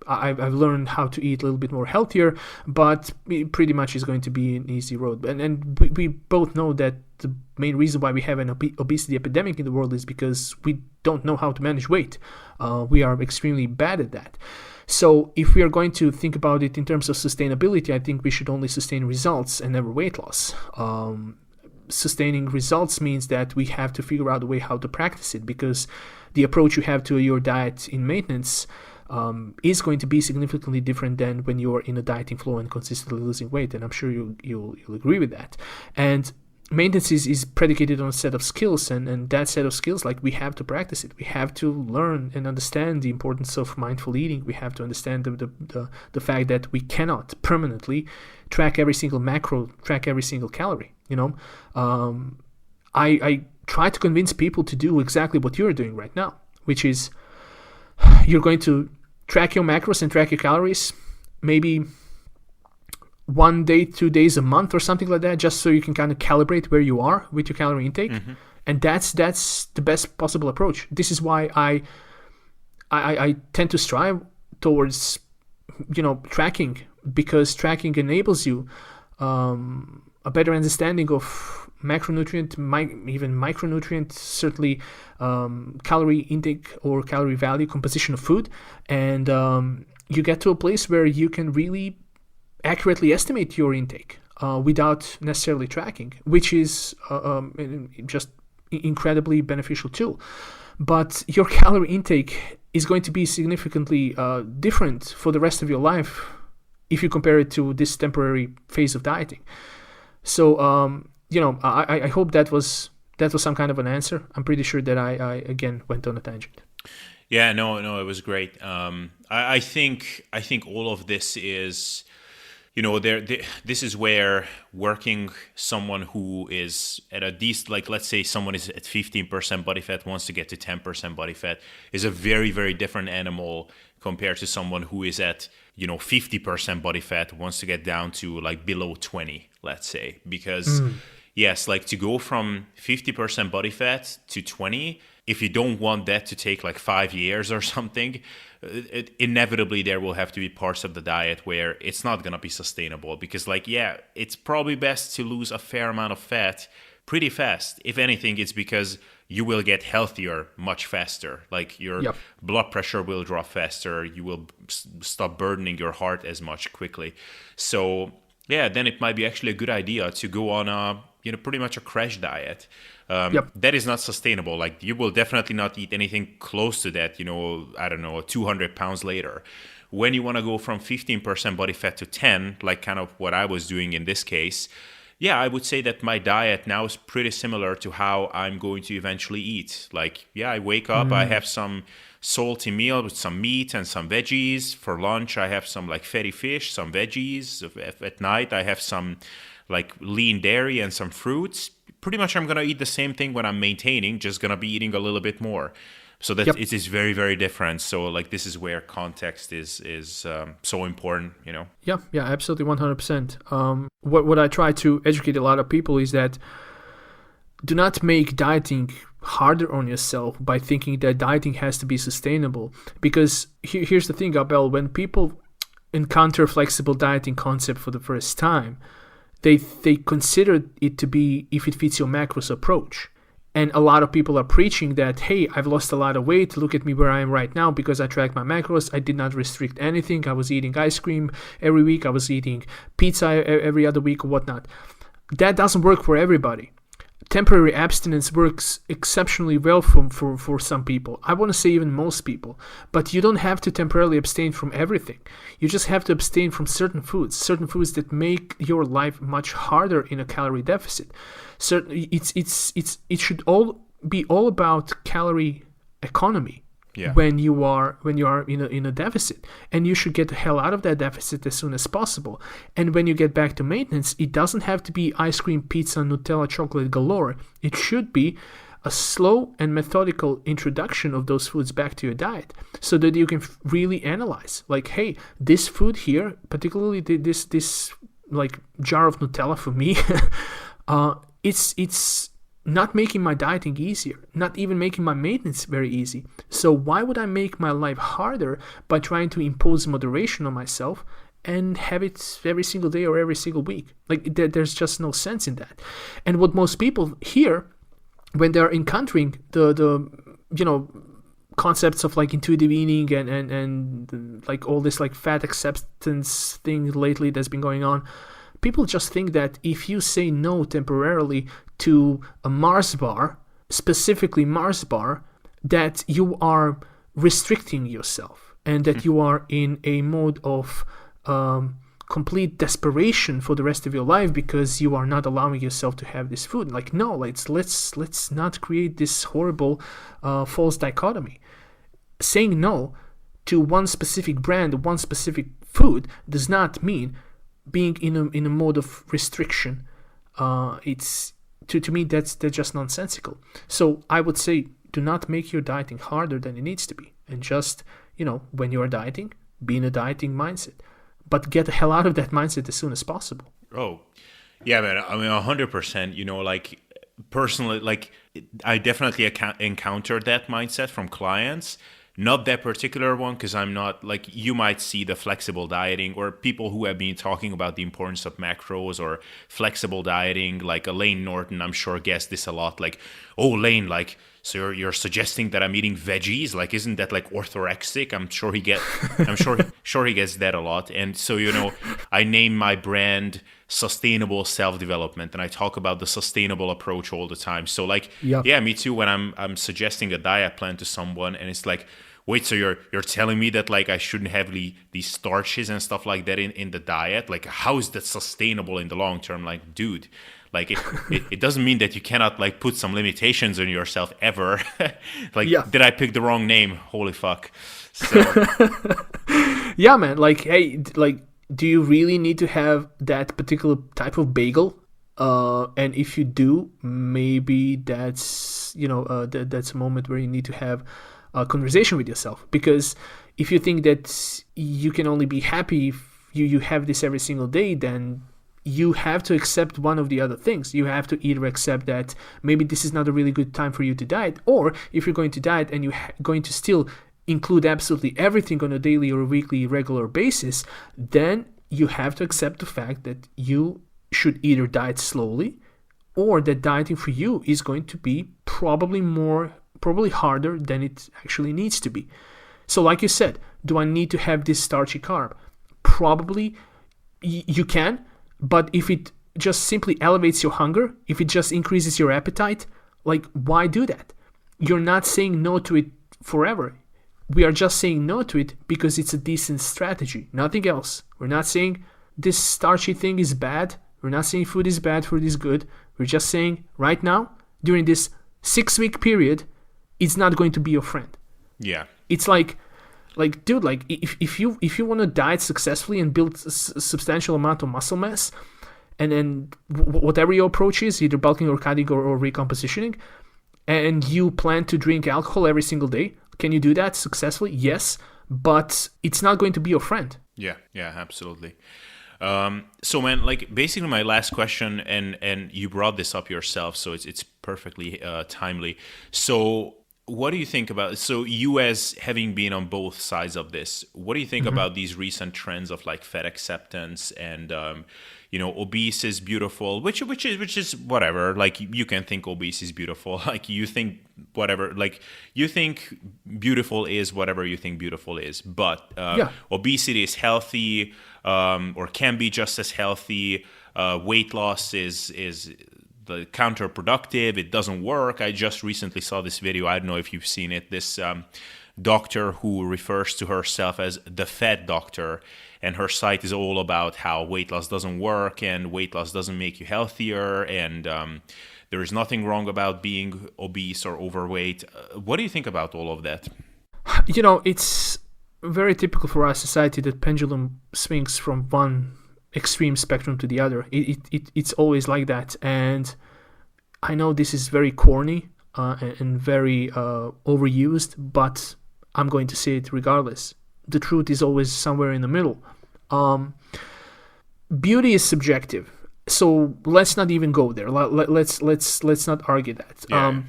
I've learned how to eat a little bit more healthier, but it pretty much is going to be an easy road. And we both know that the main reason why we have an obesity epidemic in the world is because we don't know how to manage weight. We are extremely bad at that. So if we are going to think about it in terms of sustainability, I think we should only sustain results and never weight loss. Sustaining results means that we have to figure out a way how to practice it, because the approach you have to your diet in maintenance is going to be significantly different than when you're in a dieting flow and consistently losing weight. And I'm sure you'll agree with that. And maintenance is predicated on a set of skills, and that set of skills, like, we have to practice it. We have to learn and understand the importance of mindful eating. We have to understand the fact that we cannot permanently track every single macro, track every single calorie. I try to convince people to do exactly what you're doing right now, which is you're going to track your macros and track your calories maybe 1 day, 2 days a month or something like that, just so you can kind of calibrate where you are with your calorie intake. Mm-hmm. And that's the best possible approach. This is why I tend to strive towards tracking, because tracking enables you a better understanding of macronutrient, even micronutrient, certainly calorie intake or calorie value, composition of food, and you get to a place where you can really accurately estimate your intake without necessarily tracking, which is just incredibly beneficial tool. But your calorie intake is going to be significantly different for the rest of your life if you compare it to this temporary phase of dieting. So I hope that was some kind of an answer. I'm pretty sure that I again went on a tangent. Yeah, no, it was great. I think all of this is, this is where working someone who is at a decent, like, let's say someone is at 15% body fat, wants to get to 10% body fat, is a very, very different animal compared to someone who is at 50% body fat, wants to get down to like below 20, let's say. Because yes, like, to go from 50% body fat to 20, if you don't want that to take like 5 years or something, inevitably there will have to be parts of the diet where it's not going to be sustainable, because it's probably best to lose a fair amount of fat pretty fast. If anything, it's because you will get healthier much faster. Like, your blood pressure will drop faster. You will stop burdening your heart as much quickly. So then it might be actually a good idea to go on a pretty much a crash diet. That is not sustainable. Like, you will definitely not eat anything close to that, 200 pounds later. When you want to go from 15% body fat to 10, like kind of what I was doing in this case, I would say that my diet now is pretty similar to how I'm going to eventually eat. Like, I wake up, I have some salty meal with some meat and some veggies. For lunch, I have some like fatty fish, some veggies. At night, I have some like lean dairy and some fruits. Pretty much I'm going to eat the same thing when I'm maintaining, just going to be eating a little bit more. So that it is very, very different. So like, this is where context is so important, Yeah, absolutely, 100%. What I try to educate a lot of people is that do not make dieting harder on yourself by thinking that dieting has to be sustainable. Because here's the thing, Abel, when people encounter flexible dieting concept for the first time, they consider it to be if it fits your macros approach. And a lot of people are preaching that, hey, I've lost a lot of weight. Look at me where I am right now because I tracked my macros. I did not restrict anything. I was eating ice cream every week. I was eating pizza every other week or whatnot. That doesn't work for everybody. Temporary abstinence works exceptionally well for some people. I want to say even most people. But you don't have to temporarily abstain from everything. You just have to abstain from certain foods that make your life much harder in a calorie deficit. It should all be all about calorie economy. Yeah. When you are in a deficit, and you should get the hell out of that deficit as soon as possible. And when you get back to maintenance, it doesn't have to be ice cream, pizza, Nutella, chocolate galore. It should be a slow and methodical introduction of those foods back to your diet, so that you can really analyze, like, hey, this food here, particularly this like jar of Nutella for me, it's not making my dieting easier, not even making my maintenance very easy. So why would I make my life harder by trying to impose moderation on myself and have it every single day or every single week? Like, there's just no sense in that. And what most people hear when they're encountering the concepts of like intuitive eating and like all this like fat acceptance thing lately that's been going on, people just think that if you say no temporarily to a Mars bar, specifically Mars bar, that you are restricting yourself and that you are in a mode of complete desperation for the rest of your life because you are not allowing yourself to have this food. Like, no, let's not create this horrible false dichotomy. Saying no to one specific brand, one specific food, does not mean being in a mode of restriction. It's to me that's just nonsensical. So I would say, do not make your dieting harder than it needs to be, and just when you are dieting, be in a dieting mindset, but get the hell out of that mindset as soon as possible. Oh, yeah, man. I mean, 100%. Like personally, like I definitely encountered that mindset from clients. Not that particular one, because I'm not, like, you might see the flexible dieting or people who have been talking about the importance of macros or flexible dieting, like Elaine Norton, I'm sure, gets this a lot. Like, oh, Lane, like, so you're suggesting that I'm eating veggies? Like, isn't that like orthorexic? I'm sure he gets that a lot. And so, I name my brand Sustainable Self-Development, and I talk about the sustainable approach all the time. So like, yeah, me too, when I'm suggesting a diet plan to someone and it's like, wait, so you're telling me that like I shouldn't have these starches and stuff like that in the diet? Like, how is that sustainable in the long term? Like, dude, like it doesn't mean that you cannot like put some limitations on yourself ever. Like, did I pick the wrong name? Holy fuck. So yeah, man, like, hey, like, do you really need to have that particular type of bagel? And if you do, maybe that's that's a moment where you need to have a conversation with yourself. Because if you think that you can only be happy if you have this every single day, then you have to accept one of the other things. You have to either accept that maybe this is not a really good time for you to diet, or if you're going to diet and you're going to still include absolutely everything on a daily or a weekly regular basis, then you have to accept the fact that you should either diet slowly, or that dieting for you is going to be probably harder than it actually needs to be. So like you said, do I need to have this starchy carb? Probably you can, but if it just simply elevates your hunger, if it just increases your appetite, like, why do that? You're not saying no to it forever. We are just saying no to it because it's a decent strategy, nothing else. We're not saying this starchy thing is bad. We're not saying food is bad, food is good. We're just saying right now, during this 6-week period, it's not going to be your friend. Yeah. It's like, dude, like, if you want to diet successfully and build a substantial amount of muscle mass, and then whatever your approach is, either bulking or cutting or recompositioning, and you plan to drink alcohol every single day, can you do that successfully? Yes, but it's not going to be your friend. Yeah, absolutely. So, man, like, basically my last question, and you brought this up yourself, so it's perfectly timely. So what do you think about, so you, as having been on both sides of this, what do you think about these recent trends of like fat acceptance and obese is beautiful, which is whatever. Like, you can think obese is beautiful. Like, you think whatever. Like, you think beautiful is whatever you think beautiful is. But obesity is healthy, or can be just as healthy. Weight loss is the counterproductive. It doesn't work. I just recently saw this video. I don't know if you've seen it. This doctor who refers to herself as the fat doctor, and her site is all about how weight loss doesn't work and weight loss doesn't make you healthier, and there is nothing wrong about being obese or overweight. What do you think about all of that? It's very typical for our society that pendulum swings from one extreme spectrum to the other. It's always like that, and I know this is very corny and very overused, but I'm going to say it regardless. The truth is always somewhere in the middle. Beauty is subjective. So let's not even go there. Let's not argue that. Yeah.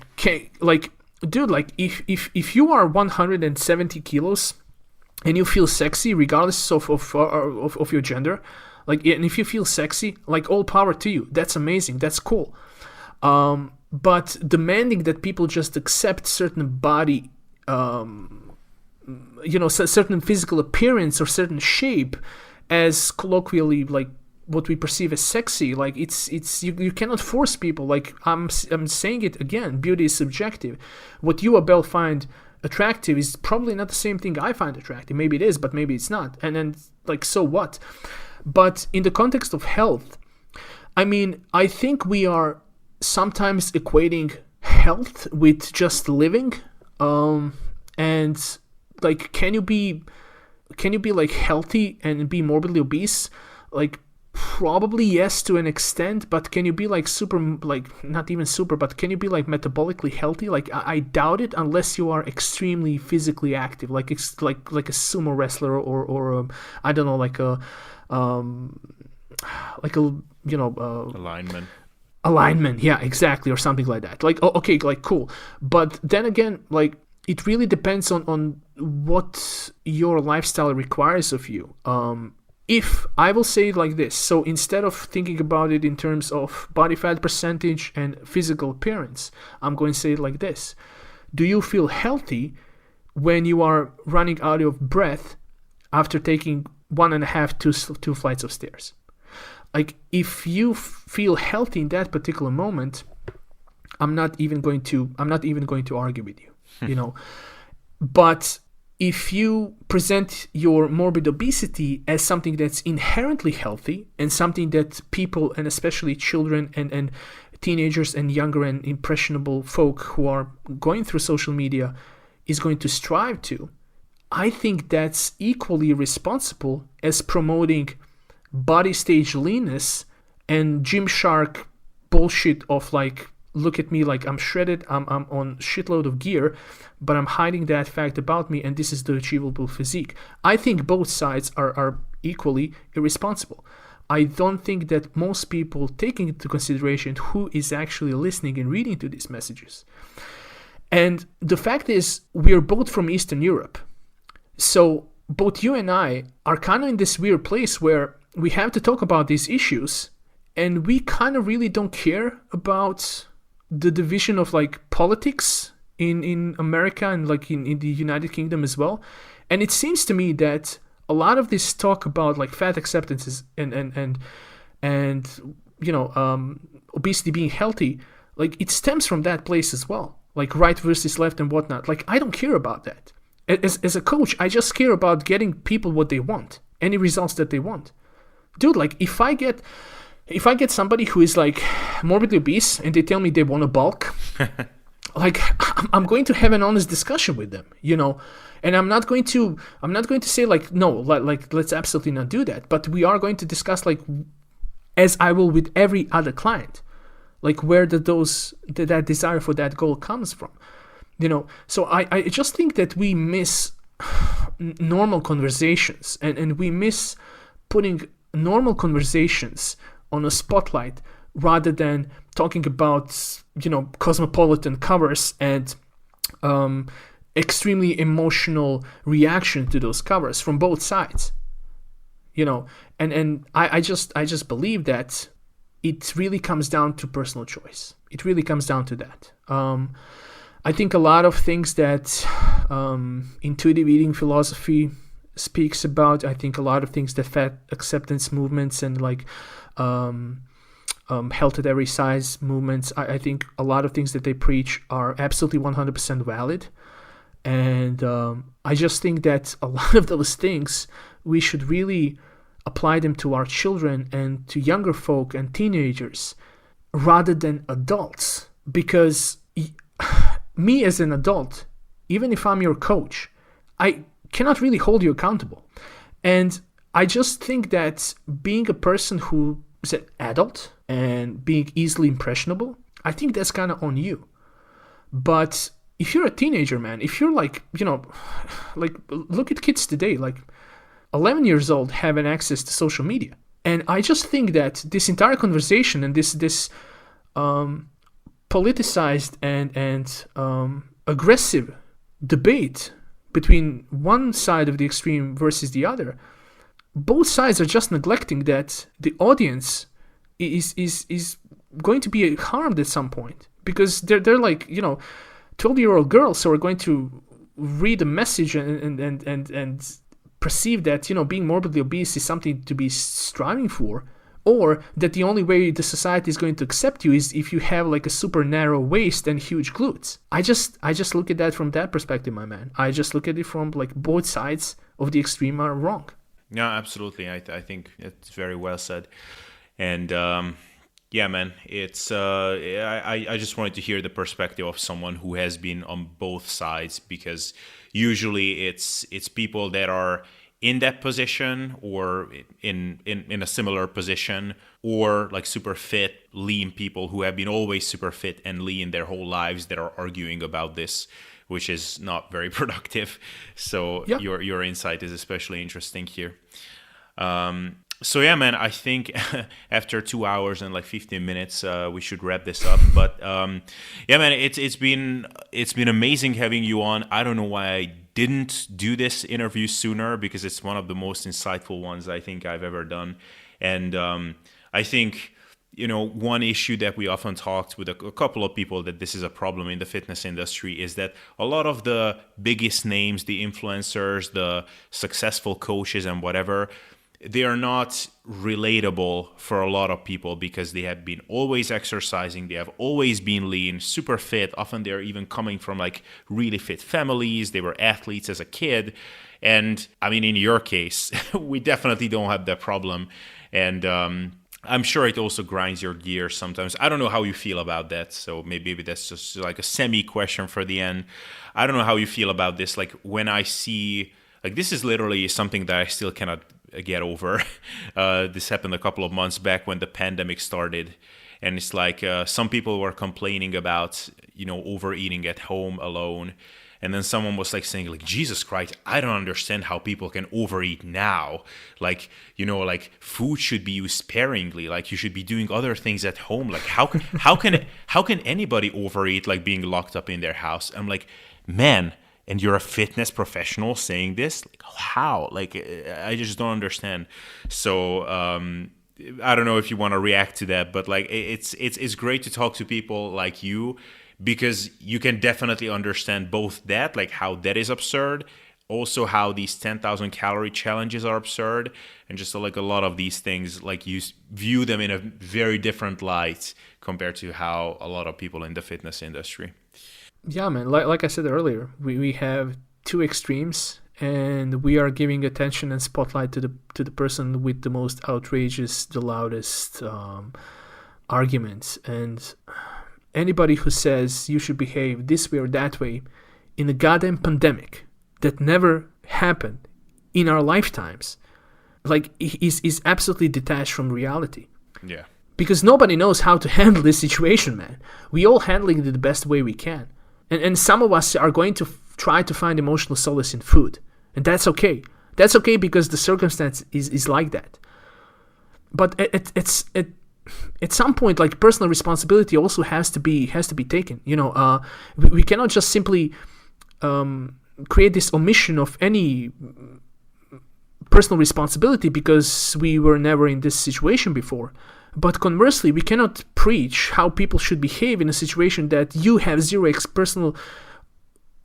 Like, dude, like if you are 170 kilos and you feel sexy regardless of your gender, like, and if you feel sexy, like, all power to you. That's amazing. That's cool. But demanding that people just accept certain body, certain physical appearance or certain shape as colloquially, like, what we perceive as sexy, like, it's you cannot force people. Like, I'm saying it again, beauty is subjective. What you, Abel, find attractive is probably not the same thing I find attractive. Maybe it is, but maybe it's not. And then, like, so what? But in the context of health, I mean, I think we are sometimes equating health with just living. And like, can you be like healthy and be morbidly obese? Like, probably yes, to an extent, but can you be like super, like, not even super, but can you be like metabolically healthy? Like, I doubt it, unless you are extremely physically active, like a sumo wrestler, or I don't know, like a alignment, yeah, exactly, or something like that. Like, okay, like, cool. But then again, like, it really depends on what your lifestyle requires of you. If I will say it like this, so instead of thinking about it in terms of body fat percentage and physical appearance, I'm going to say it like this. Do you feel healthy when you are running out of breath after taking 1.5 2 flights of stairs? Like, if you feel healthy in that particular moment, I'm not even going to argue with you, you know. But if you present your morbid obesity as something that's inherently healthy and something that people, and especially children and teenagers and younger and impressionable folk who are going through social media is going to strive to, I think that's equally responsible as promoting body stage leanness and Gymshark bullshit of, like, look at me, like, I'm shredded, I'm on shitload of gear, but I'm hiding that fact about me, and this is the achievable physique. I think both sides are equally irresponsible. I don't think that most people taking into consideration who is actually listening and reading to these messages. And the fact is, we are both from Eastern Europe. So both you and I are kind of in this weird place where we have to talk about these issues, and we kind of really don't care about the division of, like, politics in America and, like, in the United Kingdom as well. And it seems to me that a lot of this talk about, like, fat acceptances and obesity being healthy, like, it stems from that place as well, like right versus left and whatnot. Like, I don't care about that. As a coach, I just care about getting people what they want, any results that they want. Dude, like, if I get somebody who is, like, morbidly obese and they tell me they want to bulk, like, I'm going to have an honest discussion with them, you know, and I'm not going to say, like, no, like, let's absolutely not do that. But we are going to discuss, like, as I will with every other client, like, where that desire for that goal comes from, you know. So I just think that we miss normal conversations, and we miss putting normal conversations on a spotlight rather than talking about, you know, cosmopolitan covers and extremely emotional reaction to those covers from both sides, you know. And I just believe that it really comes down to personal choice. It really comes down to that. I think a lot of things that intuitive eating philosophy speaks about, I think a lot of things that fat acceptance movements and, like, health at every size movements, I think a lot of things that they preach are absolutely 100% valid. And I just think that a lot of those things, we should really apply them to our children and to younger folk and teenagers rather than adults. Because me as an adult, even if I'm your coach, I cannot really hold you accountable. And I just think that being a person who is an adult and being easily impressionable, I think that's kind of on you. But if you're a teenager, man, if you're, like, you know, like, look at kids today, like 11 years old having access to social media. And I just think that this entire conversation and this politicized and aggressive debate between one side of the extreme versus the other, both sides are just neglecting that the audience is going to be harmed at some point, because they're like, 12-year-old girls who are going to read a message and perceive that being morbidly obese is something to be striving for, or that the only way the society is going to accept you is if you have like a super narrow waist and huge glutes. I just look at that from that perspective, my man. I just look at it from like both sides of the extreme are wrong. Yeah, absolutely. I think it's very well said. And yeah, man, it's I just wanted to hear the perspective of someone who has been on both sides, because usually it's people that are in that position or in a similar position, or like super fit, lean people who have been always super fit and lean their whole lives that are arguing about this, which is not very productive. So Yeah. your insight is especially interesting here. So yeah, man, I think after 2 hours and like 15 minutes, we should wrap this up. But yeah, man, it's been amazing having you on. I don't know why I didn't do this interview sooner, because it's one of the most insightful ones I think I've ever done. And I think, one issue that we often talked with a couple of people that this is a problem in the fitness industry is that a lot of the biggest names, the influencers, the successful coaches and whatever, they are not relatable for a lot of people, because they have been always exercising, they have always been lean, super fit. Often they're even coming from like really fit families. They were athletes as a kid. And I mean, in your case, we definitely don't have that problem. And I'm sure it also grinds your gears sometimes. I don't know how you feel about that. So maybe that's just like a semi question for the end. I don't know how you feel about this. Like when I see, like, this is literally something that I still cannot get over. This happened a couple of months back when the pandemic started, and it's like some people were complaining about overeating at home alone, and then someone was like saying like, Jesus Christ, I don't understand how people can overeat now. Like, like food should be used sparingly. Like you should be doing other things at home. Like how can anybody overeat like being locked up in their house? I'm like, man. And you're a fitness professional saying this? Like, how? Like, I just don't understand. So I don't know if you want to react to that, but like, it's great to talk to people like you, because you can definitely understand both that, like how that is absurd, also how these 10,000 calorie challenges are absurd, and just like a lot of these things, like you view them in a very different light compared to how a lot of people in the fitness industry. Yeah, man. Like I said earlier, we have two extremes, and we are giving attention and spotlight to the person with the most outrageous, the loudest arguments. And anybody who says you should behave this way or that way in a goddamn pandemic that never happened in our lifetimes, like, is absolutely detached from reality. Yeah. Because nobody knows how to handle this situation, man. We all handling it the best way we can. And some of us are going to try to find emotional solace in food. And that's okay. That's okay, because the circumstance is like that. But at some point, like, personal responsibility also has to be taken. We cannot just simply create this omission of any personal responsibility because we were never in this situation before. But conversely, we cannot preach how people should behave in a situation that you have zero personal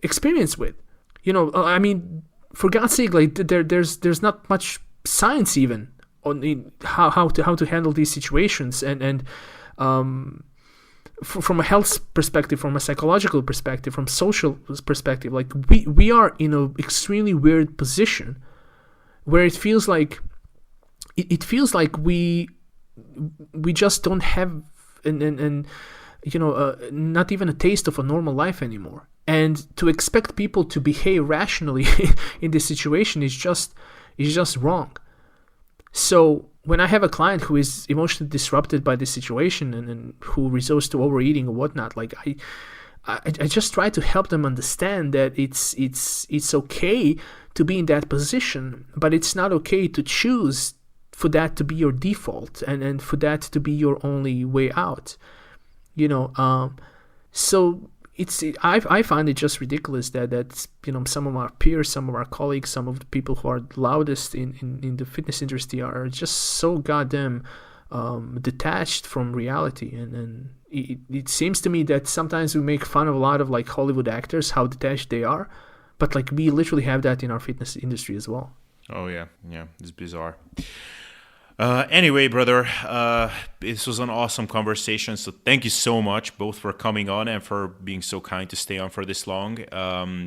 experience with. I mean, for God's sake, like there's not much science even on how to handle these situations, and from a health perspective, from a psychological perspective, from social perspective, like we are in an extremely weird position where it feels like we just don't have not even a taste of a normal life anymore. And to expect people to behave rationally in this situation is just wrong. So when I have a client who is emotionally disrupted by this situation and who resorts to overeating or whatnot, like I just try to help them understand that it's okay to be in that position, but it's not okay to choose for that to be your default, and for that to be your only way out. So I find it just ridiculous that some of our peers, some of our colleagues, some of the people who are loudest in the fitness industry are just so goddamn detached from reality, and it seems to me that sometimes we make fun of a lot of like Hollywood actors, how detached they are, but like we literally have that in our fitness industry as well. Oh yeah, it's bizarre. Anyway, brother, this was an awesome conversation. So thank you so much both for coming on and for being so kind to stay on for this long.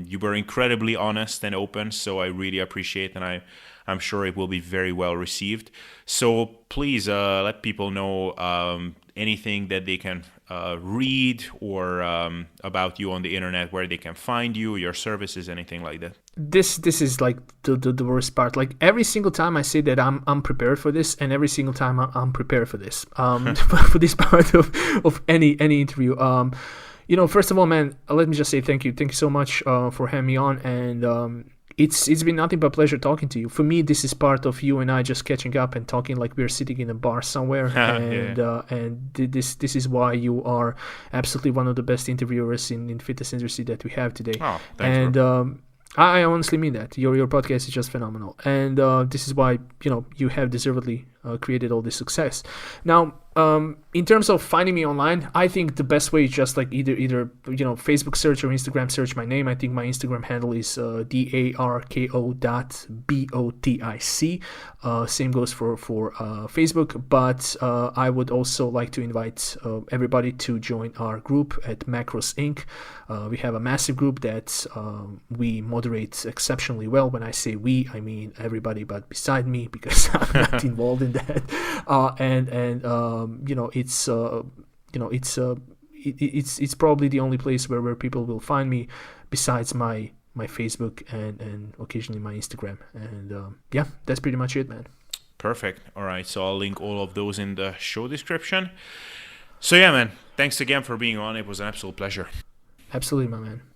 You were incredibly honest and open, so I really appreciate, and I'm sure it will be very well received. So please let people know anything that they can read or about you on the internet, where they can find you, your services, anything like that. This is like the worst part. Like every single time I say that I'm prepared for this, and every single time I'm prepared for this for this part of any interview. First of all, man, let me just say thank you so much for having me on, and it's been nothing but pleasure talking to you. For me, this is part of you and I just catching up and talking like we're sitting in a bar somewhere. And this is why you are absolutely one of the best interviewers in fitness industry that we have today. Oh, thanks, bro. I honestly mean that. Your podcast is just phenomenal, and this is why you have deservedly created all this success. Now, in terms of finding me online, I think the best way is just like either Facebook search or Instagram search my name. I think my Instagram handle is darko.botic. Same goes for Facebook, but I would also like to invite everybody to join our group at Macros Inc. We have a massive group that we moderate exceptionally well. When I say we, I mean everybody but beside me, because I'm not involved in that. It's probably the only place where people will find me, besides my Facebook and occasionally my Instagram. And that's pretty much it, man. Perfect. All right, so I'll link all of those in the show description. So yeah, man, thanks again for being on. It was an absolute pleasure. Absolutely, my man.